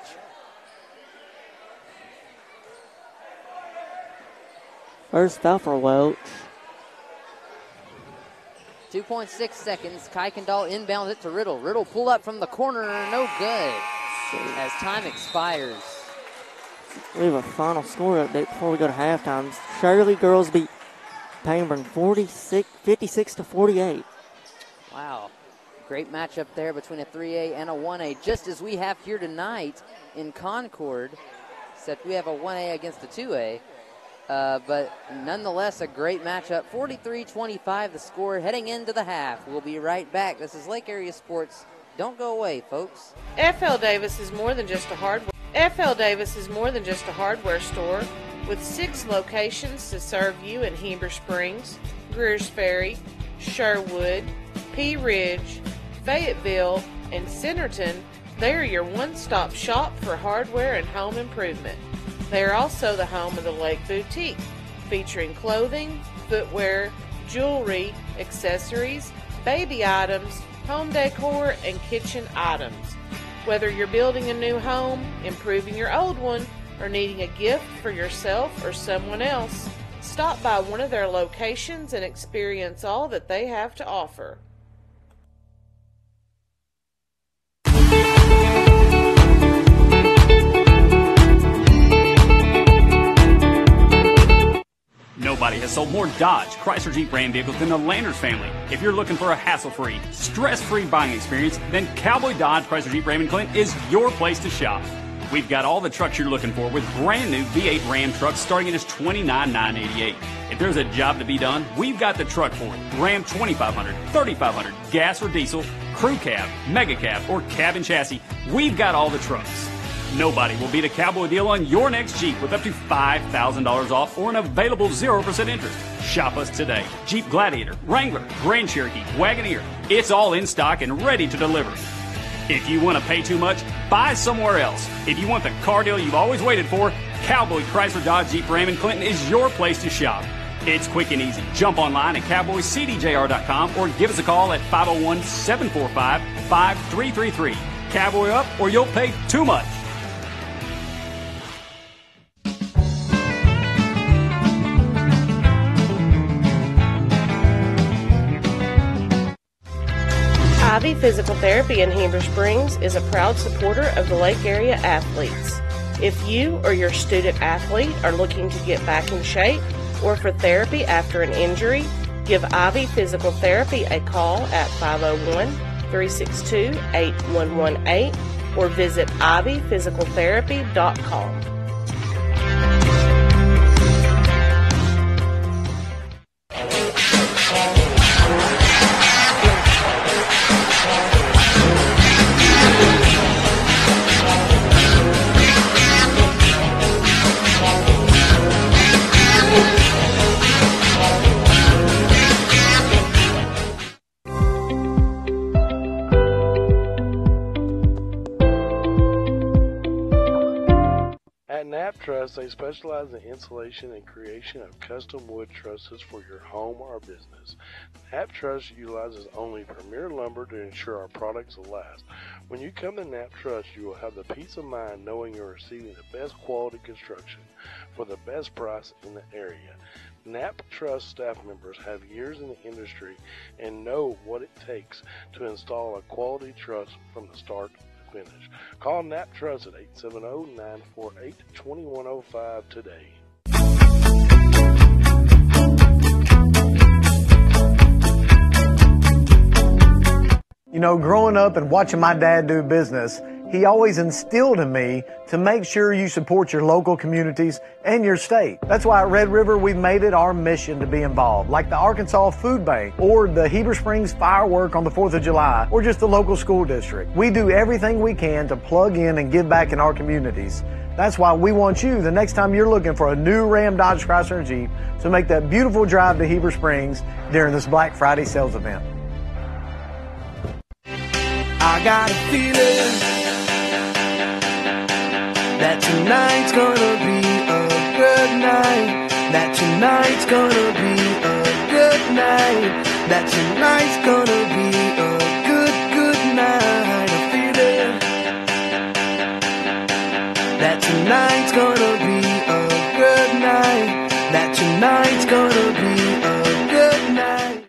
First foul for Welch. 2.6 seconds. Kuykendall inbounds it to Riddle. Riddle pull up from the corner. No good. As time expires. We have a final score update before we go to halftime. Shirley girls beat Payneburn 56-48. Wow. Great matchup there between a 3A and a 1A, just as we have here tonight in Concord. Except we have a 1A against a 2A. But nonetheless, a great matchup. 43-25 the score heading into the half. We'll be right back. This is Lake Area Sports. Don't go away, folks. FL Davis is more than just a hardware. FL Davis is more than just a hardware store, with 6 locations to serve you in Heber Springs, Greers Ferry, Sherwood, Pea Ridge, Fayetteville, and Centerton. They are your one-stop shop for hardware and home improvement. They are also the home of the Lake Boutique, featuring clothing, footwear, jewelry, accessories, baby items, home decor, and kitchen items. Whether you're building a new home, improving your old one, or needing a gift for yourself or someone else, stop by one of their locations and experience all that they have to offer. Nobody has sold more Dodge, Chrysler Jeep Ram vehicles than the Landers family. If you're looking for a hassle-free, stress-free buying experience, then Cowboy Dodge, Chrysler Jeep Ram & Clint is your place to shop. We've got all the trucks you're looking for with brand new V8 Ram trucks starting at just $29,988. If there's a job to be done, we've got the truck for it. Ram 2500, 3500, gas or diesel, crew cab, mega cab, or cab and chassis, we've got all the trucks. Nobody will beat a Cowboy deal on your next Jeep with up to $5,000 off or an available 0% interest. Shop us today. Jeep Gladiator, Wrangler, Grand Cherokee, Wagoneer, It's all in stock and ready to deliver. If you want to pay too much, buy somewhere else. If you want the car deal you've always waited for, Cowboy Chrysler Dodge Jeep Ram in Clinton is your place to shop. It's quick and easy. Jump online at cowboycdjr.com or give us a call at 501-745-5333. Cowboy up or you'll pay too much. Ivy Physical Therapy in Heber Springs is a proud supporter of the Lake Area athletes. If you or your student athlete are looking to get back in shape or for therapy after an injury, give Ivy Physical Therapy a call at 501-362-8118 or visit ivyphysicaltherapy.com. At Knapp Truss, they specialize in installation and creation of custom wood trusses for your home or business. Knapp Truss utilizes only premier lumber to ensure our products will last. When you come to Knapp Truss, you will have the peace of mind knowing you're receiving the best quality construction for the best price in the area. Knapp Truss staff members have years in the industry and know what it takes to install a quality truss from the start to finish. Call Knapp Truss at 870-948-2105 today. You know, growing up and watching my dad do business, he always instilled in me to make sure you support your local communities and your state. That's why at Red River we've made it our mission to be involved, like the Arkansas Food Bank or the Heber Springs firework on the 4th of July or just the local school district. We do everything we can to plug in and give back in our communities. That's why we want you, the next time you're looking for a new Ram, Dodge, Chrysler, Jeep, to make that beautiful drive to Heber Springs during this Black Friday sales event. I got a feeling that tonight's gonna be a good night. That tonight's gonna be a good night. That tonight's gonna be a good night. A feeling that tonight's gonna be a good night. That tonight's gonna be a good night.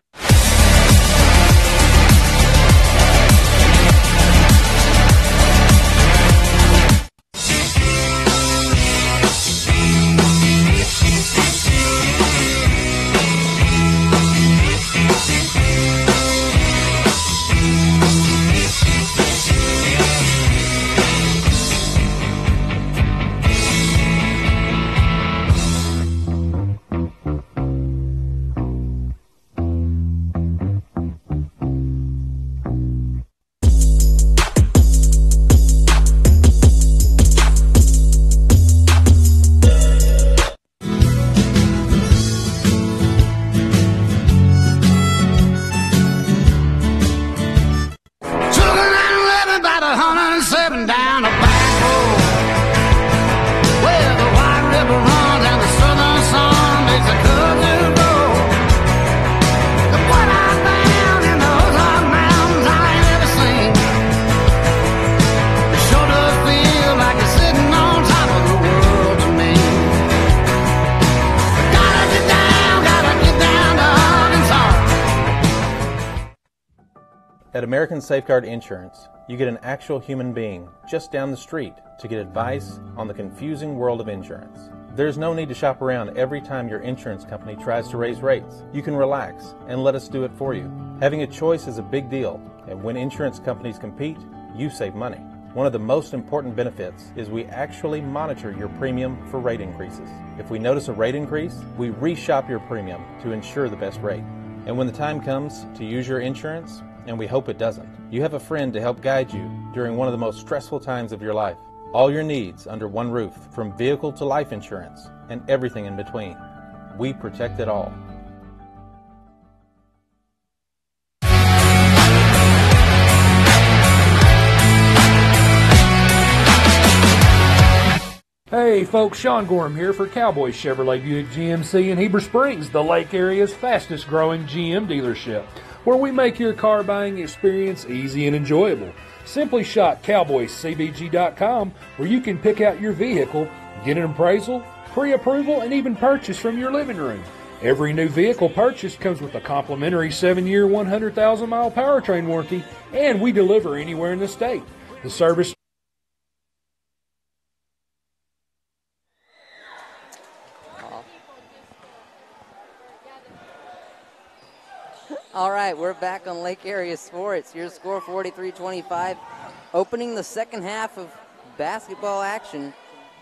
At American Safeguard Insurance, you get an actual human being just down the street to get advice on the confusing world of insurance. There's no need to shop around every time your insurance company tries to raise rates. You can relax and let us do it for you. Having a choice is a big deal, and when insurance companies compete, you save money. One of the most important benefits is we actually monitor your premium for rate increases. If we notice a rate increase, we reshop your premium to ensure the best rate. And when the time comes to use your insurance, and we hope it doesn't, you have a friend to help guide you during one of the most stressful times of your life. All your needs under one roof, from vehicle to life insurance, and everything in between. We protect it all. Hey folks, Sean Gorham here for Cowboy Chevrolet Buick GMC in Heber Springs, the Lake area's fastest growing GM dealership, where we make your car buying experience easy and enjoyable. Simply shop cowboycbg.com, where you can pick out your vehicle, get an appraisal, pre-approval, and even purchase from your living room. Every new vehicle purchased comes with a complimentary 7-year, 100,000-mile powertrain warranty, and we deliver anywhere in the state. The service All right, we're back on Lake Area Sports. Your score 43-25, opening the second half of basketball action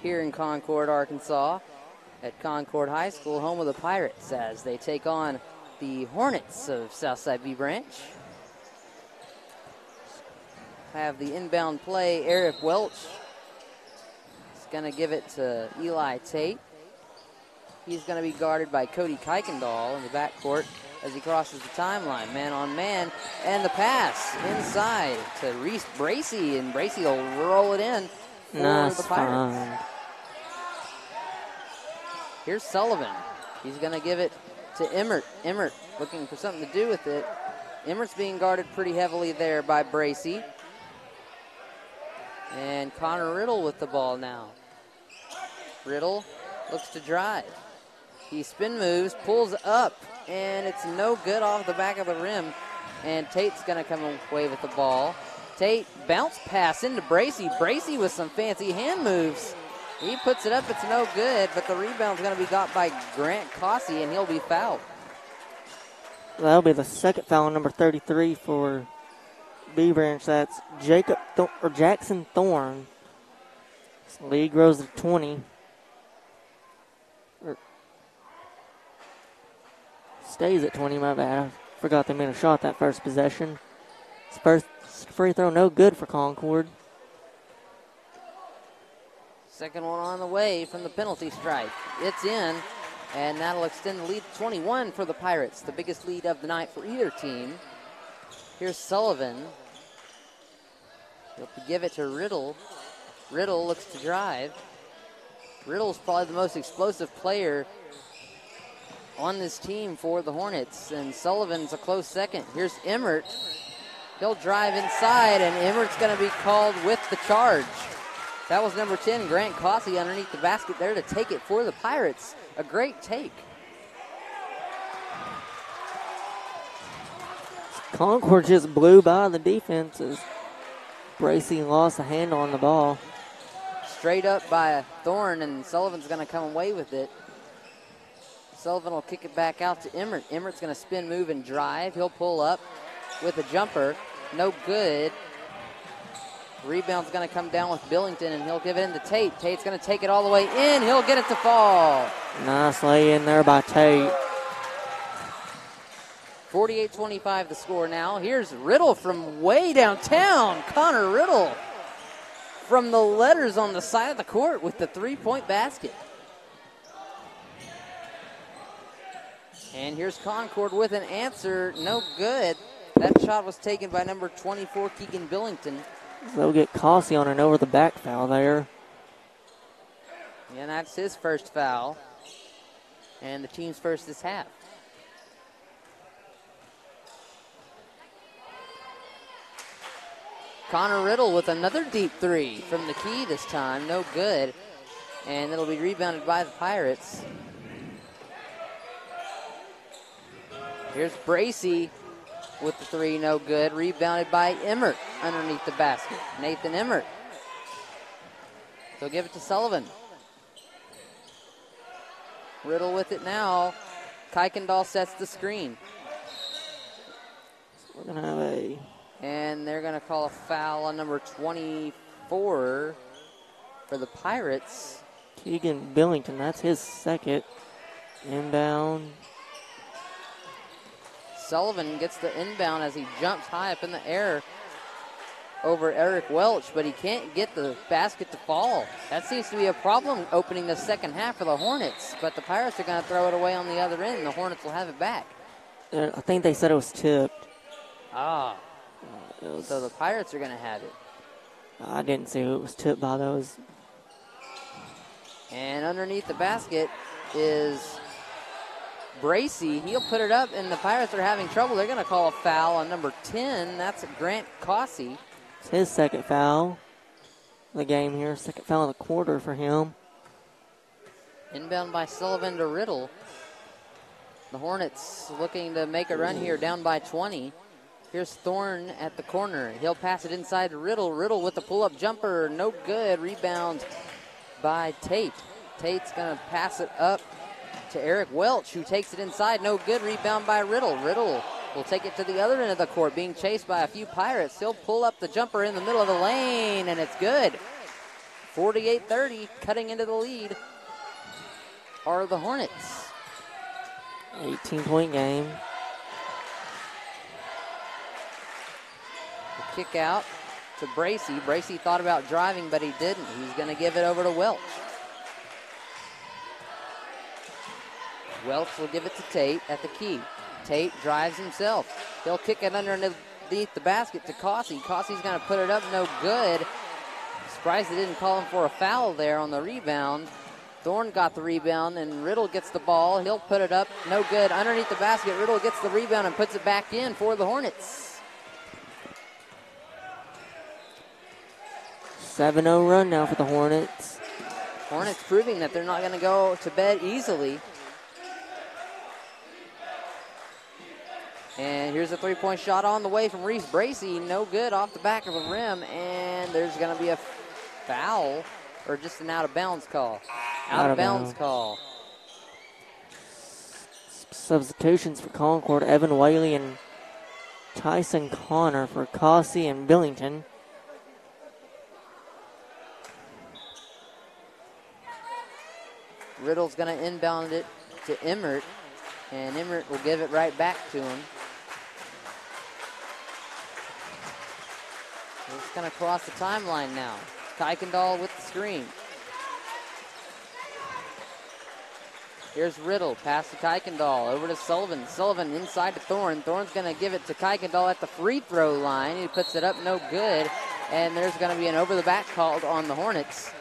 here in Concord, Arkansas, at Concord High School, home of the Pirates, as they take on the Hornets of Southside V Branch. Have the inbound play. Eric Welch is going to give it to Eli Tate. He's going to be guarded by Cody Kuykendall in the backcourt as he crosses the timeline, man on man, and the pass inside to Reese Bracey, and Bracey will roll it in for the Pirates. Find. Here's Sullivan. He's going to give it to Emmert. Emmert looking for something to do with it. Emmert's being guarded pretty heavily there by Bracey. And Connor Riddle with the ball now. Riddle looks to drive. He spin moves, pulls up, and it's no good off the back of the rim. And Tate's going to come away with the ball. Tate bounce pass into Bracey. Bracey with some fancy hand moves. He puts it up, it's no good, but the rebound's going to be got by Grant Cossey, and he'll be fouled. That'll be the second foul, number 33 for B Branch. That's Jackson Thorne. His lead grows to 20. Stays at 20, my bad. I forgot they made a shot that first possession. His first free throw, no good for Concord. Second one on the way from the penalty stripe. It's in, and that'll extend the lead to 21 for the Pirates, the biggest lead of the night for either team. Here's Sullivan. He'll give it to Riddle. Riddle looks to drive. Riddle's probably the most explosive player on this team for the Hornets, and Sullivan's a close second. Here's Emmert. He'll drive inside, and Emmert's going to be called with the charge. That was number 10, Grant Cossey, underneath the basket there to take it for the Pirates. A great take. Concord just blew by the defense as Bracey lost a handle on the ball. Straight up by Thorne, and Sullivan's going to come away with it. Sullivan will kick it back out to Emmert. Emmert's going to spin, move, and drive. He'll pull up with a jumper. No good. Rebound's going to come down with Billington, and he'll give it in to Tate. Tate's going to take it all the way in. He'll get it to fall. Nice lay in there by Tate. 48-25 the score now. Here's Riddle from way downtown. Connor Riddle from the letters on the side of the court with the three-point basket. And here's Concord with an answer. No good. That shot was taken by number 24, Keegan Billington. They'll get Cossey on an over-the-back foul there. And that's his first foul. And the team's first this half. Connor Riddle with another deep three from the key this time. No good. And it'll be rebounded by the Pirates. Here's Bracey with the three, no good. Rebounded by Emmert underneath the basket. Nathan Emmert. They'll give it to Sullivan. Riddle with it now. Kuykendall sets the screen. We're going to have a... And they're going to call a foul on number 24 for the Pirates. Keegan Billington, that's his second. Inbound. Sullivan gets the inbound as he jumps high up in the air over Eric Welch, but he can't get the basket to fall. That seems to be a problem opening the second half for the Hornets, but the Pirates are going to throw it away on the other end, and the Hornets will have it back. I think they said it was tipped. So the Pirates are going to have it. I didn't see who it was tipped by. Those And underneath the basket is Bracy. He'll put it up, and the Pirates are having trouble. They're going to call a foul on number 10. That's Grant Cossey. It's his second foul of the game here. Second foul of the quarter for him. Inbound by Sullivan to Riddle. The Hornets looking to make a run here, down by 20. Here's Thorne at the corner. He'll pass it inside to Riddle. Riddle with the pull-up jumper. No good. Rebound by Tate. Tate's going to pass it up to Eric Welch, who takes it inside. No good. Rebound by Riddle. Riddle will take it to the other end of the court, being chased by a few Pirates. He'll pull up the jumper in the middle of the lane, and it's good. 48-30, cutting into the lead are the Hornets. 18-point game. The kick out to Bracy. Bracy thought about driving, but he didn't. He's going to give it over to Welch. Welch will give it to Tate at the key. Tate drives himself. He'll kick it underneath the basket to Cossey. Cossey's going to put it up, no good. Surprised they didn't call him for a foul there on the rebound. Thorne got the rebound, and Riddle gets the ball. He'll put it up, no good. Underneath the basket, Riddle gets the rebound and puts it back in for the Hornets. 7-0 run now for the Hornets. Hornets proving that they're not going to go to bed easily. And here's a three-point shot on the way from Reese Bracy. No good, off the back of the rim. And there's going to be a foul, or just an out-of-bounds call. Out-of-bounds call. Substitutions for Concord. Evan Whaley and Tyson Connor for Cossey and Billington. Riddle's going to inbound it to Emmert, and Emmert will give it right back to him. It's going to cross the timeline now. Kuykendall with the screen. Here's Riddle, pass to Kuykendall, over to Sullivan. Sullivan inside to Thorne. Thorne's going to give it to Kuykendall at the free throw line. He puts it up, no good. And there's going to be an over-the-back called on the Hornets.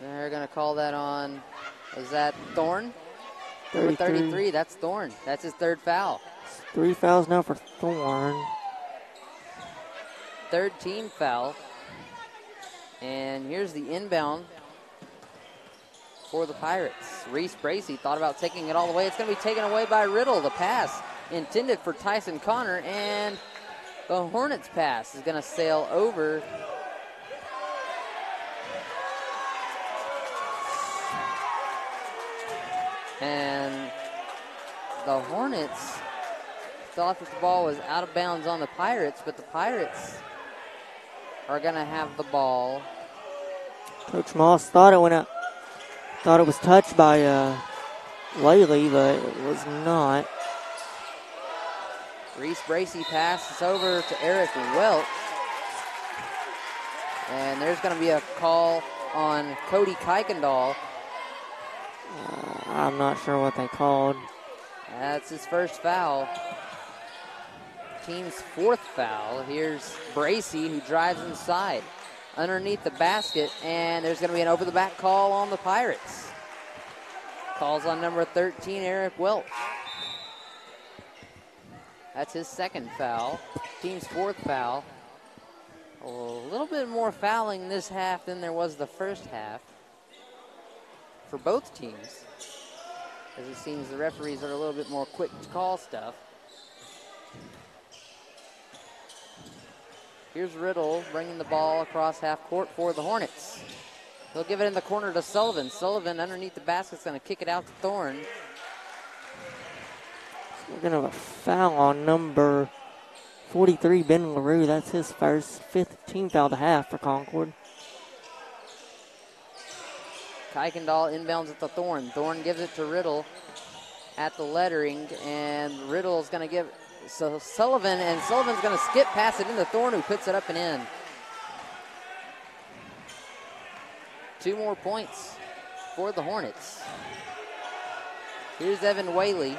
They're going to call that on, is that Thorne? 33, that's Thorne. That's his third foul. 3 fouls now for Thorne. Third team foul. And here's the inbound for the Pirates. Reese Bracy thought about taking it all the way. It's going to be taken away by Riddle. The pass intended for Tyson Connor, and the Hornets pass is going to sail over. And the Hornets thought that the ball was out of bounds on the Pirates, but the Pirates are going to have the ball. Coach Moss thought it went up. Thought it was touched by Whaley, but it was not. Reese Bracy passes over to Eric Welch. And there's going to be a call on Cody Kuykendall. I'm not sure what they called. That's his first foul. Team's fourth foul. Here's Bracy, who drives inside underneath the basket, and there's going to be an over-the-back call on the Pirates. Calls on number 13, Eric Welch. That's his second foul. Team's fourth foul. A little bit more fouling this half than there was the first half for both teams, as it seems the referees are a little bit more quick to call stuff. Here's Riddle bringing the ball across half court for the Hornets. He'll give it in the corner to Sullivan. Sullivan underneath the basket is going to kick it out to Thorne. We're going to have a foul on number 43, Ben LaRue. That's his fifth team foul to half for Concord. Kuykendall inbounds it to Thorne. Thorne gives it to Riddle at the lettering, and Riddle is going to give so Sullivan, and Sullivan's going to skip past it into Thorne, who puts it up and in. 2 more points for the Hornets. Here's Evan Whaley.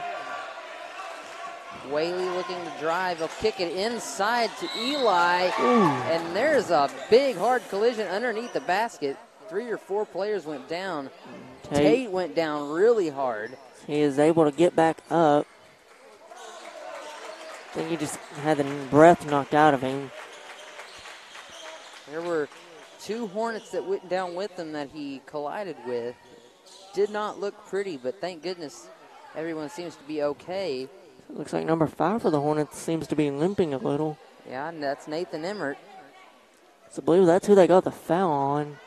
Whaley looking to drive. He'll kick it inside to Eli. And there's a big, hard collision underneath the basket. 3 or 4 players went down. Tate went down really hard. He is able to get back up. I think he just had the breath knocked out of him. There were 2 Hornets that went down with him that he collided with. Did not look pretty, but thank goodness everyone seems to be okay. Looks like number 5 for the Hornets seems to be limping a little. Yeah, and that's Nathan Emmert. So I believe that's who they got the foul on,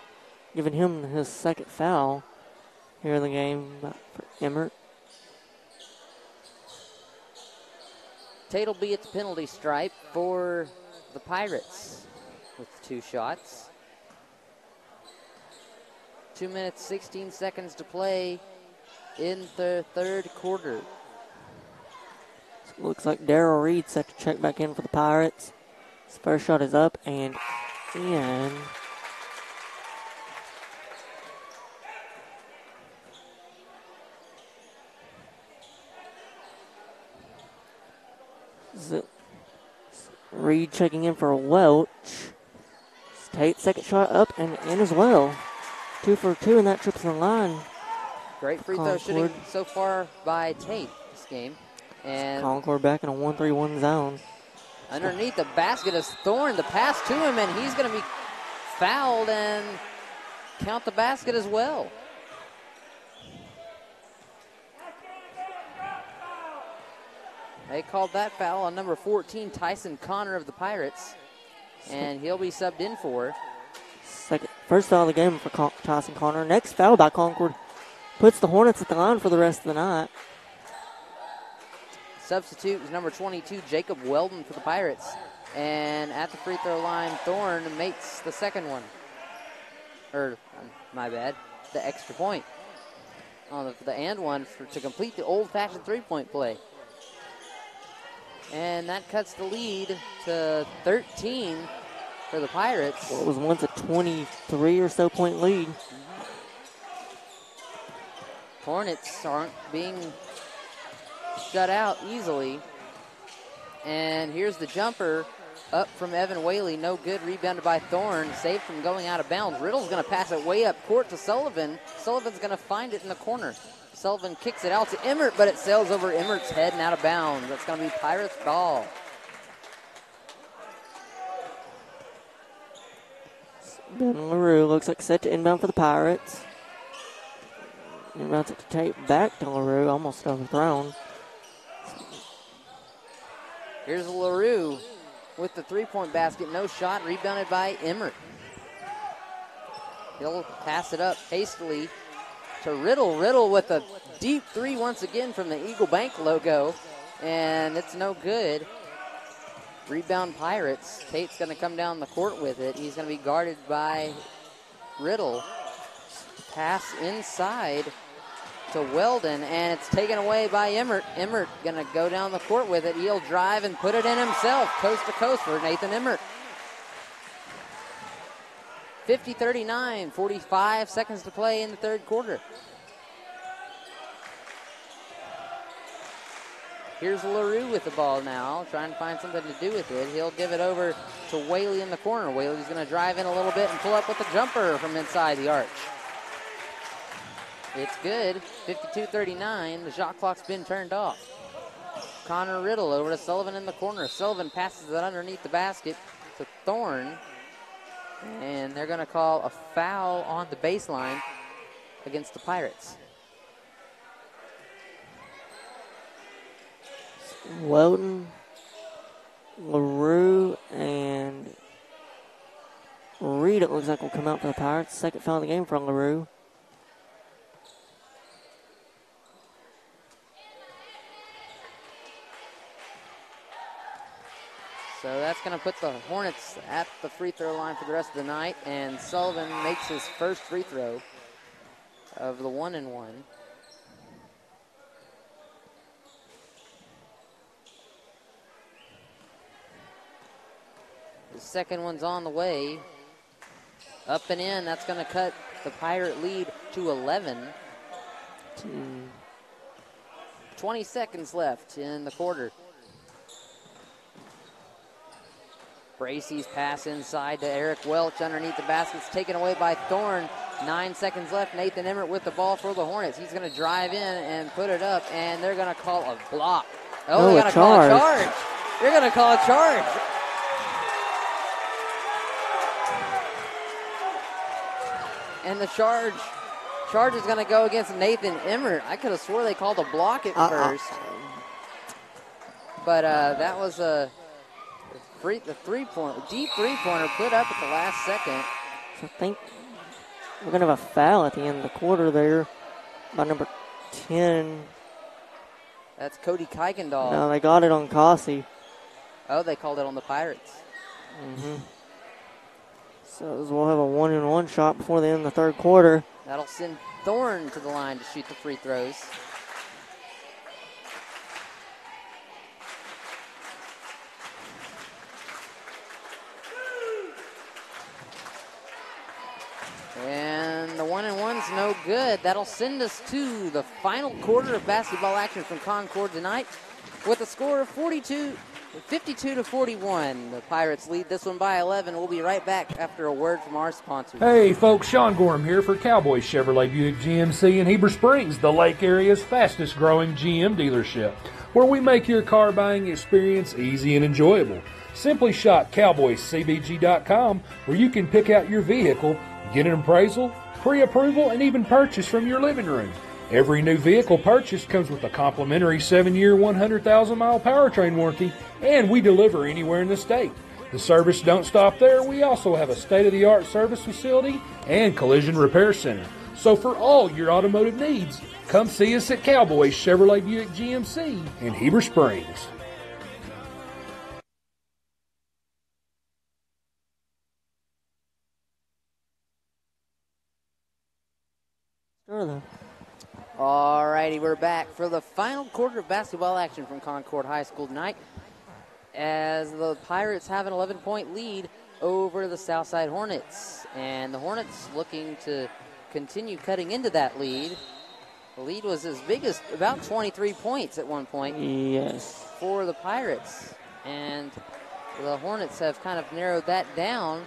giving him his second foul here in the game for Emmert. Tate will be at the penalty stripe for the Pirates with 2 shots. 2 minutes, 16 seconds to play in the third quarter. So looks like Darryl Reed set to check back in for the Pirates. His first shot is up and in. Reed checking in for Welch. Tate's second shot up and in as well. 2 for 2 in that trip to the line. Great free throw shooting so far by Tate this game. And Concord back in a 1-3-1 zone. Underneath the basket is Thorne. The pass to him, and he's going to be fouled and count the basket as well. They called that foul on number 14, Tyson Connor of the Pirates, and he'll be subbed in for. First foul of the game for Tyson Connor. Next foul by Concord puts the Hornets at the line for the rest of the night. Substitute is number 22, Jacob Weldon for the Pirates. And at the free throw line, Thorne makes the second one. My bad, the extra point. On the and one to complete the old-fashioned three-point play. And that cuts the lead to 13 for the Pirates. Well, it was once a 23 or so point lead. Hornets aren't being shut out easily. And here's the jumper up from Evan Whaley. No good. Rebounded by Thorne. Saved from going out of bounds. Riddle's going to pass it way up court to Sullivan. Sullivan's going to find it in the corner. Sullivan kicks it out to Emmert, but it sails over Emmert's head and out of bounds. That's going to be Pirates ball. Ben LaRue looks like set to inbound for the Pirates. Inbounds it to Tate, back to LaRue, almost overthrown. Here's LaRue with the three-point basket. No shot, rebounded by Emmert. He'll pass it up hastily to Riddle. Riddle with a deep three once again from the Eagle Bank logo, and it's no good. Rebound Pirates. Tate's going to come down the court with it. He's going to be guarded by Riddle. Pass inside to Weldon, and it's taken away by Emmert. Emmert going to go down the court with it. He'll drive and put it in himself, coast to coast for Nathan Emmert. 50-39, 45 seconds to play in the third quarter. Here's LaRue with the ball now, trying to find something to do with it. He'll give it over to Whaley in the corner. Whaley's going to drive in a little bit and pull up with a jumper from inside the arch. It's good. 52-39. The shot clock's been turned off. Connor Riddle over to Sullivan in the corner. Sullivan passes it underneath the basket to Thorne. And they're going to call a foul on the baseline against the Pirates. Weldon, LaRue, and Reed, it looks like, will come out for the Pirates. Second foul of the game from LaRue. So that's going to put the Hornets at the free throw line for the rest of the night, and Sullivan makes his first free throw of the 1-and-1. The second one's on the way. Up and in, that's going to cut the Pirate lead to 11. 20 seconds left in the quarter. Bracey's pass inside to Eric Welch underneath the basket's taken away by Thorne. 9 seconds left. Nathan Emmert with the ball for the Hornets. He's going to drive in and put it up, and they're going to call a block. Oh, they're going to call a charge. They're going to call a charge. And the charge is going to go against Nathan Emmert. I could have swore they called a block at first. But that was a deep three-pointer put up at the last second. I think we're going to have a foul at the end of the quarter there by number 10. That's Cody Kuykendall. No, they got it on Cossey. Oh, they called it on the Pirates. Mm-hmm. So we'll have a 1-and-1 shot before the end of the third quarter. That'll send Thorne to the line to shoot the free throws. And the 1-and-1's no good. That'll send us to the final quarter of basketball action from Concord tonight with a score of 52-41. The Pirates lead this one by 11. We'll be right back after a word from our sponsors. Hey folks, Sean Gorham here for Cowboy Chevrolet Buick GMC in Heber Springs, the Lake area's fastest growing GM dealership, where we make your car buying experience easy and enjoyable. Simply shop cowboycbg.com, where you can pick out your vehicle, get an appraisal, pre-approval, and even purchase from your living room. Every new vehicle purchase comes with a complimentary 7-year, 100,000-mile powertrain warranty, and we deliver anywhere in the state. The service don't stop there. We also have a state-of-the-art service facility and collision repair center. So for all your automotive needs, come see us at Cowboy Chevrolet Buick GMC in Heber Springs. All righty, we're back for the final quarter of basketball action from Concord High School tonight, as the Pirates have an 11-point lead over the Southside Hornets. And the Hornets looking to continue cutting into that lead. The lead was as big as about 23 points at one point. Yes. For the Pirates. And the Hornets have kind of narrowed that down,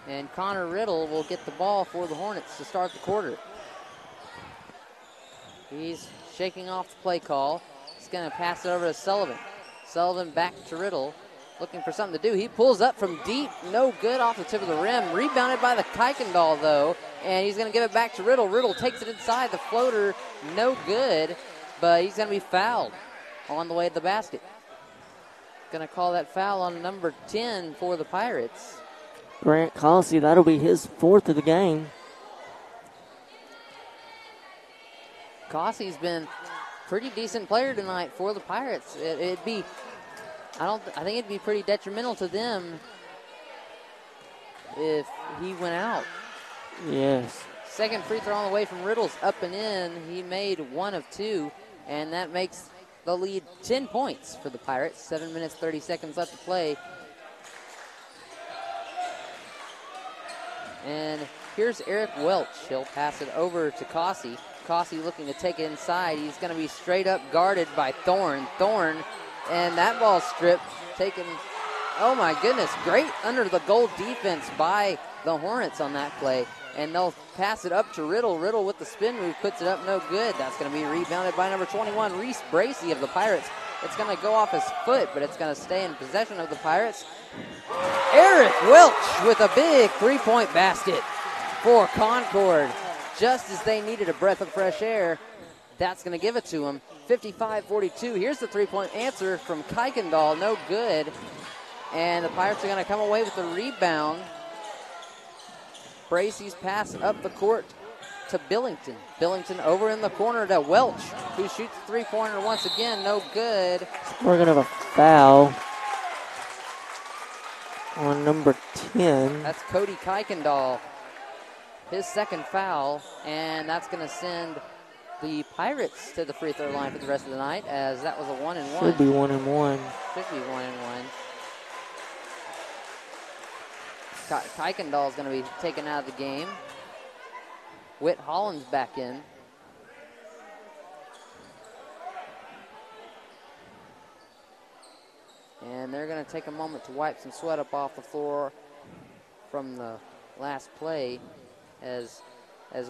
and Connor Riddle will get the ball for the Hornets to start the quarter. He's shaking off the play call. He's going to pass it over to Sullivan. Sullivan back to Riddle, looking for something to do. He pulls up from deep, no good off the tip of the rim. Rebounded by the Kuykendall, though, and he's going to give it back to Riddle. Riddle takes it inside. The floater, no good, but he's going to be fouled on the way to the basket. Going to call that foul on number 10 for the Pirates. Grant Cossey, that'll be his fourth of the game. Cossey's been pretty decent player tonight for the Pirates. I think it'd be pretty detrimental to them if he went out. Yes. Second free throw on the way from Riddle's up and in. He made 1 of 2, and that makes the lead 10 points for the Pirates. 7 minutes, 30 seconds left to play. And here's Eric Welch. He'll pass it over to Cossey. Cossey looking to take it inside. He's going to be straight up guarded by Thorne. And that ball stripped, taken, oh my goodness, great under the goal defense by the Hornets on that play. And they'll pass it up to Riddle. Riddle with the spin move puts it up, no good. That's going to be rebounded by number 21, Reese Bracey of the Pirates. It's going to go off his foot, but it's going to stay in possession of the Pirates. Eric Welch with a big three-point basket for Concord. Just as they needed a breath of fresh air, that's going to give it to them. 55-42. Here's the three-point answer from Kuykendall. No good. And the Pirates are going to come away with the rebound. Bracey's pass up the court to Billington. Billington over in the corner to Welch, who shoots the three-pointer once again. No good. We're going to have a foul on number 10. That's Cody Kuykendall. His second foul, and that's going to send the Pirates to the free throw line for the rest of the night, as that was a 1-and-1. Should be 1-and-1. Should be 1-and-1. Kuykendall is going to be taken out of the game. Whit Holland's back in. And they're going to take a moment to wipe some sweat up off the floor from the last play, as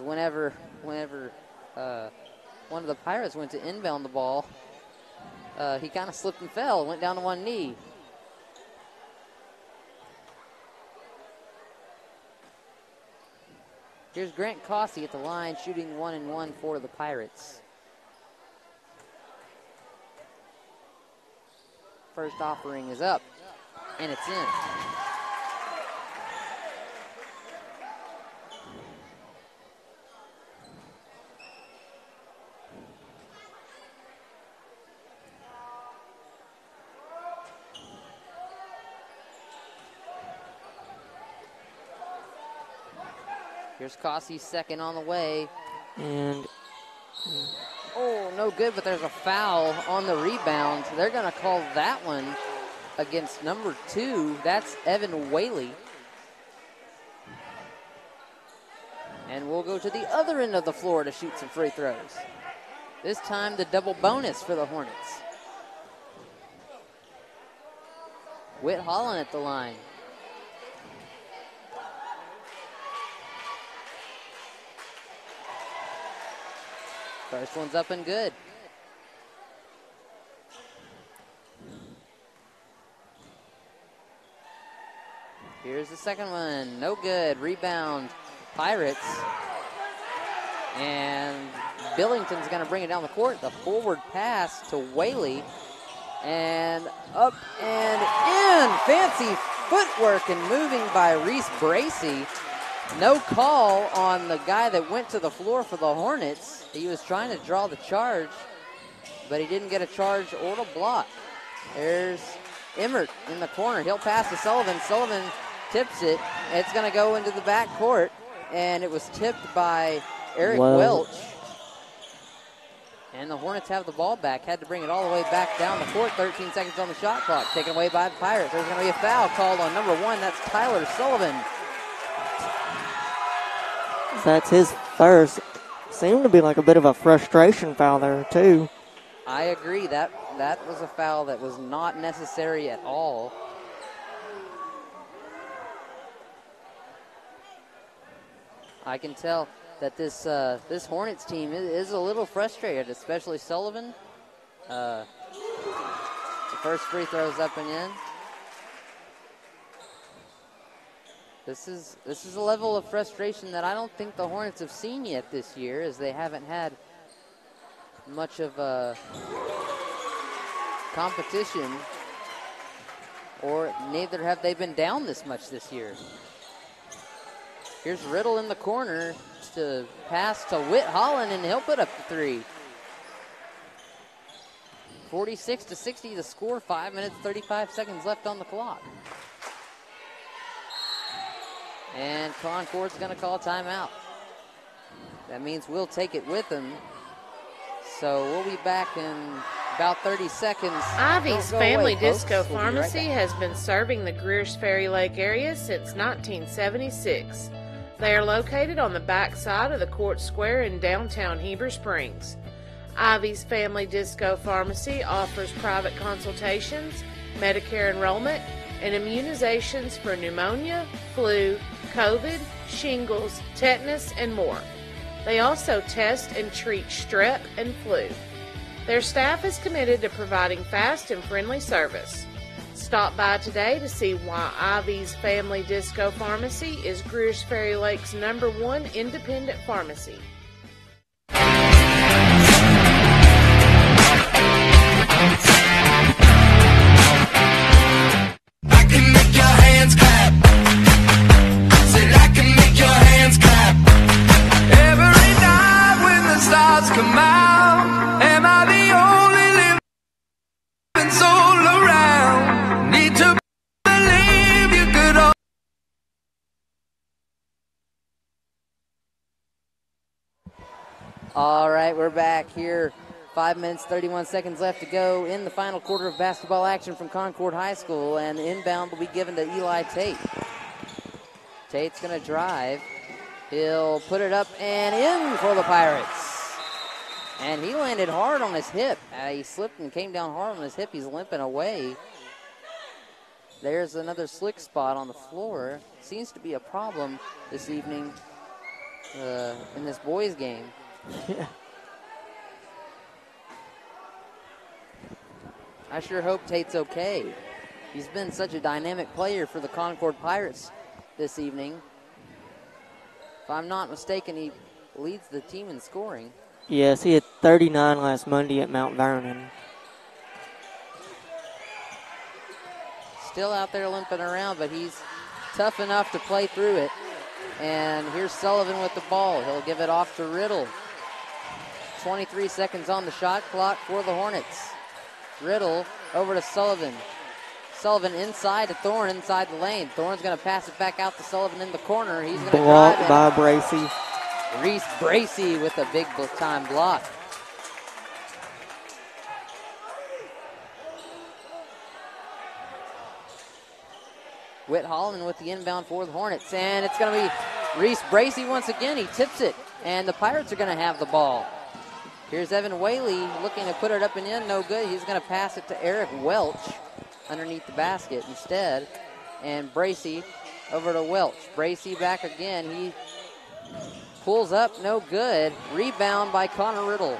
whenever one of the Pirates went to inbound the ball, he kind of slipped and fell, went down to one knee. Here's Grant Cossey at the line, shooting 1-1 for the Pirates. First offering is up, and it's in. Here's Cossey's second on the way. And oh, no good, but there's a foul on the rebound. They're going to call that one against number 2. That's Evan Whaley. And we'll go to the other end of the floor to shoot some free throws. This time the double bonus for the Hornets. Whit Holland at the line. First one's up and good. Here's the second one. No good. Rebound, Pirates. And Billington's going to bring it down the court. The forward pass to Whaley. And up and in. Fancy footwork and moving by Reese Bracey. No call on the guy that went to the floor for the Hornets. He was trying to draw the charge, but he didn't get a charge or a block. There's Emmert in the corner. He'll pass to Sullivan. Sullivan tips it. It's going to go into the back court, and it was tipped by Eric Welch. And the Hornets have the ball back. Had to bring it all the way back down the court. 13 seconds on the shot clock. Taken away by the Pirates. There's going to be a foul called on number 1. That's Tyler Sullivan. that's his first. Seemed to be like a bit of a frustration foul there, too. I agree. That was a foul that was not necessary at all. I can tell that this Hornets team is a little frustrated, especially Sullivan. The first free throw's up and in. This is a level of frustration that I don't think the Hornets have seen yet this year, as they haven't had much of a competition, or neither have they been down this much this year. Here's Riddle in the corner to pass to Whit Holland, and he'll put up the three. 46-60 the score, 5 minutes, 35 seconds left on the clock. And Concord's going to call timeout. That means we'll take it with them. So we'll be back in about 30 seconds. Ivy's Family Disco We'll Pharmacy be right has been serving the Greers Ferry Lake area since 1976. They are located on the back side of the Court Square in downtown Heber Springs. Ivy's Family Disco Pharmacy offers private consultations, Medicare enrollment, and immunizations for pneumonia, flu, COVID, shingles, tetanus, and more. They also test and treat strep and flu. Their staff is committed to providing fast and friendly service. Stop by today to see why Ivy's Family Disco Pharmacy is Greers Ferry Lake's #1 independent pharmacy. I can make your hands clap. Said I can make your hands clap. Every night when the stars come out, am I the only living soul around? Need to believe you could all. All right, we're back here. 5 minutes, 31 seconds left to go in the final quarter of basketball action from Concord High School, and inbound will be given to Eli Tate. Tate's going to drive. He'll put it up and in for the Pirates. And he landed hard on his hip. He slipped and came down hard on his hip. He's limping away. There's another slick spot on the floor. Seems to be a problem this evening in this boys game. Yeah. I sure hope Tate's okay. He's been such a dynamic player for the Concord Pirates this evening. If I'm not mistaken, he leads the team in scoring. Yes, he had 39 last Monday at Mount Vernon. Still out there limping around, but he's tough enough to play through it. And here's Sullivan with the ball. He'll give it off to Riddle. 23 seconds on the shot clock for the Hornets. Riddle over to Sullivan. Sullivan inside to Thorne, inside the lane. Thorne's going to pass it back out to Sullivan in the corner. He's going to drive it. Blocked by Bracy. Reese Bracy with a big time block. Whit Holland with the inbound for the Hornets, and it's going to be Reese Bracy once again. He tips it, and the Pirates are going to have the ball. Here's Evan Whaley looking to put it up and in. No good. He's going to pass it to Eric Welch underneath the basket instead. And Bracy over to Welch. Bracy back again. He pulls up. No good. Rebound by Connor Riddle.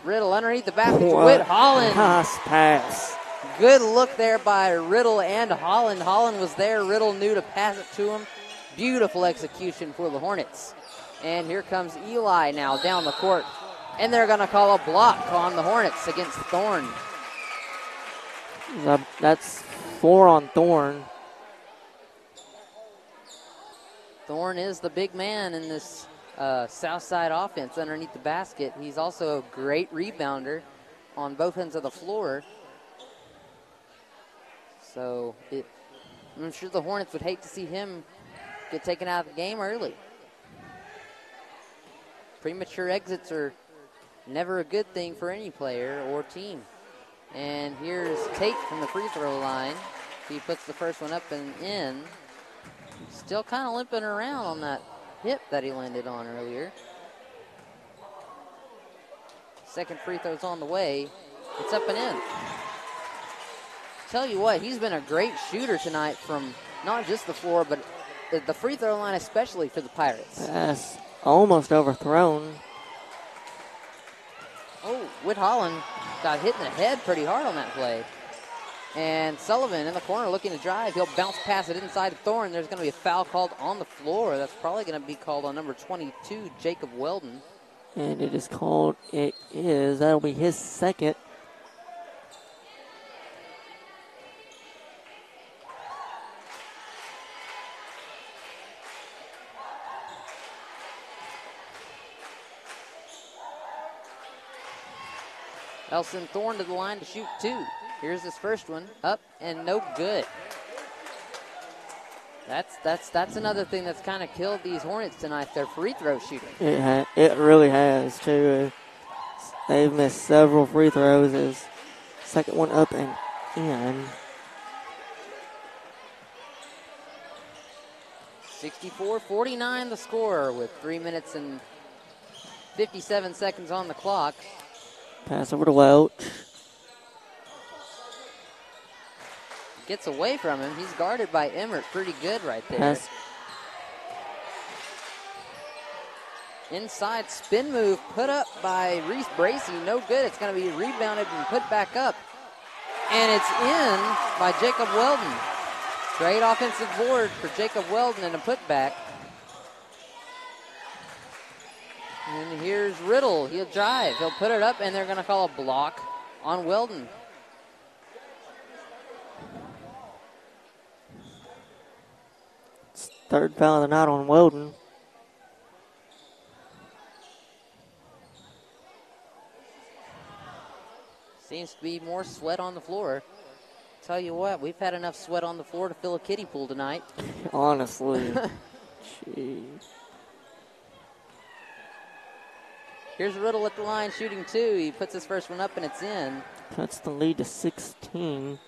Riddle underneath the basket to Whit Holland. Nice pass. Good look there by Riddle and Holland. Holland was there. Riddle knew to pass it to him. Beautiful execution for the Hornets. And here comes Eli now down the court. And they're going to call a block on the Hornets against Thorne. That's 4 on Thorne. Thorne is the big man in this Southside offense underneath the basket. He's also a great rebounder on both ends of the floor. So I'm sure the Hornets would hate to see him get taken out of the game early. Premature exits are never a good thing for any player or team. And here's Tate from the free throw line. He puts the first one up and in. Still kind of limping around on that hip that he landed on earlier. Second free throw's on the way. It's up and in. Tell you what, he's been a great shooter tonight from not just the floor, but the free throw line especially for the Pirates. Pass almost overthrown. Oh, Whit Holland got hit in the head pretty hard on that play. And Sullivan in the corner looking to drive. He'll bounce pass it inside to Thorne. There's going to be a foul called on the floor. That's probably going to be called on number 22, Jacob Weldon. And it is called, that'll be his second. Elson Thorne to the line to shoot 2. Here's his first one, up and no good. That's another thing that's kind of killed these Hornets tonight, their free throw shooting. It really has, too. They've missed several free throws. His second one up and in. 64-49 the score with 3 minutes and 57 seconds on the clock. Pass over to Welch. Gets away from him. He's guarded by Emmert pretty good right there. Pass. Inside spin move put up by Reese Bracy. No good. It's going to be rebounded and put back up. And it's in by Jacob Weldon. Great offensive board for Jacob Weldon and a putback. And here's Riddle. He'll drive. He'll put it up, and they're going to call a block on Weldon. Third foul of the night on Weldon. Seems to be more sweat on the floor. Tell you what, we've had enough sweat on the floor to fill a kiddie pool tonight. Honestly. Jeez. Here's Riddle at the line shooting 2. He puts his first one up and it's in. Cuts the lead to 16.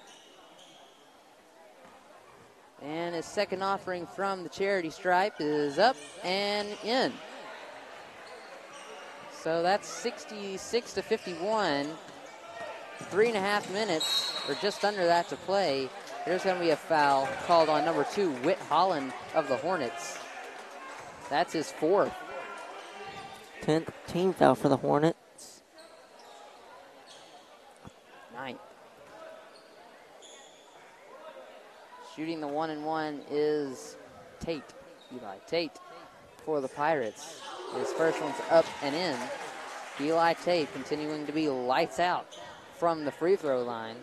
And his second offering from the charity stripe is up and in. So that's 66-51. 3.5 minutes, or just under that to play. There's going to be a foul called on number 2, Whit Holland of the Hornets. That's his 4th. 10th team foul for the Hornets. 9th. Shooting the 1-and-1 is Tate. Eli Tate for the Pirates. His first one's up and in. Eli Tate continuing to be lights out from the free throw line.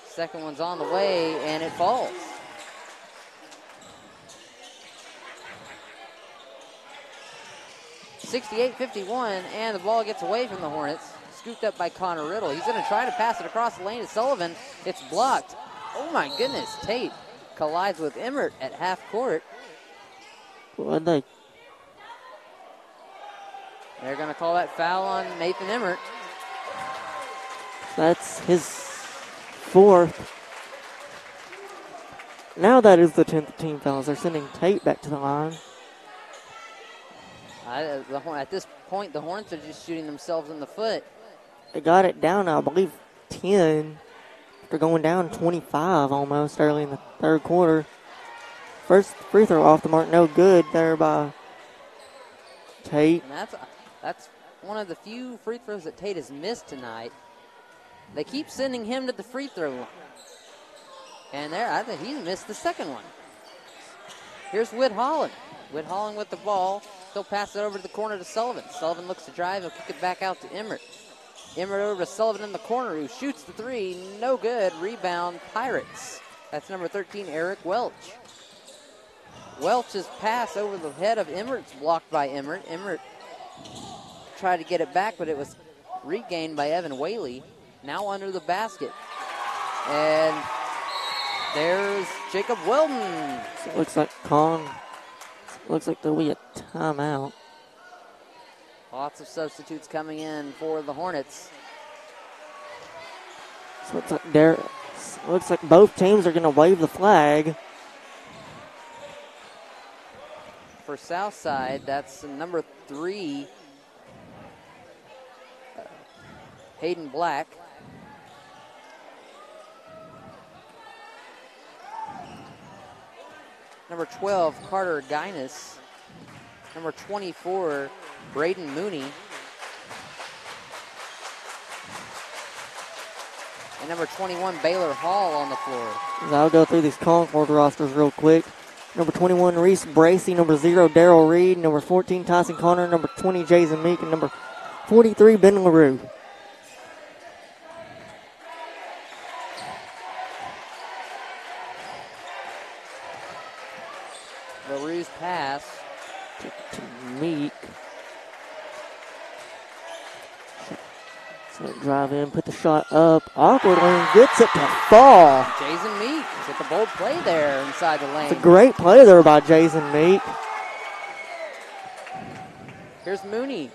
Second one's on the way, and it falls. (68-51), and the ball gets away from the Hornets. Scooped up by Connor Riddle. He's going to try to pass it across the lane to Sullivan. It's blocked. Oh my goodness, Tate collides with Emmert at half court. What'd they? They're going to call that foul on Nathan Emmert. That's his 4th. Now that is the 10th team fouls. They're sending Tate back to the line. At this point, the Hornets are just shooting themselves in the foot. They got it down, I believe, 10. They're going down 25 almost early in the third quarter. First free throw off the mark, no good there by Tate. And that's one of the few free throws that Tate has missed tonight. They keep sending him to the free throw line. And there, I think he's missed the second one. Here's Whit Holland. Whit Holland with the ball. He'll pass it over to the corner to Sullivan. Sullivan looks to drive. He'll kick it back out to Emmert. Emmert over to Sullivan in the corner, who shoots the 3. No good. Rebound, Pirates. That's number 13, Eric Welch. Welch's pass over the head of Emmert's blocked by Emmert. Emmert tried to get it back, but it was regained by Evan Whaley. Now under the basket. And there's Jacob Weldon. So it looks like there'll be a timeout. Lots of substitutes coming in for the Hornets. So it looks like both teams are going to wave the flag. For Southside, that's number 3, Hayden Black. Number 12, Carter Guinness. Number 24, Braden Mooney. And number 21, Baylor Hall on the floor. I'll go through these Concord rosters real quick. Number 21, Reese Bracey. Number 0, Darrell Reed. Number 14, Tyson Connor. Number 20, Jason Meek. And number 43, Ben LaRue. LaRue's pass to Meek. So drive in, put the shot up awkwardly, and gets it to fall. Jason Meek with the bold play there inside the lane. It's a great play there by Jason Meek. Here's Mooney.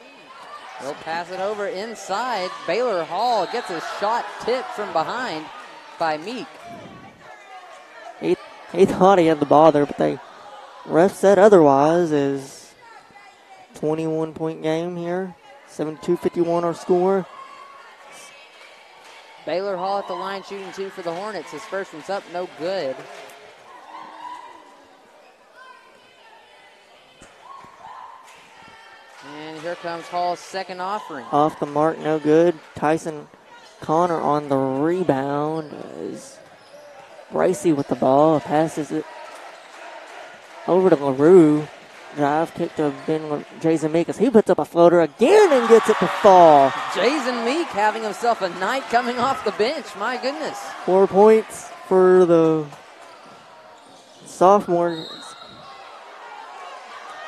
He'll pass it over inside. Baylor Hall gets a shot tipped from behind by Meek. He thought he had the ball there, but they ref said otherwise. Is 21-point game here. 72-51 our score. Baylor Hall at the line shooting 2 for the Hornets. His first one's up, no good. And here comes Hall's second offering. Off the mark, no good. Tyson Connor on the rebound. Is Bracey with the ball, passes it over to LaRue. Drive kick to Jason Meek as he puts up a floater again and gets it to fall. Jason Meek having himself a night coming off the bench. My goodness. 4 points for the sophomore.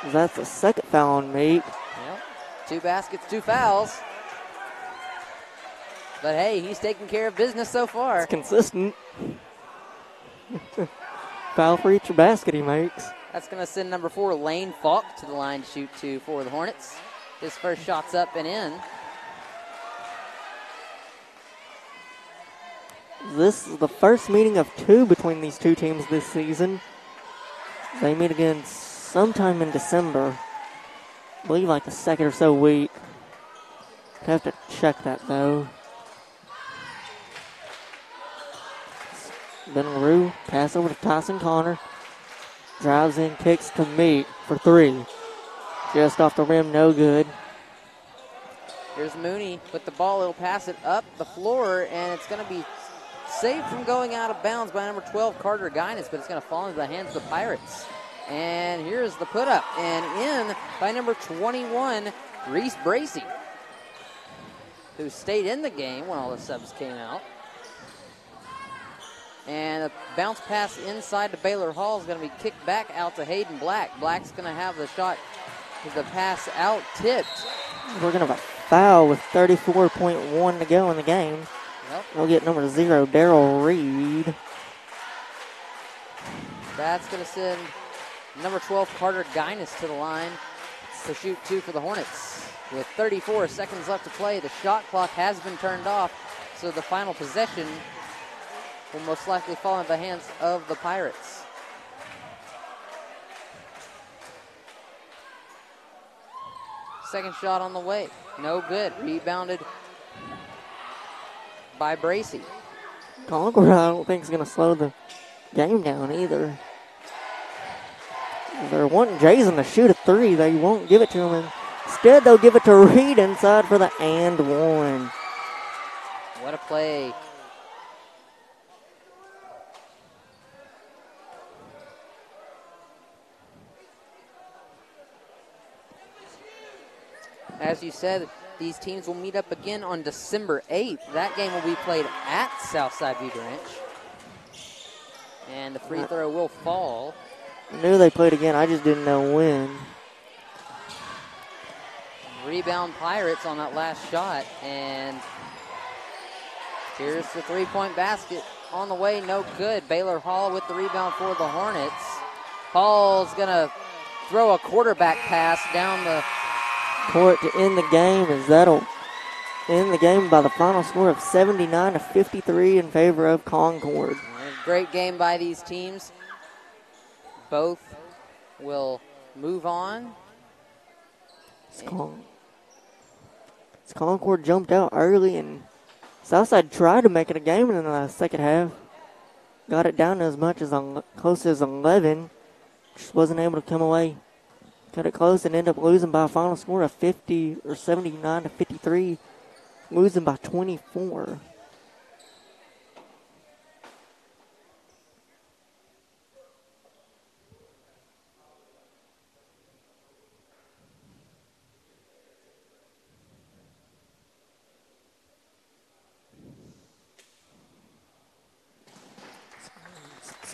That's the second foul on Meek. Yep. 2 baskets, 2 fouls. But hey, he's taking care of business so far. It's consistent. Foul for each basket he makes. That's going to send number 4, Lane Falk, to the line to shoot 2 for the Hornets. His first shot's up and in. This is the first meeting of 2 between these two teams this season. They meet again sometime in December. I believe like the second or so week. Have to check that, though. Then LaRue, pass over to Tyson Connor. Drives in, kicks to Meat for 3. Just off the rim, no good. Here's Mooney with the ball. He'll pass it up the floor, and it's going to be saved from going out of bounds by number 12, Carter Guinness, but it's going to fall into the hands of the Pirates. And here's the put up, and in by number 21, Reese Bracey, who stayed in the game when all the subs came out. And a bounce pass inside to Baylor Hall is going to be kicked back out to Hayden Black. Black's going to have the shot, the pass out tipped. We're going to have a foul with 34.1 to go in the game. Yep. We'll get number 0, Darrell Reed. That's going to send number 12, Carter Guinness, to the line to shoot 2 for the Hornets. With 34 seconds left to play, the shot clock has been turned off, so the final possession will most likely fall into the hands of the Pirates. Second shot on the way. No good. Rebounded by Bracey. Concord, I don't think is going to slow the game down either. They're wanting Jason to shoot a 3. They won't give it to him. Instead, they'll give it to Reed inside for the and 1. What a play. As you said, these teams will meet up again on December 8th. That game will be played at Southside View Branch. And the free throw will fall. I knew they played again. I just didn't know when. Rebound Pirates on that last shot. And here's the three-point basket on the way. No good. Baylor Hall with the rebound for the Hornets. Hall's going to throw a quarterback pass down the court to end the game, as that'll end the game by the final score of 79-53 in favor of Concord. Great game by these teams. Both will move on. Concord jumped out early, and Southside tried to make it a game in the second half. Got it down to as much as close as 11. Just wasn't able to come away. Cut it close and end up losing by a final score of 79-53, losing by 24.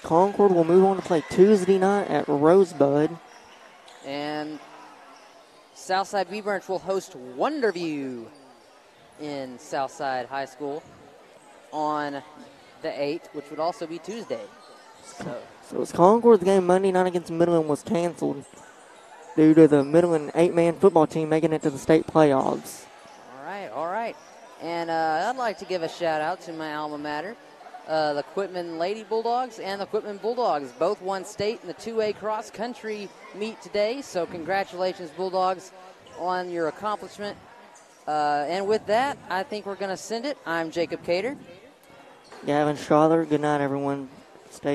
Concord will move on to play Tuesday night at Rosebud. And Southside View Branch will host Wonderview in Southside High School on the 8th, which would also be Tuesday. So it's Concord's game Monday night against Midland was canceled due to the Midland 8-man football team making it to the state playoffs. All right. And I'd like to give a shout out to my alma mater. The Quitman Lady Bulldogs and the Quitman Bulldogs both won state in the 2A cross country meet today. So congratulations, Bulldogs, on your accomplishment. And with that, I think we're going to send it. I'm Jacob Cater. Gavin Strother. Good night, everyone. Stay